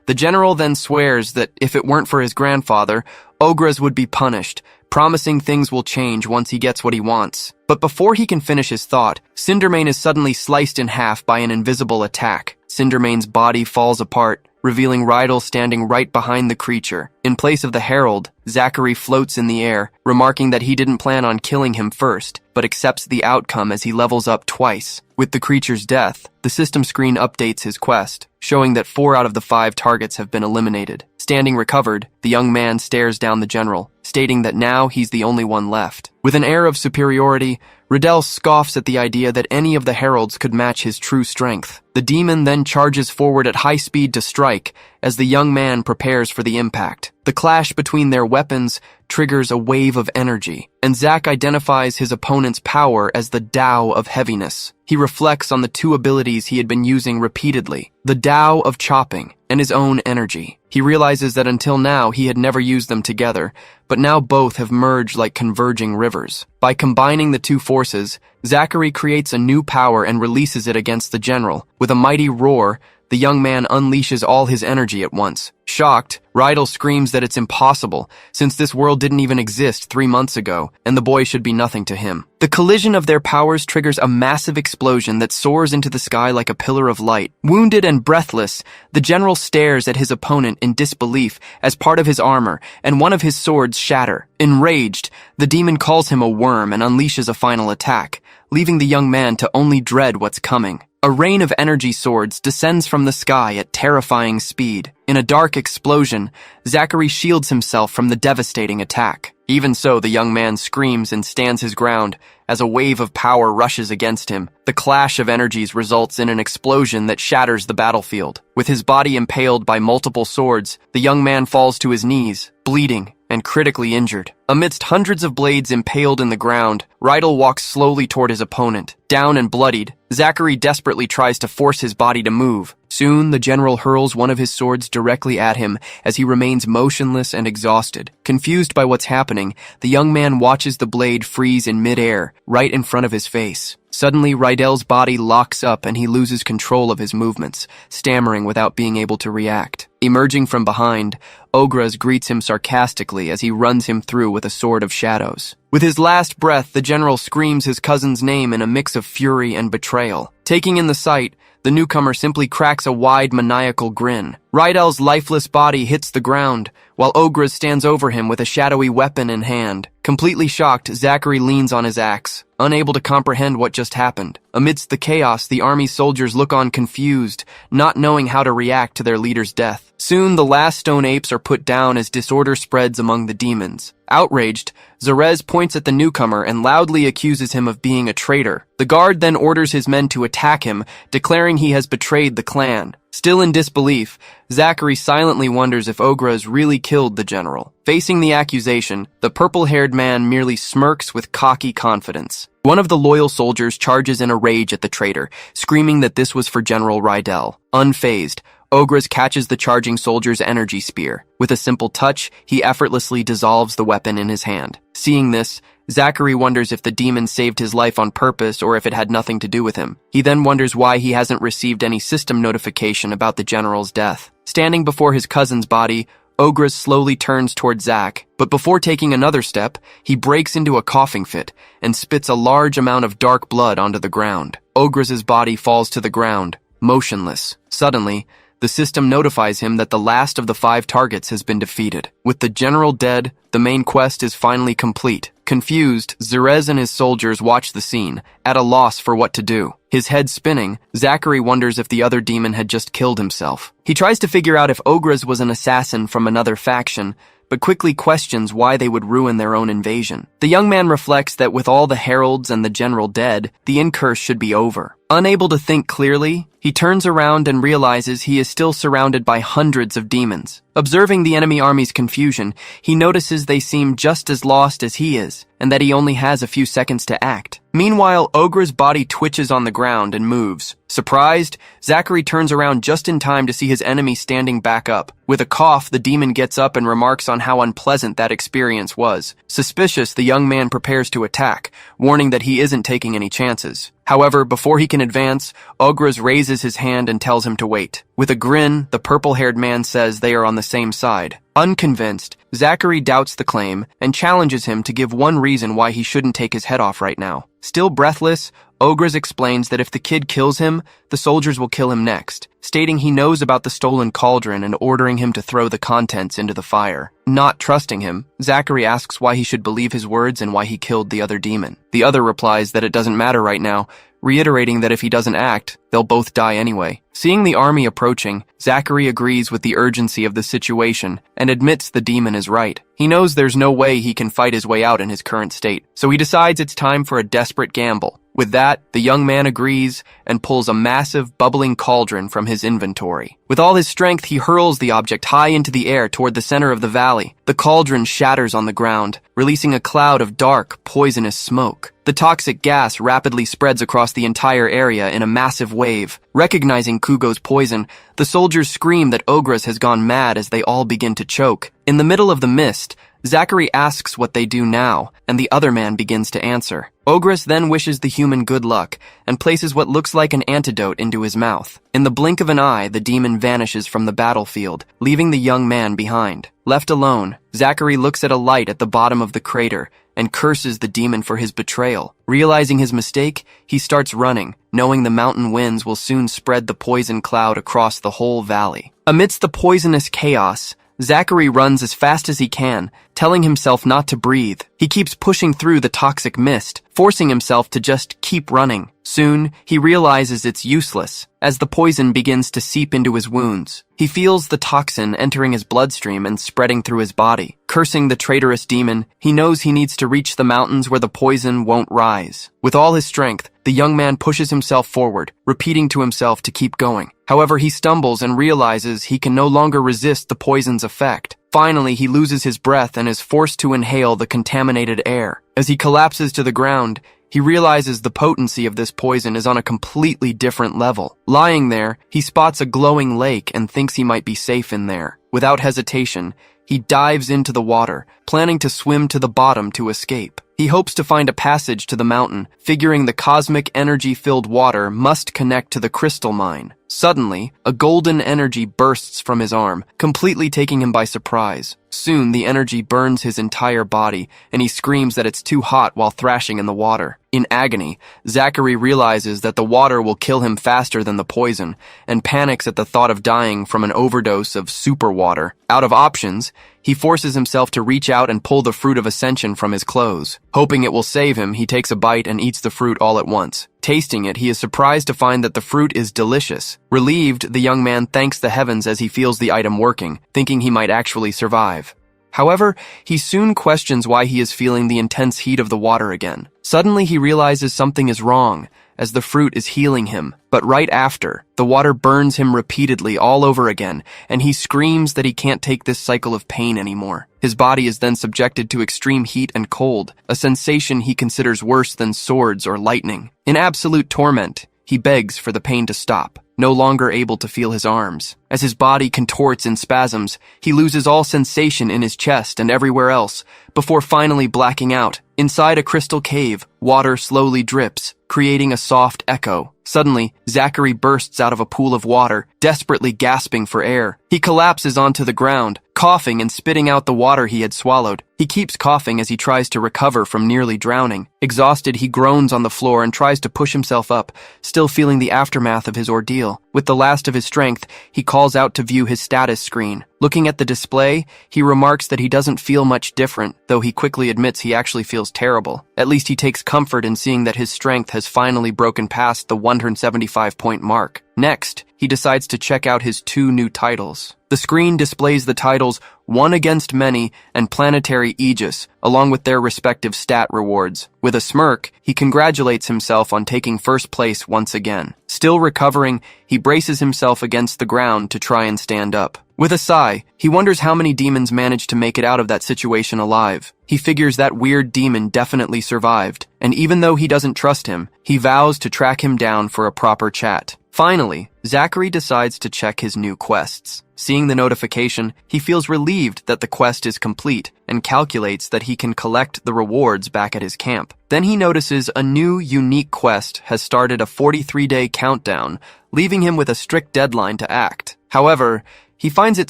The general then swears that if it weren't for his grandfather, Ogres would be punished, promising things will change once he gets what he wants. But before he can finish his thought, Cindermane is suddenly sliced in half by an invisible attack. Cindermane's body falls apart, revealing Rydell standing right behind the creature. In place of the herald, Zachary floats in the air, remarking that he didn't plan on killing him first, but accepts the outcome as he levels up twice. With the creature's death, the system screen updates his quest, showing that 4 out of the 5 targets have been eliminated. Standing recovered, the young man stares down the general, stating that now he's the only one left. With an air of superiority, Rydell scoffs at the idea that any of the heralds could match his true strength. The demon then charges forward at high speed to strike, as the young man prepares for the impact. The clash between their weapons triggers a wave of energy, and Zach identifies his opponent's power as the Tao of heaviness. He reflects on the 2 abilities he had been using repeatedly, the Tao of chopping and his own energy. He realizes that until now he had never used them together, but now both have merged like converging rivers. By combining the 2 forces, Zachary creates a new power and releases it against the general. With a mighty roar, the young man unleashes all his energy at once. Shocked, Rydell screams that it's impossible, since this world didn't even exist 3 months ago, and the boy should be nothing to him. The collision of their powers triggers a massive explosion that soars into the sky like a pillar of light. Wounded and breathless, the general stares at his opponent in disbelief as part of his armor and one of his swords shatter. Enraged, the demon calls him a worm and unleashes a final attack, leaving the young man to only dread what's coming. A rain of energy swords descends from the sky at terrifying speed. In a dark explosion, Zachary shields himself from the devastating attack. Even so, the young man screams and stands his ground as a wave of power rushes against him. The clash of energies results in an explosion that shatters the battlefield. With his body impaled by multiple swords, the young man falls to his knees, bleeding and critically injured. Amidst hundreds of blades impaled in the ground, Rydell walks slowly toward his opponent. Down and bloodied, Zachary desperately tries to force his body to move. Soon, the general hurls one of his swords directly at him as he remains motionless and exhausted. Confused by what's happening, the young man watches the blade freeze in midair, right in front of his face. Suddenly, Rydell's body locks up and he loses control of his movements, stammering without being able to react. Emerging from behind, Ogres greets him sarcastically as he runs him through with a sword of shadows. With his last breath, the general screams his cousin's name in a mix of fury and betrayal. Taking in the sight, the newcomer simply cracks a wide, maniacal grin. Rydell's lifeless body hits the ground, while Ogres stands over him with a shadowy weapon in hand. Completely shocked, Zachary leans on his axe, unable to comprehend what just happened. Amidst the chaos, the army soldiers look on confused, not knowing how to react to their leader's death. Soon, the last stone apes are put down as disorder spreads among the demons. Outraged, Zerez points at the newcomer and loudly accuses him of being a traitor. The guard then orders his men to attack him, declaring he has betrayed the clan. Still in disbelief, Zachary silently wonders if Ogres really killed the general. Facing the accusation, the purple-haired man merely smirks with cocky confidence. One of the loyal soldiers charges in a rage at the traitor, screaming that this was for General Rydell. Unfazed, Ogres catches the charging soldier's energy spear. With a simple touch, he effortlessly dissolves the weapon in his hand. Seeing this, Zachary wonders if the demon saved his life on purpose or if it had nothing to do with him. He then wonders why he hasn't received any system notification about the general's death. Standing before his cousin's body, Ogres slowly turns toward Zach, but before taking another step, he breaks into a coughing fit and spits a large amount of dark blood onto the ground. Ogres' body falls to the ground, motionless. Suddenly, the system notifies him that the last of the 5 targets has been defeated. With the general dead, the main quest is finally complete. Confused, Zerez and his soldiers watch the scene, at a loss for what to do. His head spinning, Zachary wonders if the other demon had just killed himself. He tries to figure out if Ogres was an assassin from another faction, but quickly questions why they would ruin their own invasion. The young man reflects that with all the heralds and the general dead, the incurse should be over. Unable to think clearly, he turns around and realizes he is still surrounded by hundreds of demons. Observing the enemy army's confusion, he notices they seem just as lost as he is, and that he only has a few seconds to act. Meanwhile, Ogre's body twitches on the ground and moves. Surprised, Zachary turns around just in time to see his enemy standing back up. With a cough, the demon gets up and remarks on how unpleasant that experience was. Suspicious, the young man prepares to attack, warning that he isn't taking any chances. However, before he can advance, Ogres raises his hand and tells him to wait. With a grin, the purple-haired man says they are on the same side. Unconvinced, Zachary doubts the claim and challenges him to give one reason why he shouldn't take his head off right now. Still breathless, Ogres explains that if the kid kills him, the soldiers will kill him next, stating he knows about the stolen cauldron and ordering him to throw the contents into the fire. Not trusting him, Zachary asks why he should believe his words and why he killed the other demon. The other replies that it doesn't matter right now, reiterating that if he doesn't act, they'll both die anyway. Seeing the army approaching, Zachary agrees with the urgency of the situation and admits the demon is right. He knows there's no way he can fight his way out in his current state, so he decides it's time for a desperate gamble. With that, the young man agrees and pulls a massive, bubbling cauldron from his inventory. With all his strength, he hurls the object high into the air toward the center of the valley. The cauldron shatters on the ground, releasing a cloud of dark, poisonous smoke. The toxic gas rapidly spreads across the entire area in a massive wave. Recognizing Kugo's poison, the soldiers scream that Ogres has gone mad as they all begin to choke. In the middle of the mist, Zachary asks what they do now, and the other man begins to answer. Ogres then wishes the human good luck and places what looks like an antidote into his mouth. In the blink of an eye, the demon vanishes from the battlefield, leaving the young man behind. Left alone, Zachary looks at a light at the bottom of the crater and curses the demon for his betrayal. Realizing his mistake, he starts running, knowing the mountain winds will soon spread the poison cloud across the whole valley. Amidst the poisonous chaos, Zachary runs as fast as he can, telling himself not to breathe. He keeps pushing through the toxic mist, forcing himself to just keep running. Soon, he realizes it's useless, as the poison begins to seep into his wounds. He feels the toxin entering his bloodstream and spreading through his body. Cursing the traitorous demon, he knows he needs to reach the mountains where the poison won't rise. With all his strength, the young man pushes himself forward, repeating to himself to keep going. However, he stumbles and realizes he can no longer resist the poison's effect. Finally, he loses his breath and is forced to inhale the contaminated air. As he collapses to the ground, he realizes the potency of this poison is on a completely different level. Lying there, he spots a glowing lake and thinks he might be safe in there. Without hesitation, he dives into the water, planning to swim to the bottom to escape. He hopes to find a passage to the mountain, figuring the cosmic energy-filled water must connect to the crystal mine. Suddenly, a golden energy bursts from his arm, completely taking him by surprise. Soon, the energy burns his entire body, and he screams that it's too hot while thrashing in the water. In agony, Zachary realizes that the water will kill him faster than the poison, and panics at the thought of dying from an overdose of super water. Out of options, he forces himself to reach out and pull the fruit of ascension from his clothes. Hoping it will save him, he takes a bite and eats the fruit all at once. Tasting it, he is surprised to find that the fruit is delicious. Relieved, the young man thanks the heavens as he feels the item working, thinking he might actually survive. However, he soon questions why he is feeling the intense heat of the water again. Suddenly, he realizes something is wrong, as the fruit is healing him. But right after, the water burns him repeatedly all over again, and he screams that he can't take this cycle of pain anymore. His body is then subjected to extreme heat and cold, a sensation he considers worse than swords or lightning. In absolute torment, he begs for the pain to stop. no longer able to feel his arms. As his body contorts in spasms, he loses all sensation in his chest and everywhere else, before finally blacking out. Inside a crystal cave, water slowly drips, creating a soft echo. Suddenly, Zachary bursts out of a pool of water, desperately gasping for air. He collapses onto the ground, coughing and spitting out the water he had swallowed. He keeps coughing as he tries to recover from nearly drowning. Exhausted, he groans on the floor and tries to push himself up, still feeling the aftermath of his ordeal. With the last of his strength, he calls out to view his status screen. Looking at the display, he remarks that he doesn't feel much different, though he quickly admits he actually feels terrible. At least he takes comfort in seeing that his strength has finally broken past the 175-point mark. Next, he decides to check out his 2 new titles. The screen displays the titles One Against Many and Planetary Aegis, along with their respective stat rewards. With a smirk, he congratulates himself on taking first place once again. Still recovering, he braces himself against the ground to try and stand up. With a sigh, he wonders how many demons managed to make it out of that situation alive. He figures that weird demon definitely survived, and even though he doesn't trust him, he vows to track him down for a proper chat. Finally, Zachary decides to check his new quests. Seeing the notification, he feels relieved that the quest is complete and calculates that he can collect the rewards back at his camp. Then he notices a new, unique quest has started a 43-day countdown, leaving him with a strict deadline to act. However, he finds it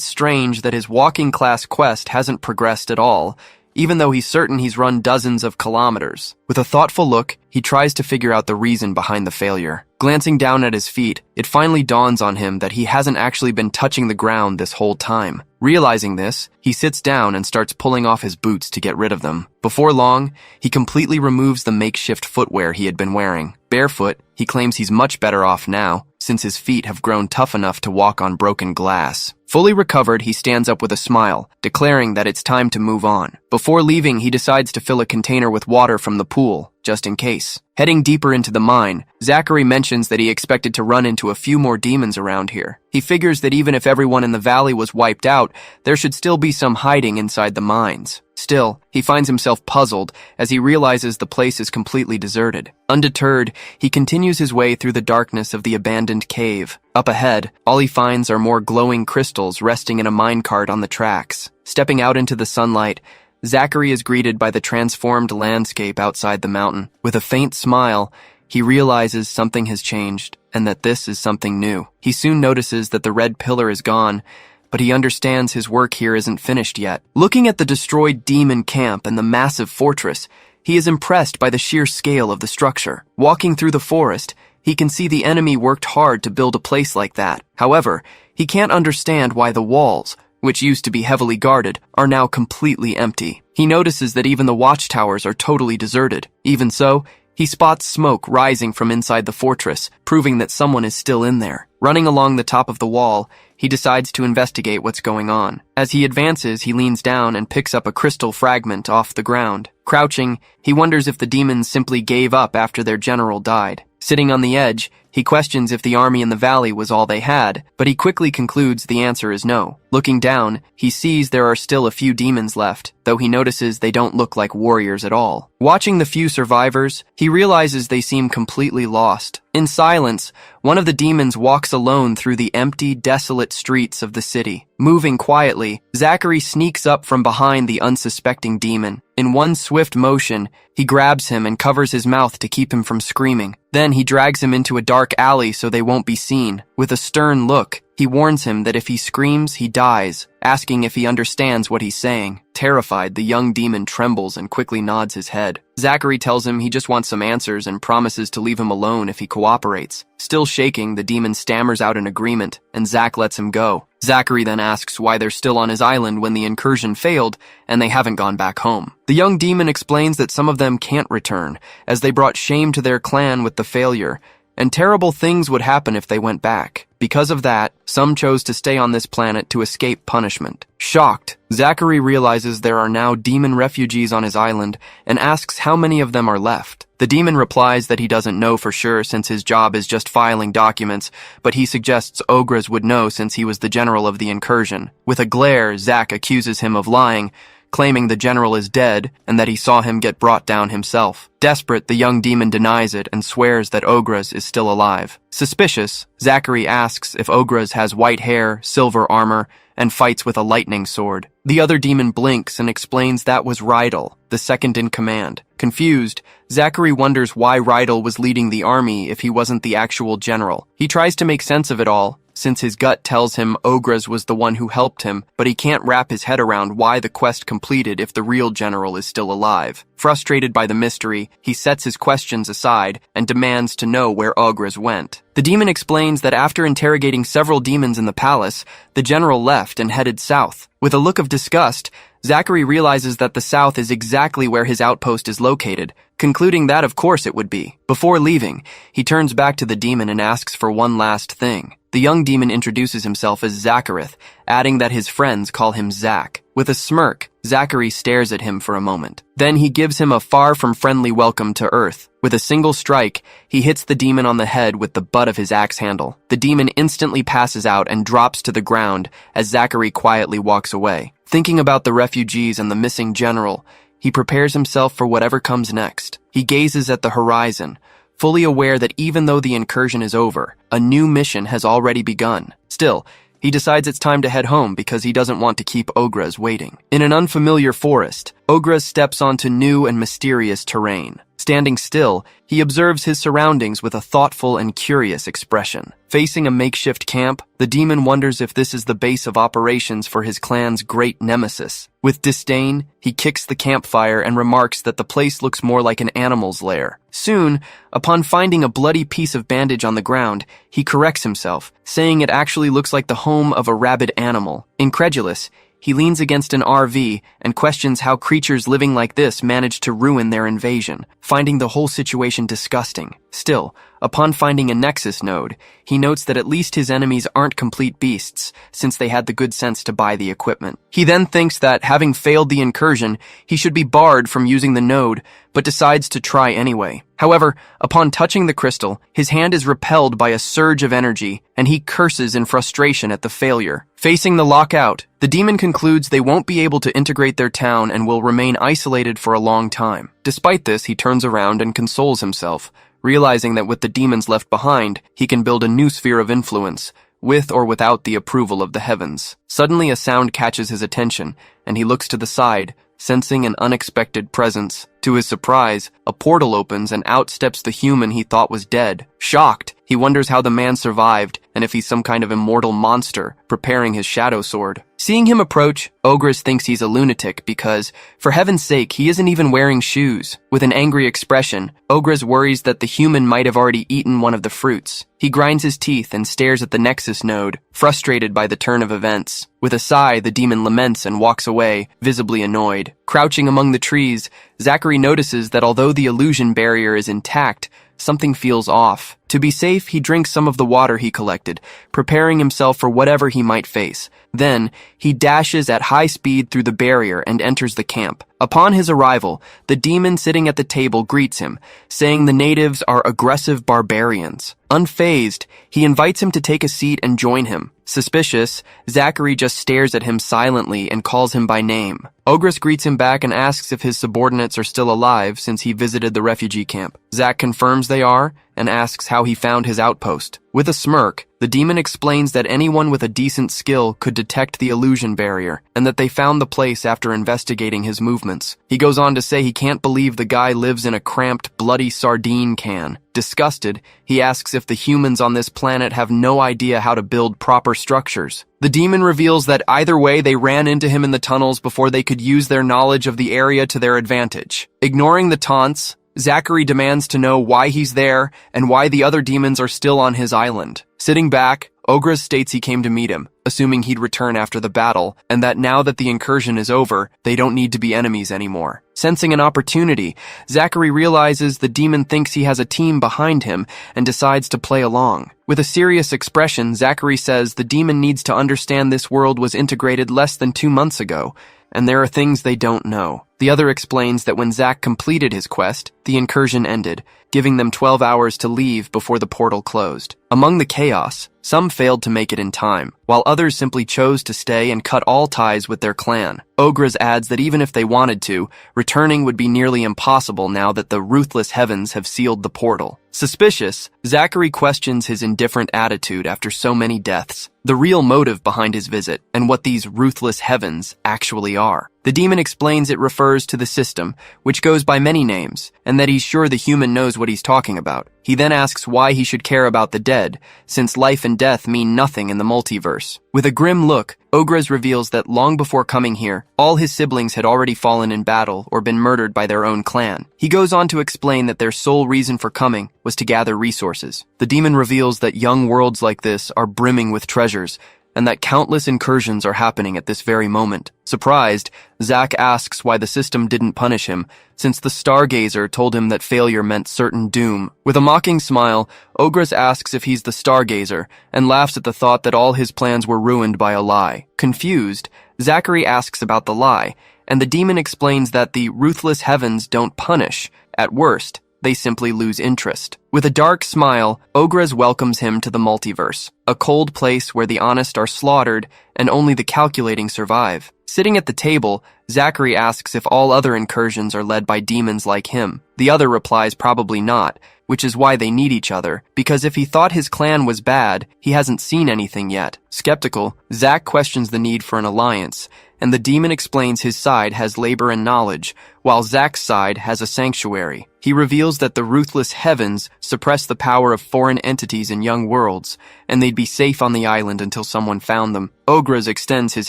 strange that his walking class quest hasn't progressed at all, even though he's certain he's run dozens of kilometers. With a thoughtful look, he tries to figure out the reason behind the failure. Glancing down at his feet, it finally dawns on him that he hasn't actually been touching the ground this whole time. Realizing this, he sits down and starts pulling off his boots to get rid of them. Before long, he completely removes the makeshift footwear he had been wearing. Barefoot, he claims he's much better off now, since his feet have grown tough enough to walk on broken glass. Fully recovered, he stands up with a smile, declaring that it's time to move on. Before leaving, he decides to fill a container with water from the pool, just in case. Heading deeper into the mine, Zachary mentions that he expected to run into a few more demons around here. He figures that even if everyone in the valley was wiped out, there should still be some hiding inside the mines. Still, he finds himself puzzled as he realizes the place is completely deserted. Undeterred, he continues his way through the darkness of the abandoned cave. Up ahead, all he finds are more glowing crystals resting in a minecart on the tracks. Stepping out into the sunlight, Zachary is greeted by the transformed landscape outside the mountain. With a faint smile, he realizes something has changed, and that this is something new. He soon notices that the red pillar is gone, but he understands his work here isn't finished yet. Looking at the destroyed demon camp and the massive fortress, he is impressed by the sheer scale of the structure. Walking through the forest, he can see the enemy worked hard to build a place like that. However, he can't understand why the walls, which used to be heavily guarded, are now completely empty. He notices that even the watchtowers are totally deserted. Even so, he spots smoke rising from inside the fortress, proving that someone is still in there. Running along the top of the wall, he decides to investigate what's going on. As he advances, he leans down and picks up a crystal fragment off the ground. Crouching, he wonders if the demons simply gave up after their general died. Sitting on the edge, he questions if the army in the valley was all they had, but he quickly concludes the answer is no. Looking down, he sees there are still a few demons left, though he notices they don't look like warriors at all. Watching the few survivors, he realizes they seem completely lost. In silence, one of the demons walks alone through the empty, desolate streets of the city. Moving quietly, Zachary sneaks up from behind the unsuspecting demon. In one swift motion, he grabs him and covers his mouth to keep him from screaming. Then he drags him into a dark alley so they won't be seen. With a stern look, he warns him that if he screams, he dies, asking if he understands what he's saying. Terrified, the young demon trembles and quickly nods his head. Zachary tells him he just wants some answers and promises to leave him alone if he cooperates. Still shaking, the demon stammers out an agreement, and Zach lets him go. Zachary then asks why they're still on his island when the incursion failed and they haven't gone back home. The young demon explains that some of them can't return, as they brought shame to their clan with the failure, and terrible things would happen if they went back. Because of that, some chose to stay on this planet to escape punishment. Shocked, Zachary realizes there are now demon refugees on his island and asks how many of them are left. The demon replies that he doesn't know for sure since his job is just filing documents, but he suggests Ogres would know since he was the general of the incursion. With a glare, Zach accuses him of lying, claiming the general is dead and that he saw him get brought down himself. Desperate, the young demon denies it and swears that Ogres is still alive. Suspicious, Zachary asks if Ogres has white hair, silver armor, and fights with a lightning sword. The other demon blinks and explains that was Rydell, the second in command. Confused, Zachary wonders why Rydell was leading the army if he wasn't the actual general. He tries to make sense of it all, since his gut tells him Ogres was the one who helped him, but he can't wrap his head around why the quest completed if the real general is still alive. Frustrated by the mystery, he sets his questions aside and demands to know where Ogres went. The demon explains that after interrogating several demons in the palace, the general left and headed south. With a look of disgust, Zachary realizes that the south is exactly where his outpost is located, concluding that of course it would be. Before leaving, he turns back to the demon and asks for one last thing. The young demon introduces himself as Zachareth, adding that his friends call him Zach. With a smirk, Zachary stares at him for a moment. Then he gives him a far from friendly welcome to Earth. With a single strike, he hits the demon on the head with the butt of his axe handle. The demon instantly passes out and drops to the ground as Zachary quietly walks away. Thinking about the refugees and the missing general, he prepares himself for whatever comes next. He gazes at the horizon, fully aware that even though the incursion is over, a new mission has already begun. Still, he decides it's time to head home because he doesn't want to keep Ogres waiting. In an unfamiliar forest, Ogres steps onto new and mysterious terrain. Standing still, he observes his surroundings with a thoughtful and curious expression. Facing a makeshift camp, the demon wonders if this is the base of operations for his clan's great nemesis. With disdain, he kicks the campfire and remarks that the place looks more like an animal's lair. Soon, upon finding a bloody piece of bandage on the ground, he corrects himself, saying it actually looks like the home of a rabid animal. Incredulous, he leans against an RV and questions how creatures living like this managed to ruin their invasion, finding the whole situation disgusting. Still, upon finding a nexus node, he notes that at least his enemies aren't complete beasts, since they had the good sense to buy the equipment. He then thinks that, having failed the incursion, he should be barred from using the node, but decides to try anyway. However, upon touching the crystal, his hand is repelled by a surge of energy, and he curses in frustration at the failure. Facing the lockout, the demon concludes they won't be able to integrate their town and will remain isolated for a long time. Despite this, he turns around and consoles himself, realizing that with the demons left behind, he can build a new sphere of influence, with or without the approval of the heavens. Suddenly a sound catches his attention, and he looks to the side, sensing an unexpected presence. To his surprise, a portal opens and out steps the human he thought was dead. Shocked, he wonders how the man survived and if he's some kind of immortal monster preparing his shadow sword. Seeing him approach, Ogres thinks he's a lunatic because, for heaven's sake, he isn't even wearing shoes. With an angry expression, Ogres worries that the human might have already eaten one of the fruits. He grinds his teeth and stares at the Nexus node, frustrated by the turn of events. With a sigh, the demon laments and walks away, visibly annoyed. Crouching among the trees, Zachary notices that although the illusion barrier is intact, something feels off. To be safe, he drinks some of the water he collected, preparing himself for whatever he might face. Then, he dashes at high speed through the barrier and enters the camp. Upon his arrival, the demon sitting at the table greets him, saying the natives are aggressive barbarians. Unfazed, he invites him to take a seat and join him. Suspicious, Zachary just stares at him silently and calls him by name. Ogres greets him back and asks if his subordinates are still alive since he visited the refugee camp. Zach confirms they are and asks how he found his outpost. With a smirk, the demon explains that anyone with a decent skill could detect the illusion barrier and that they found the place after investigating his movements. He goes on to say he can't believe the guy lives in a cramped, bloody sardine can. Disgusted, he asks if the humans on this planet have no idea how to build proper structures. The demon reveals that either way they ran into him in the tunnels before they could use their knowledge of the area to their advantage. Ignoring the taunts, Zachary demands to know why he's there and why the other demons are still on his island. Sitting back, Ogres states he came to meet him, assuming he'd return after the battle, and that now that the incursion is over, they don't need to be enemies anymore. Sensing an opportunity, Zachary realizes the demon thinks he has a team behind him and decides to play along. With a serious expression, Zachary says the demon needs to understand this world was integrated less than 2 months ago, and there are things they don't know. The other explains that when Zach completed his quest, the incursion ended, giving them 12 hours to leave before the portal closed. Among the chaos, some failed to make it in time, while others simply chose to stay and cut all ties with their clan. Ogres adds that even if they wanted to, returning would be nearly impossible now that the ruthless heavens have sealed the portal. Suspicious, Zachary questions his indifferent attitude after so many deaths, the real motive behind his visit, and what these ruthless heavens actually are. The demon explains it refers to the system, which goes by many names, and that he's sure the human knows what he's talking about. He then asks why he should care about the dead, since life and death mean nothing in the multiverse. With a grim look, Ogres reveals that long before coming here, all his siblings had already fallen in battle or been murdered by their own clan. He goes on to explain that their sole reason for coming was to gather resources. The demon reveals that young worlds like this are brimming with treasures, and that countless incursions are happening at this very moment. Surprised, Zach asks why the system didn't punish him, since the Stargazer told him that failure meant certain doom. With a mocking smile, Ogres asks if he's the Stargazer, and laughs at the thought that all his plans were ruined by a lie. Confused, Zachary asks about the lie, and the demon explains that the ruthless heavens don't punish. At worst, they simply lose interest. With a dark smile, Ogres welcomes him to the multiverse, a cold place where the honest are slaughtered and only the calculating survive. Sitting at the table, Zachary asks if all other incursions are led by demons like him. The other replies probably not, which is why they need each other, because if he thought his clan was bad, he hasn't seen anything yet. Skeptical, Zach questions the need for an alliance, and the demon explains his side has labor and knowledge, while Zach's side has a sanctuary. He reveals that the ruthless heavens suppress the power of foreign entities in young worlds, and they'd be safe on the island until someone found them. Ogres extends his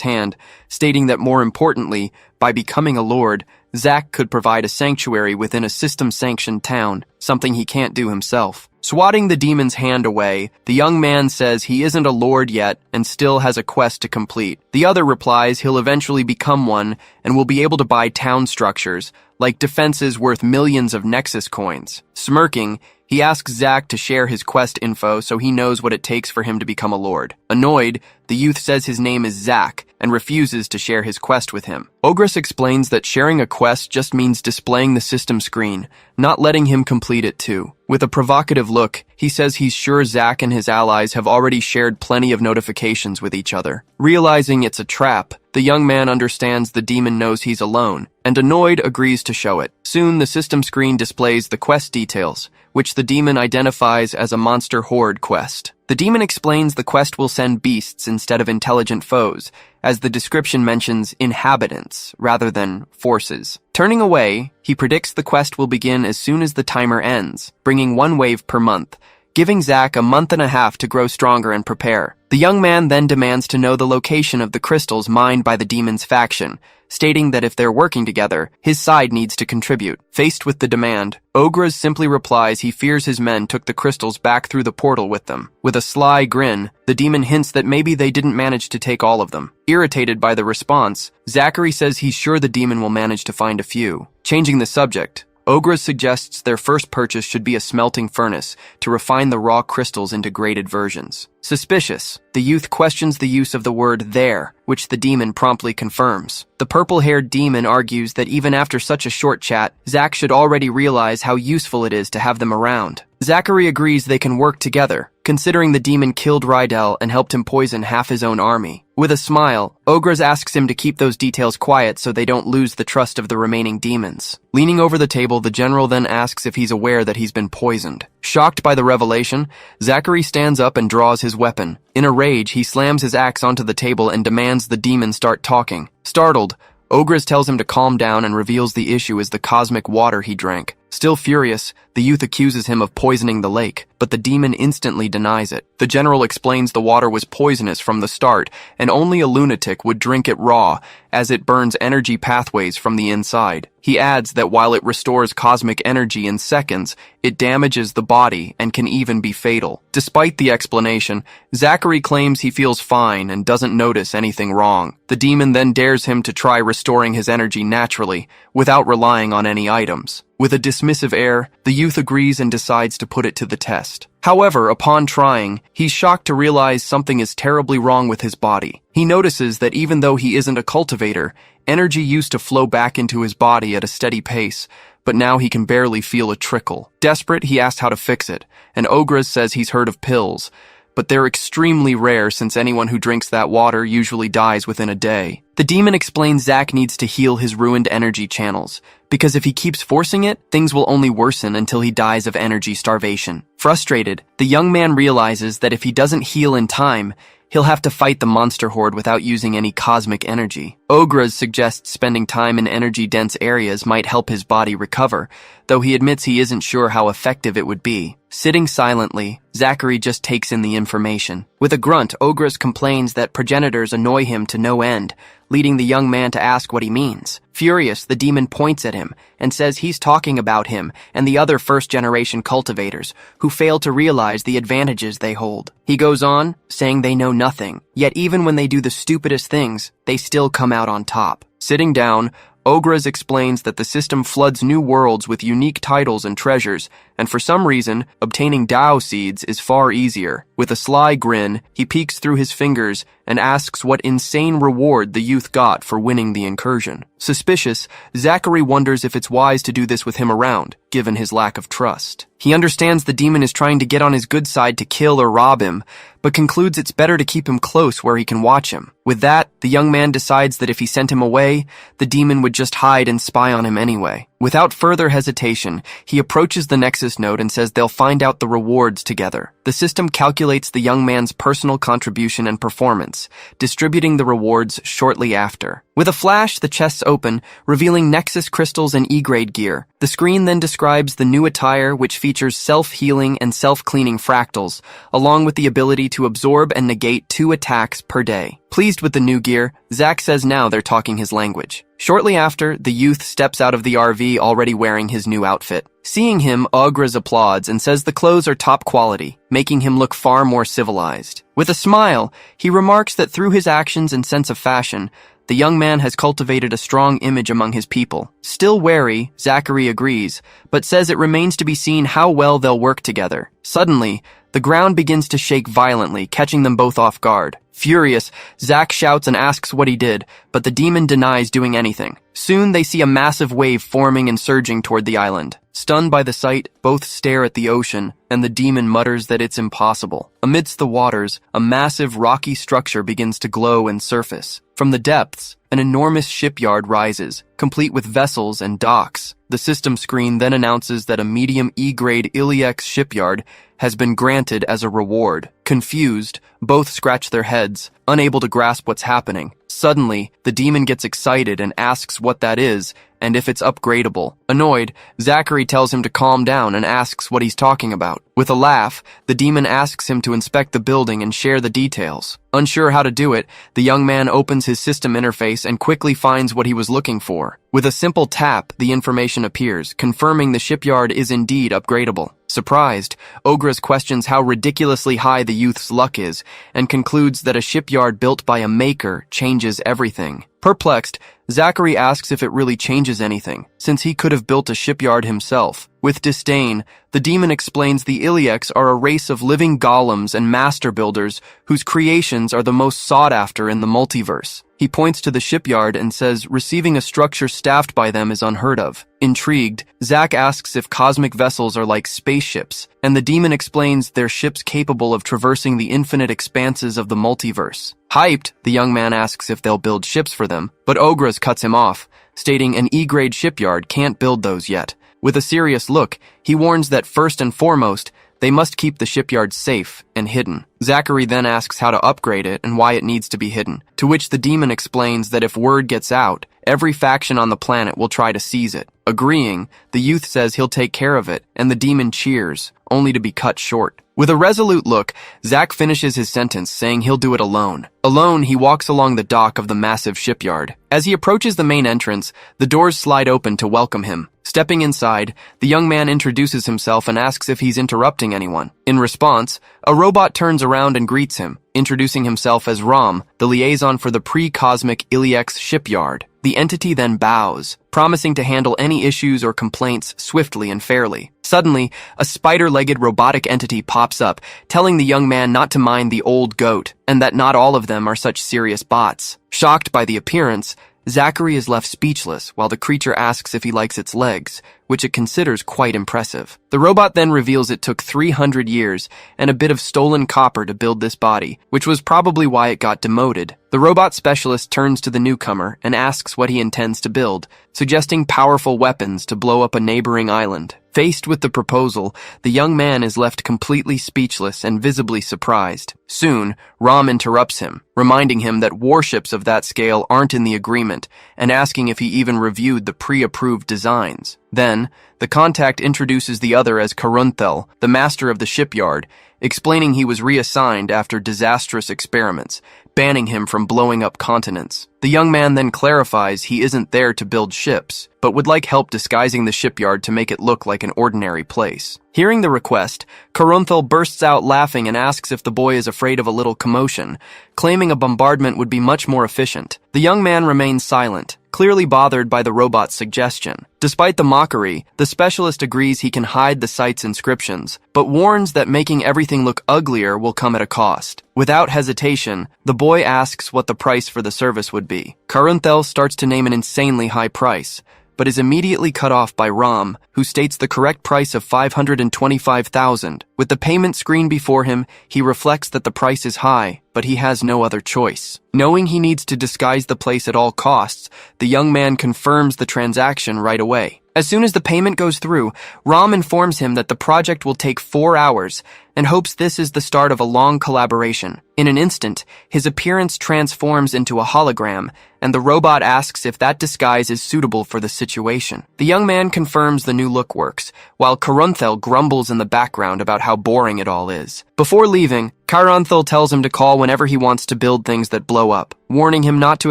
hand, stating that more importantly, by becoming a lord, Zach could provide a sanctuary within a system-sanctioned town, something he can't do himself. Swatting the demon's hand away, the young man says he isn't a lord yet and still has a quest to complete. The other replies he'll eventually become one and will be able to buy town structures, like defenses worth millions of Nexus coins. Smirking, he asks Zach to share his quest info so he knows what it takes for him to become a lord. Annoyed, the youth says his name is Zach and refuses to share his quest with him. Ogres explains that sharing a quest just means displaying the system screen, not letting him complete it too. With a provocative look, he says he's sure Zach and his allies have already shared plenty of notifications with each other. Realizing it's a trap, the young man understands the demon knows he's alone, and annoyed agrees to show it. Soon the system screen displays the quest details, which the demon identifies as a monster horde quest. The demon explains the quest will send beasts instead of intelligent foes, as the description mentions inhabitants rather than forces. Turning away, he predicts the quest will begin as soon as the timer ends, bringing one wave per month, giving Zach a month and a half to grow stronger and prepare. The young man then demands to know the location of the crystals mined by the demon's faction, stating that if they're working together, his side needs to contribute. Faced with the demand, Ogres simply replies he fears his men took the crystals back through the portal with them. With a sly grin, the demon hints that maybe they didn't manage to take all of them. Irritated by the response, Zachary says he's sure the demon will manage to find a few. Changing the subject, Ogres suggests their first purchase should be a smelting furnace to refine the raw crystals into graded versions. Suspicious, the youth questions the use of the word there, which the demon promptly confirms. The purple-haired demon argues that even after such a short chat, Zach should already realize how useful it is to have them around. Zachary agrees they can work together, considering the demon killed Rydell and helped him poison half his own army. With a smile, Ogres asks him to keep those details quiet so they don't lose the trust of the remaining demons. Leaning over the table, the general then asks if he's aware that he's been poisoned. Shocked by the revelation, Zachary stands up and draws his weapon. In a rage, he slams his axe onto the table and demands the demon start talking. Startled, Ogres tells him to calm down and reveals the issue is the cosmic water he drank. Still furious, the youth accuses him of poisoning the lake, but the demon instantly denies it. The general explains the water was poisonous from the start, and only a lunatic would drink it raw, as it burns energy pathways from the inside. He adds that while it restores cosmic energy in seconds, it damages the body and can even be fatal. Despite the explanation, Zachary claims he feels fine and doesn't notice anything wrong. The demon then dares him to try restoring his energy naturally, without relying on any items. With a dismissive air, the youth agrees and decides to put it to the test. However, upon trying, he's shocked to realize something is terribly wrong with his body. He notices that even though he isn't a cultivator, energy used to flow back into his body at a steady pace, but now he can barely feel a trickle. Desperate, he asks how to fix it, and Ogres says he's heard of pills, but they're extremely rare since anyone who drinks that water usually dies within a day. The demon explains Zach needs to heal his ruined energy channels, because if he keeps forcing it, things will only worsen until he dies of energy starvation. Frustrated, the young man realizes that if he doesn't heal in time, he'll have to fight the monster horde without using any cosmic energy. Ogres suggests spending time in energy-dense areas might help his body recover, though he admits he isn't sure how effective it would be. Sitting silently, Zachary just takes in the information. With a grunt, Ogres complains that progenitors annoy him to no end, leading the young man to ask what he means. Furious, the demon points at him and says he's talking about him and the other first-generation cultivators who fail to realize the advantages they hold. He goes on, saying they know nothing, yet even when they do the stupidest things, they still come out on top. Sitting down, Ogres explains that the system floods new worlds with unique titles and treasures, and for some reason, obtaining Dao seeds is far easier. With a sly grin, he peeks through his fingers and asks what insane reward the youth got for winning the incursion. Suspicious, Zachary wonders if it's wise to do this with him around, given his lack of trust. He understands the demon is trying to get on his good side to kill or rob him, but concludes it's better to keep him close where he can watch him. With that, the young man decides that if he sent him away, the demon would just hide and spy on him anyway. Without further hesitation, he approaches the Nexus node and says they'll find out the rewards together. The system calculates the young man's personal contribution and performance, distributing the rewards shortly after. With a flash, the chests open, revealing Nexus crystals and E-grade gear. The screen then describes the new attire, which features self-healing and self-cleaning fractals, along with the ability to absorb and negate 2 attacks per day. Pleased with the new gear, Zach says now they're talking his language. Shortly after, the youth steps out of the RV already wearing his new outfit. Seeing him, Ogres applauds and says the clothes are top quality, making him look far more civilized. With a smile, he remarks that through his actions and sense of fashion, the young man has cultivated a strong image among his people. Still wary, Zachary agrees, but says it remains to be seen how well they'll work together. Suddenly, the ground begins to shake violently, catching them both off guard. Furious, Zach shouts and asks what he did, but the demon denies doing anything. Soon they see a massive wave forming and surging toward the island. Stunned by the sight, both stare at the ocean, and the demon mutters that it's impossible. Amidst the waters, a massive rocky structure begins to glow and surface. From the depths, an enormous shipyard rises, complete with vessels and docks. The system screen then announces that a medium E-grade Iliex shipyard has been granted as a reward. Confused, both scratch their heads, unable to grasp what's happening. Suddenly, the demon gets excited and asks what that is and if it's upgradable. Annoyed, Zachary tells him to calm down and asks what he's talking about. With a laugh, the demon asks him to inspect the building and share the details. Unsure how to do it, the young man opens his system interface and quickly finds what he was looking for. With a simple tap, the information appears, confirming the shipyard is indeed upgradable. Surprised, Ogres questions how ridiculously high the youth's luck is, and concludes that a shipyard built by a maker changes everything. Perplexed, Zachary asks if it really changes anything, since he could have built a shipyard himself. With disdain, the demon explains the Iliex are a race of living golems and master builders whose creations are the most sought after in the multiverse. He points to the shipyard and says receiving a structure staffed by them is unheard of. Intrigued, Zach asks if cosmic vessels are like spaceships, and the demon explains they're ships capable of traversing the infinite expanses of the multiverse. Hyped, the young man asks if they'll build ships for them, but Ogres cuts him off, stating an E-grade shipyard can't build those yet. With a serious look, he warns that first and foremost, they must keep the shipyard safe and hidden. Zachary then asks how to upgrade it and why it needs to be hidden, to which the demon explains that if word gets out, every faction on the planet will try to seize it. Agreeing, the youth says he'll take care of it, and the demon cheers, only to be cut short. With a resolute look, Zach finishes his sentence, saying he'll do it alone. Alone, he walks along the dock of the massive shipyard. As he approaches the main entrance, the doors slide open to welcome him. Stepping inside, the young man introduces himself and asks if he's interrupting anyone. In response, a robot turns around and greets him, introducing himself as Ram, the liaison for the pre-cosmic Iliex shipyard. The entity then bows, promising to handle any issues or complaints swiftly and fairly. Suddenly, a spider-legged robotic entity pops up, telling the young man not to mind the old goat, and that not all of them are such serious bots. Shocked by the appearance, Zachary is left speechless while the creature asks if he likes its legs, which it considers quite impressive. The robot then reveals it took 300 years and a bit of stolen copper to build this body, which was probably why it got demoted. The robot specialist turns to the newcomer and asks what he intends to build, suggesting powerful weapons to blow up a neighboring island. Faced with the proposal, the young man is left completely speechless and visibly surprised. Soon, Ram interrupts him, reminding him that warships of that scale aren't in the agreement and asking if he even reviewed the pre-approved designs. Then, the contact introduces the other as Karunthel, the master of the shipyard, explaining he was reassigned after disastrous experiments, banning him from blowing up continents. The young man then clarifies he isn't there to build ships, but would like help disguising the shipyard to make it look like an ordinary place. Hearing the request, Karunthel bursts out laughing and asks if the boy is afraid of a little commotion, claiming a bombardment would be much more efficient. The young man remains silent, clearly bothered by the robot's suggestion. Despite the mockery, the specialist agrees he can hide the site's inscriptions, but warns that making everything look uglier will come at a cost. Without hesitation, the boy asks what the price for the service would be. Karunthel starts to name an insanely high price, but is immediately cut off by Ram, who states the correct price of 525,000. With the payment screen before him, he reflects that the price is high, but he has no other choice. Knowing he needs to disguise the place at all costs, the young man confirms the transaction right away. As soon as the payment goes through, Ram informs him that the project will take 4 hours and hopes this is the start of a long collaboration. In an instant, his appearance transforms into a hologram, and the robot asks if that disguise is suitable for the situation. The young man confirms the new look works, while Karunthel grumbles in the background about how boring it all is. Before leaving, Karunthel tells him to call whenever he wants to build things that blow up, warning him not to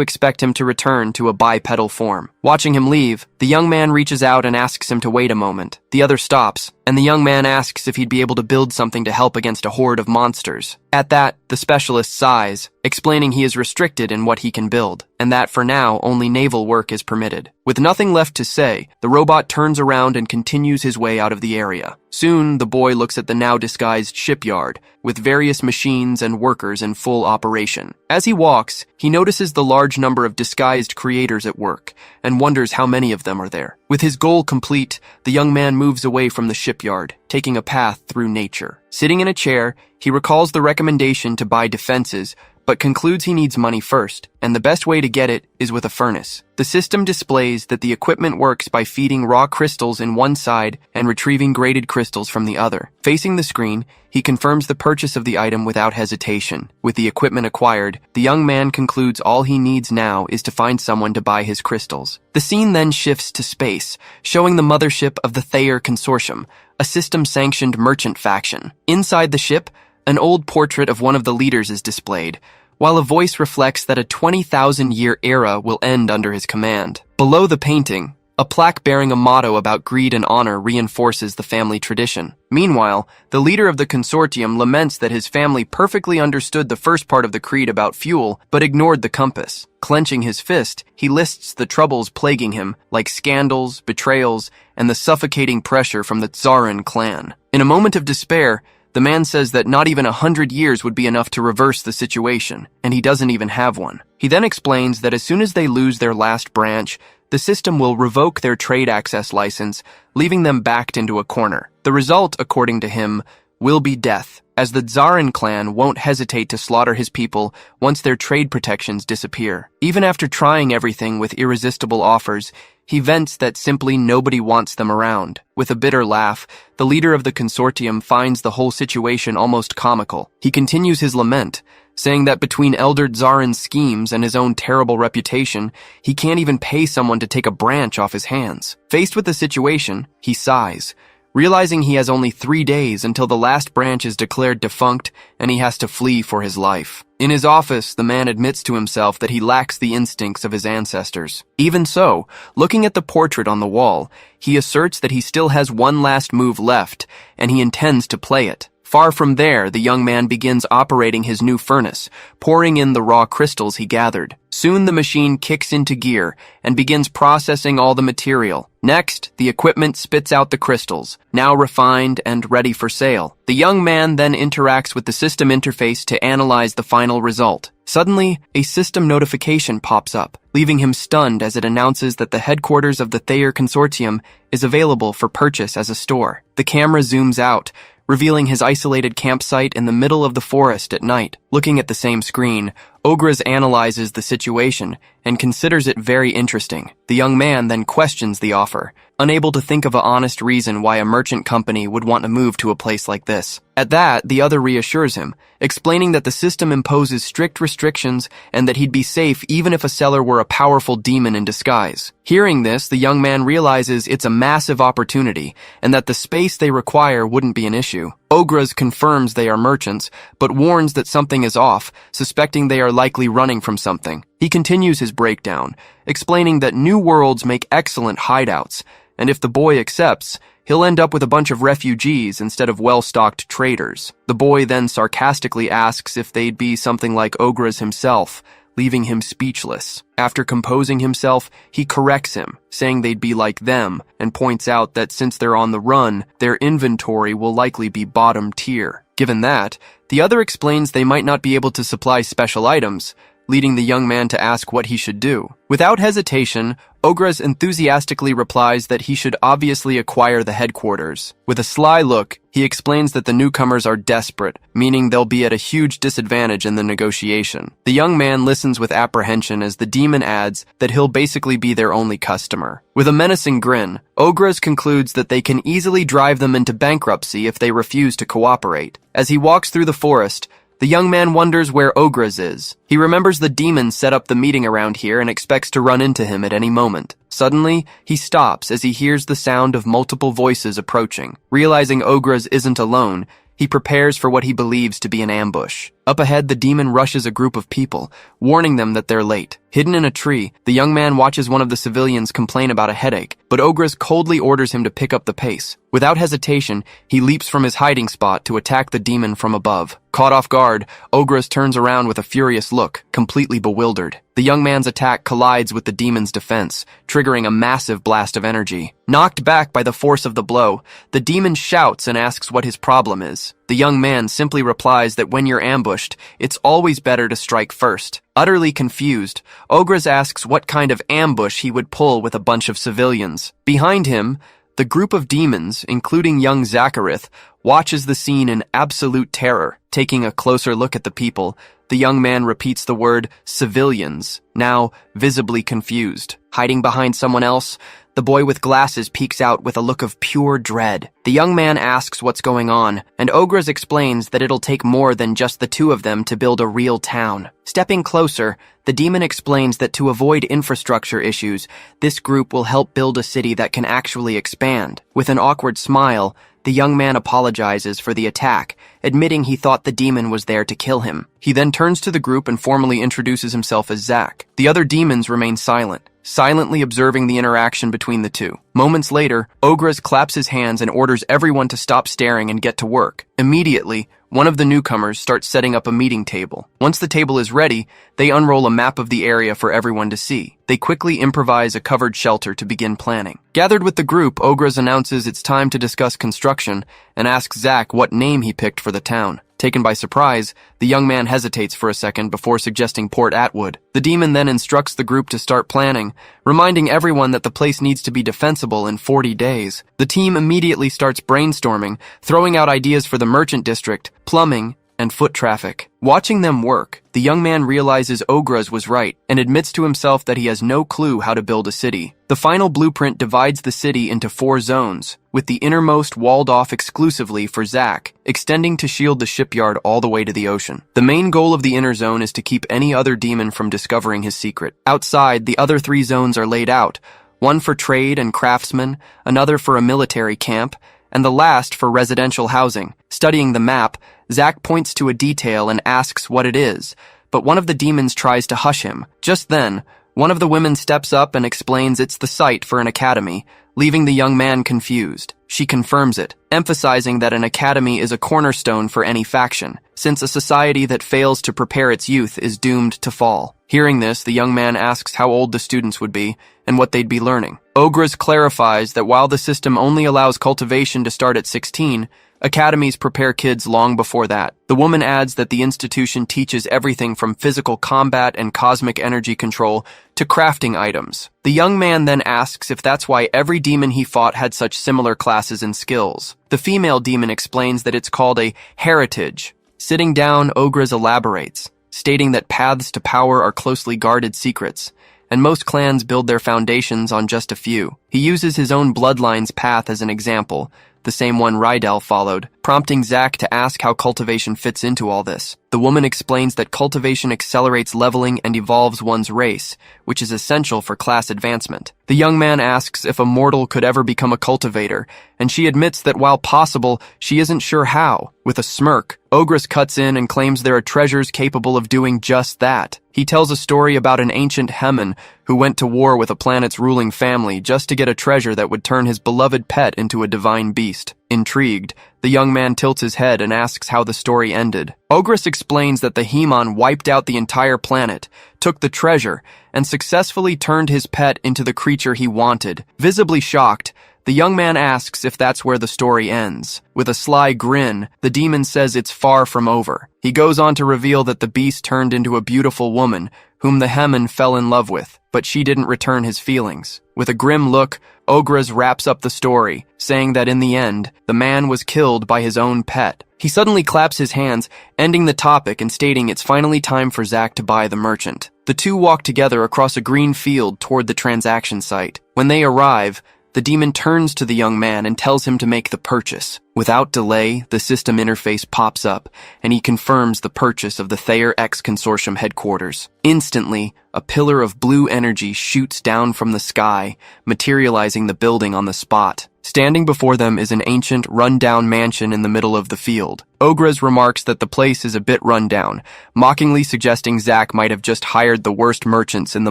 expect him to return to a bipedal form. Watching him leave, the young man reaches out and asks him to wait a moment. The other stops, and the young man asks if he'd be able to build something to help against a horde of monsters. At that, the specialist sighs, explaining he is restricted in what he can build, and that for now only naval work is permitted. With nothing left to say, the robot turns around and continues his way out of the area. Soon, the boy looks at the now disguised shipyard, with various machines and workers in full operation. As he walks, he notices the large number of disguised creators at work, and wonders how many of them are there. With his goal complete, the young man moves away from the shipyard, taking a path through nature. Sitting in a chair, he recalls the recommendation to buy defenses, but concludes he needs money first, and the best way to get it is with a furnace. The system displays that the equipment works by feeding raw crystals in one side and retrieving graded crystals from the other. Facing the screen, he confirms the purchase of the item without hesitation. With the equipment acquired, the young man concludes all he needs now is to find someone to buy his crystals. The scene then shifts to space, showing the mothership of the Defier Consortium, a system-sanctioned merchant faction. Inside the ship, an old portrait of one of the leaders is displayed, while a voice reflects that a 20,000-year era will end under his command. Below the painting, a plaque bearing a motto about greed and honor reinforces the family tradition. Meanwhile, the leader of the consortium laments that his family perfectly understood the first part of the creed about fuel, but ignored the compass. Clenching his fist, he lists the troubles plaguing him, like scandals, betrayals, and the suffocating pressure from the Tsarin clan. In a moment of despair, the man says that not even 100 years would be enough to reverse the situation, and he doesn't even have one. He then explains that as soon as they lose their last branch, the system will revoke their trade access license, leaving them backed into a corner. The result, according to him, will be death, as the Tsarin clan won't hesitate to slaughter his people once their trade protections disappear. Even after trying everything with irresistible offers, he vents that simply nobody wants them around. With a bitter laugh, the leader of the consortium finds the whole situation almost comical. He continues his lament, saying that between Elder Tsarin's schemes and his own terrible reputation, he can't even pay someone to take a branch off his hands. Faced with the situation, he sighs, realizing he has only 3 days until the last branch is declared defunct and he has to flee for his life. In his office, the man admits to himself that he lacks the instincts of his ancestors. Even so, looking at the portrait on the wall, he asserts that he still has one last move left, and he intends to play it. Far from there, the young man begins operating his new furnace, pouring in the raw crystals he gathered. Soon the machine kicks into gear and begins processing all the material. Next, the equipment spits out the crystals, now refined and ready for sale. The young man then interacts with the system interface to analyze the final result. Suddenly, a system notification pops up, leaving him stunned as it announces that the headquarters of the Thayer Consortium is available for purchase as a store. The camera zooms out, revealing his isolated campsite in the middle of the forest at night. Looking at the same screen, Ogres analyzes the situation and considers it very interesting. The young man then questions the offer, unable to think of an honest reason why a merchant company would want to move to a place like this. At that, the other reassures him, explaining that the system imposes strict restrictions and that he'd be safe even if a seller were a powerful demon in disguise. Hearing this, the young man realizes it's a massive opportunity and that the space they require wouldn't be an issue. Ogres confirms they are merchants, but warns that something is off, suspecting they are likely running from something. He continues his breakdown, explaining that new worlds make excellent hideouts, and if the boy accepts, he'll end up with a bunch of refugees instead of well-stocked traders. The boy then sarcastically asks if they'd be something like Ogres himself, leaving him speechless. After composing himself, he corrects him, saying they'd be like them, and points out that since they're on the run, their inventory will likely be bottom tier. Given that, the other explains they might not be able to supply special items, leading the young man to ask what he should do. Without hesitation, Ogres enthusiastically replies that he should obviously acquire the headquarters. With a sly look, he explains that the newcomers are desperate, meaning they'll be at a huge disadvantage in the negotiation. The young man listens with apprehension as the demon adds that he'll basically be their only customer. With a menacing grin, Ogres concludes that they can easily drive them into bankruptcy if they refuse to cooperate. As he walks through the forest, the young man wonders where Ogres is. He remembers the demons set up the meeting around here and expects to run into him at any moment. Suddenly, he stops as he hears the sound of multiple voices approaching. Realizing Ogres isn't alone, he prepares for what he believes to be an ambush. Up ahead, the demon rushes a group of people, warning them that they're late. Hidden in a tree, the young man watches one of the civilians complain about a headache, but Ogres coldly orders him to pick up the pace. Without hesitation, he leaps from his hiding spot to attack the demon from above. Caught off guard, Ogres turns around with a furious look, completely bewildered. The young man's attack collides with the demon's defense, triggering a massive blast of energy. Knocked back by the force of the blow, the demon shouts and asks what his problem is. The young man simply replies that when you're ambushed, it's always better to strike first. Utterly confused, Ogres asks what kind of ambush he would pull with a bunch of civilians. Behind him, the group of demons, including young Zachary, watches the scene in absolute terror. Taking a closer look at the people, the young man repeats the word civilians, now visibly confused. Hiding behind someone else, the boy with glasses peeks out with a look of pure dread. The young man asks what's going on, and Ogres explains that it'll take more than just the two of them to build a real town. Stepping closer, the demon explains that to avoid infrastructure issues, this group will help build a city that can actually expand. With an awkward smile, the young man apologizes for the attack, admitting he thought the demon was there to kill him. He then turns to the group and formally introduces himself as Zach. The other demons remain silent, silently observing the interaction between the two. Moments later, Ogres claps his hands and orders everyone to stop staring and get to work. Immediately, one of the newcomers starts setting up a meeting table. Once the table is ready, they unroll a map of the area for everyone to see. They quickly improvise a covered shelter to begin planning. Gathered with the group, Ogres announces it's time to discuss construction and asks Zach what name he picked for the town. Taken by surprise, the young man hesitates for a second before suggesting Port Atwood. The demon then instructs the group to start planning, reminding everyone that the place needs to be defensible in 40 days. The team immediately starts brainstorming, throwing out ideas for the merchant district, plumbing, and foot traffic. Watching them work, the young man realizes Ogres was right and admits to himself that he has no clue how to build a city. The final blueprint divides the city into 4 zones, with the innermost walled off exclusively for Zach, extending to shield the shipyard all the way to the ocean. The main goal of the inner zone is to keep any other demon from discovering his secret. Outside, the other 3 zones are laid out, one for trade and craftsmen, another for a military camp, and the last for residential housing. Studying the map, Zach points to a detail and asks what it is, but one of the demons tries to hush him. Just then, one of the women steps up and explains it's the site for an academy, leaving the young man confused. She confirms it, emphasizing that an academy is a cornerstone for any faction, since a society that fails to prepare its youth is doomed to fall. Hearing this, the young man asks how old the students would be and what they'd be learning. Ogres clarifies that while the system only allows cultivation to start at 16, academies prepare kids long before that. The woman adds that the institution teaches everything from physical combat and cosmic energy control to crafting items. The young man then asks if that's why every demon he fought had such similar classes and skills. The female demon explains that it's called a heritage. Sitting down, Ogres elaborates, stating that paths to power are closely guarded secrets, and most clans build their foundations on just a few. He uses his own bloodline's path as an example, the same one Rydell followed, prompting Zach to ask how cultivation fits into all this. The woman explains that cultivation accelerates leveling and evolves one's race, which is essential for class advancement. The young man asks if a mortal could ever become a cultivator, and she admits that while possible, she isn't sure how. With a smirk, Ogress cuts in and claims there are treasures capable of doing just that. He tells a story about an ancient Hemin who went to war with a planet's ruling family just to get a treasure that would turn his beloved pet into a divine beast. Intrigued, the young man tilts his head and asks how the story ended. Ogress explains that the Hemon wiped out the entire planet, took the treasure, and successfully turned his pet into the creature he wanted. Visibly shocked, the young man asks if that's where the story ends. With a sly grin, the demon says it's far from over. He goes on to reveal that the beast turned into a beautiful woman, whom the Hemin fell in love with, but she didn't return his feelings. With a grim look, Ogres wraps up the story, saying that in the end, the man was killed by his own pet. He suddenly claps his hands, ending the topic and stating it's finally time for Zach to buy the merchant. The two walk together across a green field toward the transaction site. When they arrive, the demon turns to the young man and tells him to make the purchase. Without delay, the system interface pops up, and he confirms the purchase of the Thayer X Consortium headquarters. Instantly, a pillar of blue energy shoots down from the sky, materializing the building on the spot. Standing before them is an ancient, run-down mansion in the middle of the field. Ogres remarks that the place is a bit run-down, mockingly suggesting Zach might have just hired the worst merchants in the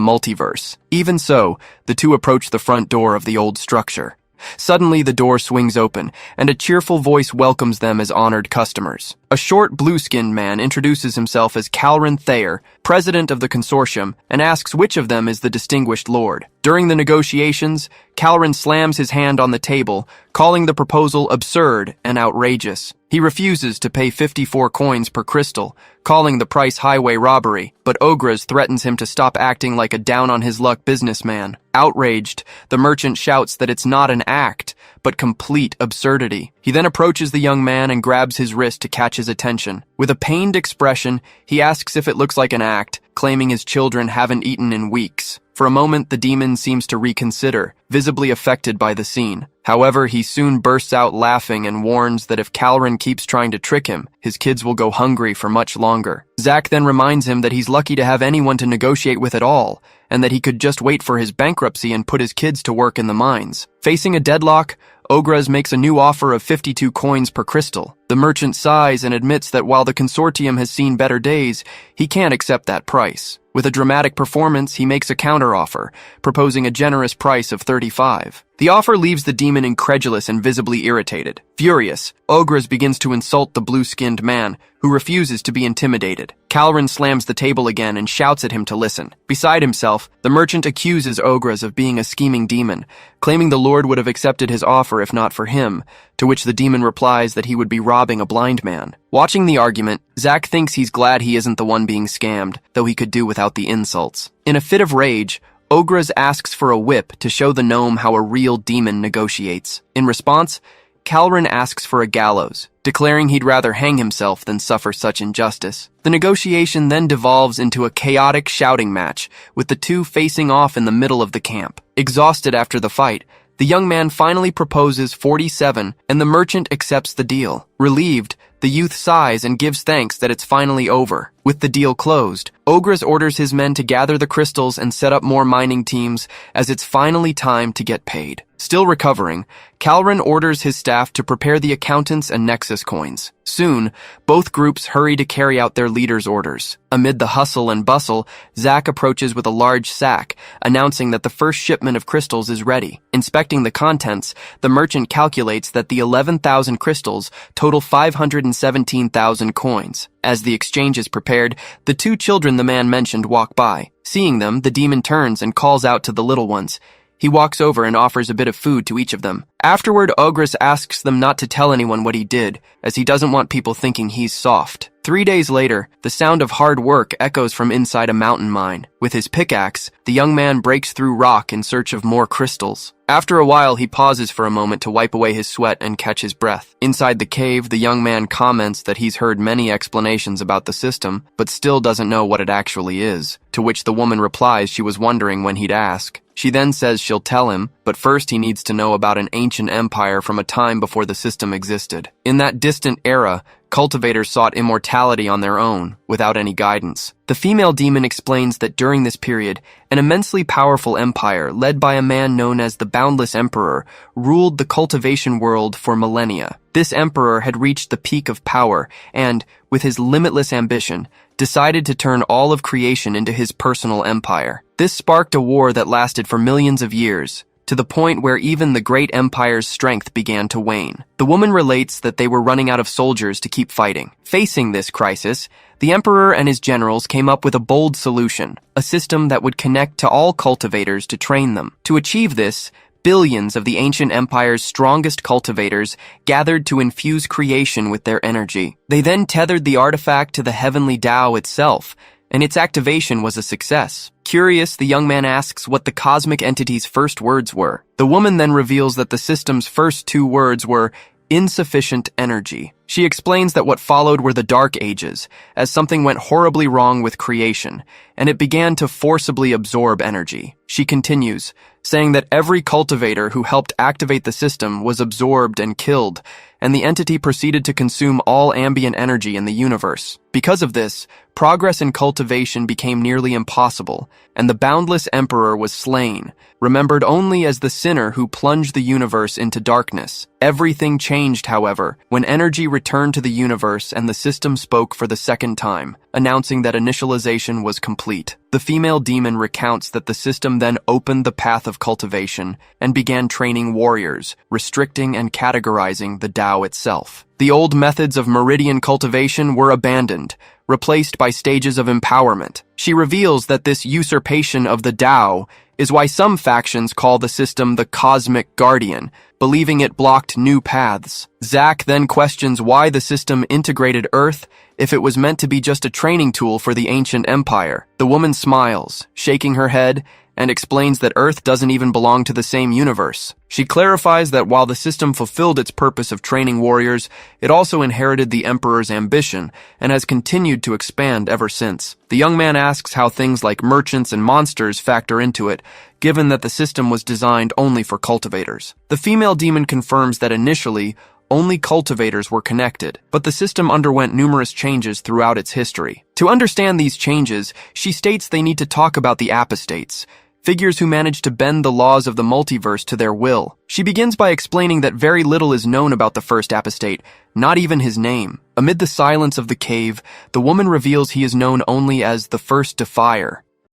multiverse. Even so, the two approach the front door of the old structure. Suddenly, the door swings open, and a cheerful voice welcomes them as honored customers. A short, blue-skinned man introduces himself as Calrin Thayer, president of the consortium, and asks which of them is the distinguished lord. During the negotiations, Calrin slams his hand on the table, calling the proposal absurd and outrageous. He refuses to pay 54 coins per crystal, calling the price highway robbery, but Ogres threatens him to stop acting like a down-on-his-luck businessman. Outraged, the merchant shouts that it's not an act, but complete absurdity. He then approaches the young man and grabs his wrist to catch his attention. With a pained expression, he asks if it looks like an act, claiming his children haven't eaten in weeks. For a moment, the demon seems to reconsider, visibly affected by the scene. However, he soon bursts out laughing and warns that if Calrin keeps trying to trick him, his kids will go hungry for much longer. Zach then reminds him that he's lucky to have anyone to negotiate with at all, and that he could just wait for his bankruptcy and put his kids to work in the mines. Facing a deadlock, Ogres makes a new offer of 52 coins per crystal. The merchant sighs and admits that while the consortium has seen better days, he can't accept that price. With a dramatic performance, he makes a counteroffer, proposing a generous price of 35. The offer leaves the demon incredulous and visibly irritated. Furious, Ogres begins to insult the blue-skinned man, who refuses to be intimidated. Calrin slams the table again and shouts at him to listen. Beside himself, the merchant accuses Ogres of being a scheming demon, claiming the lord would have accepted his offer if not for him, to which the demon replies that he would be robbing a blind man. Watching the argument, Zach thinks he's glad he isn't the one being scammed, though he could do without the insults. In a fit of rage, Ogres asks for a whip to show the gnome how a real demon negotiates. In response, Calrin asks for a gallows, declaring he'd rather hang himself than suffer such injustice. The negotiation then devolves into a chaotic shouting match, with the two facing off in the middle of the camp. Exhausted after the fight, the young man finally proposes 47, and the merchant accepts the deal. Relieved, the youth sighs and gives thanks that it's finally over. With the deal closed, Ogres orders his men to gather the crystals and set up more mining teams as it's finally time to get paid. Still recovering, Calren orders his staff to prepare the accountants and Nexus coins. Soon, both groups hurry to carry out their leader's orders. Amid the hustle and bustle, Zach approaches with a large sack, announcing that the first shipment of crystals is ready. Inspecting the contents, the merchant calculates that the 11,000 crystals total 517,000 coins. As the exchange is prepared, the two children the man mentioned walk by. Seeing them, the demon turns and calls out to the little ones. He walks over and offers a bit of food to each of them. Afterward, Ogres asks them not to tell anyone what he did, as he doesn't want people thinking he's soft. 3 days later, the sound of hard work echoes from inside a mountain mine. With his pickaxe, the young man breaks through rock in search of more crystals. After a while, he pauses for a moment to wipe away his sweat and catch his breath. Inside the cave, the young man comments that he's heard many explanations about the system, but still doesn't know what it actually is, to which the woman replies she was wondering when he'd ask. She then says she'll tell him, but first he needs to know about an ancient empire from a time before the system existed. In that distant era, cultivators sought immortality on their own, without any guidance. The female demon explains that during this period, an immensely powerful empire, led by a man known as the Boundless Emperor, ruled the cultivation world for millennia. This emperor had reached the peak of power and, with his limitless ambition, decided to turn all of creation into his personal empire. This sparked a war that lasted for millions of years, to the point where even the great empire's strength began to wane. The woman relates that they were running out of soldiers to keep fighting. Facing this crisis, the emperor and his generals came up with a bold solution, a system that would connect to all cultivators to train them. To achieve this, billions of the ancient empire's strongest cultivators gathered to infuse creation with their energy. They then tethered the artifact to the heavenly Tao itself, and its activation was a success. Curious, the young man asks what the cosmic entity's first words were. The woman then reveals that the system's first 2 words were insufficient energy. She explains that what followed were the Dark Ages, as something went horribly wrong with creation, and it began to forcibly absorb energy. She continues, saying that every cultivator who helped activate the system was absorbed and killed, and the entity proceeded to consume all ambient energy in the universe. Because of this, progress in cultivation became nearly impossible, and the boundless emperor was slain, remembered only as the sinner who plunged the universe into darkness. Everything changed, however, when energy returned to the universe and the system spoke for the second time, announcing that initialization was complete. The female demon recounts that the system then opened the path of cultivation and began training warriors, restricting and categorizing the Tao itself. The old methods of meridian cultivation were abandoned, replaced by stages of empowerment. She reveals that this usurpation of the Tao is why some factions call the system the Cosmic Guardian, believing it blocked new paths. Zach then questions why the system integrated Earth if it was meant to be just a training tool for the ancient empire. The woman smiles, shaking her head, and explains that Earth doesn't even belong to the same universe. She clarifies that while the system fulfilled its purpose of training warriors, it also inherited the Emperor's ambition and has continued to expand ever since. The young man asks how things like merchants and monsters factor into it, given that the system was designed only for cultivators. The female demon confirms that initially, only cultivators were connected, but the system underwent numerous changes throughout its history. To understand these changes, she states they need to talk about the apostates, figures who managed to bend the laws of the multiverse to their will. She begins by explaining that very little is known about the first apostate, not even his name. Amid the silence of the cave, the woman reveals he is known only as the first Defier,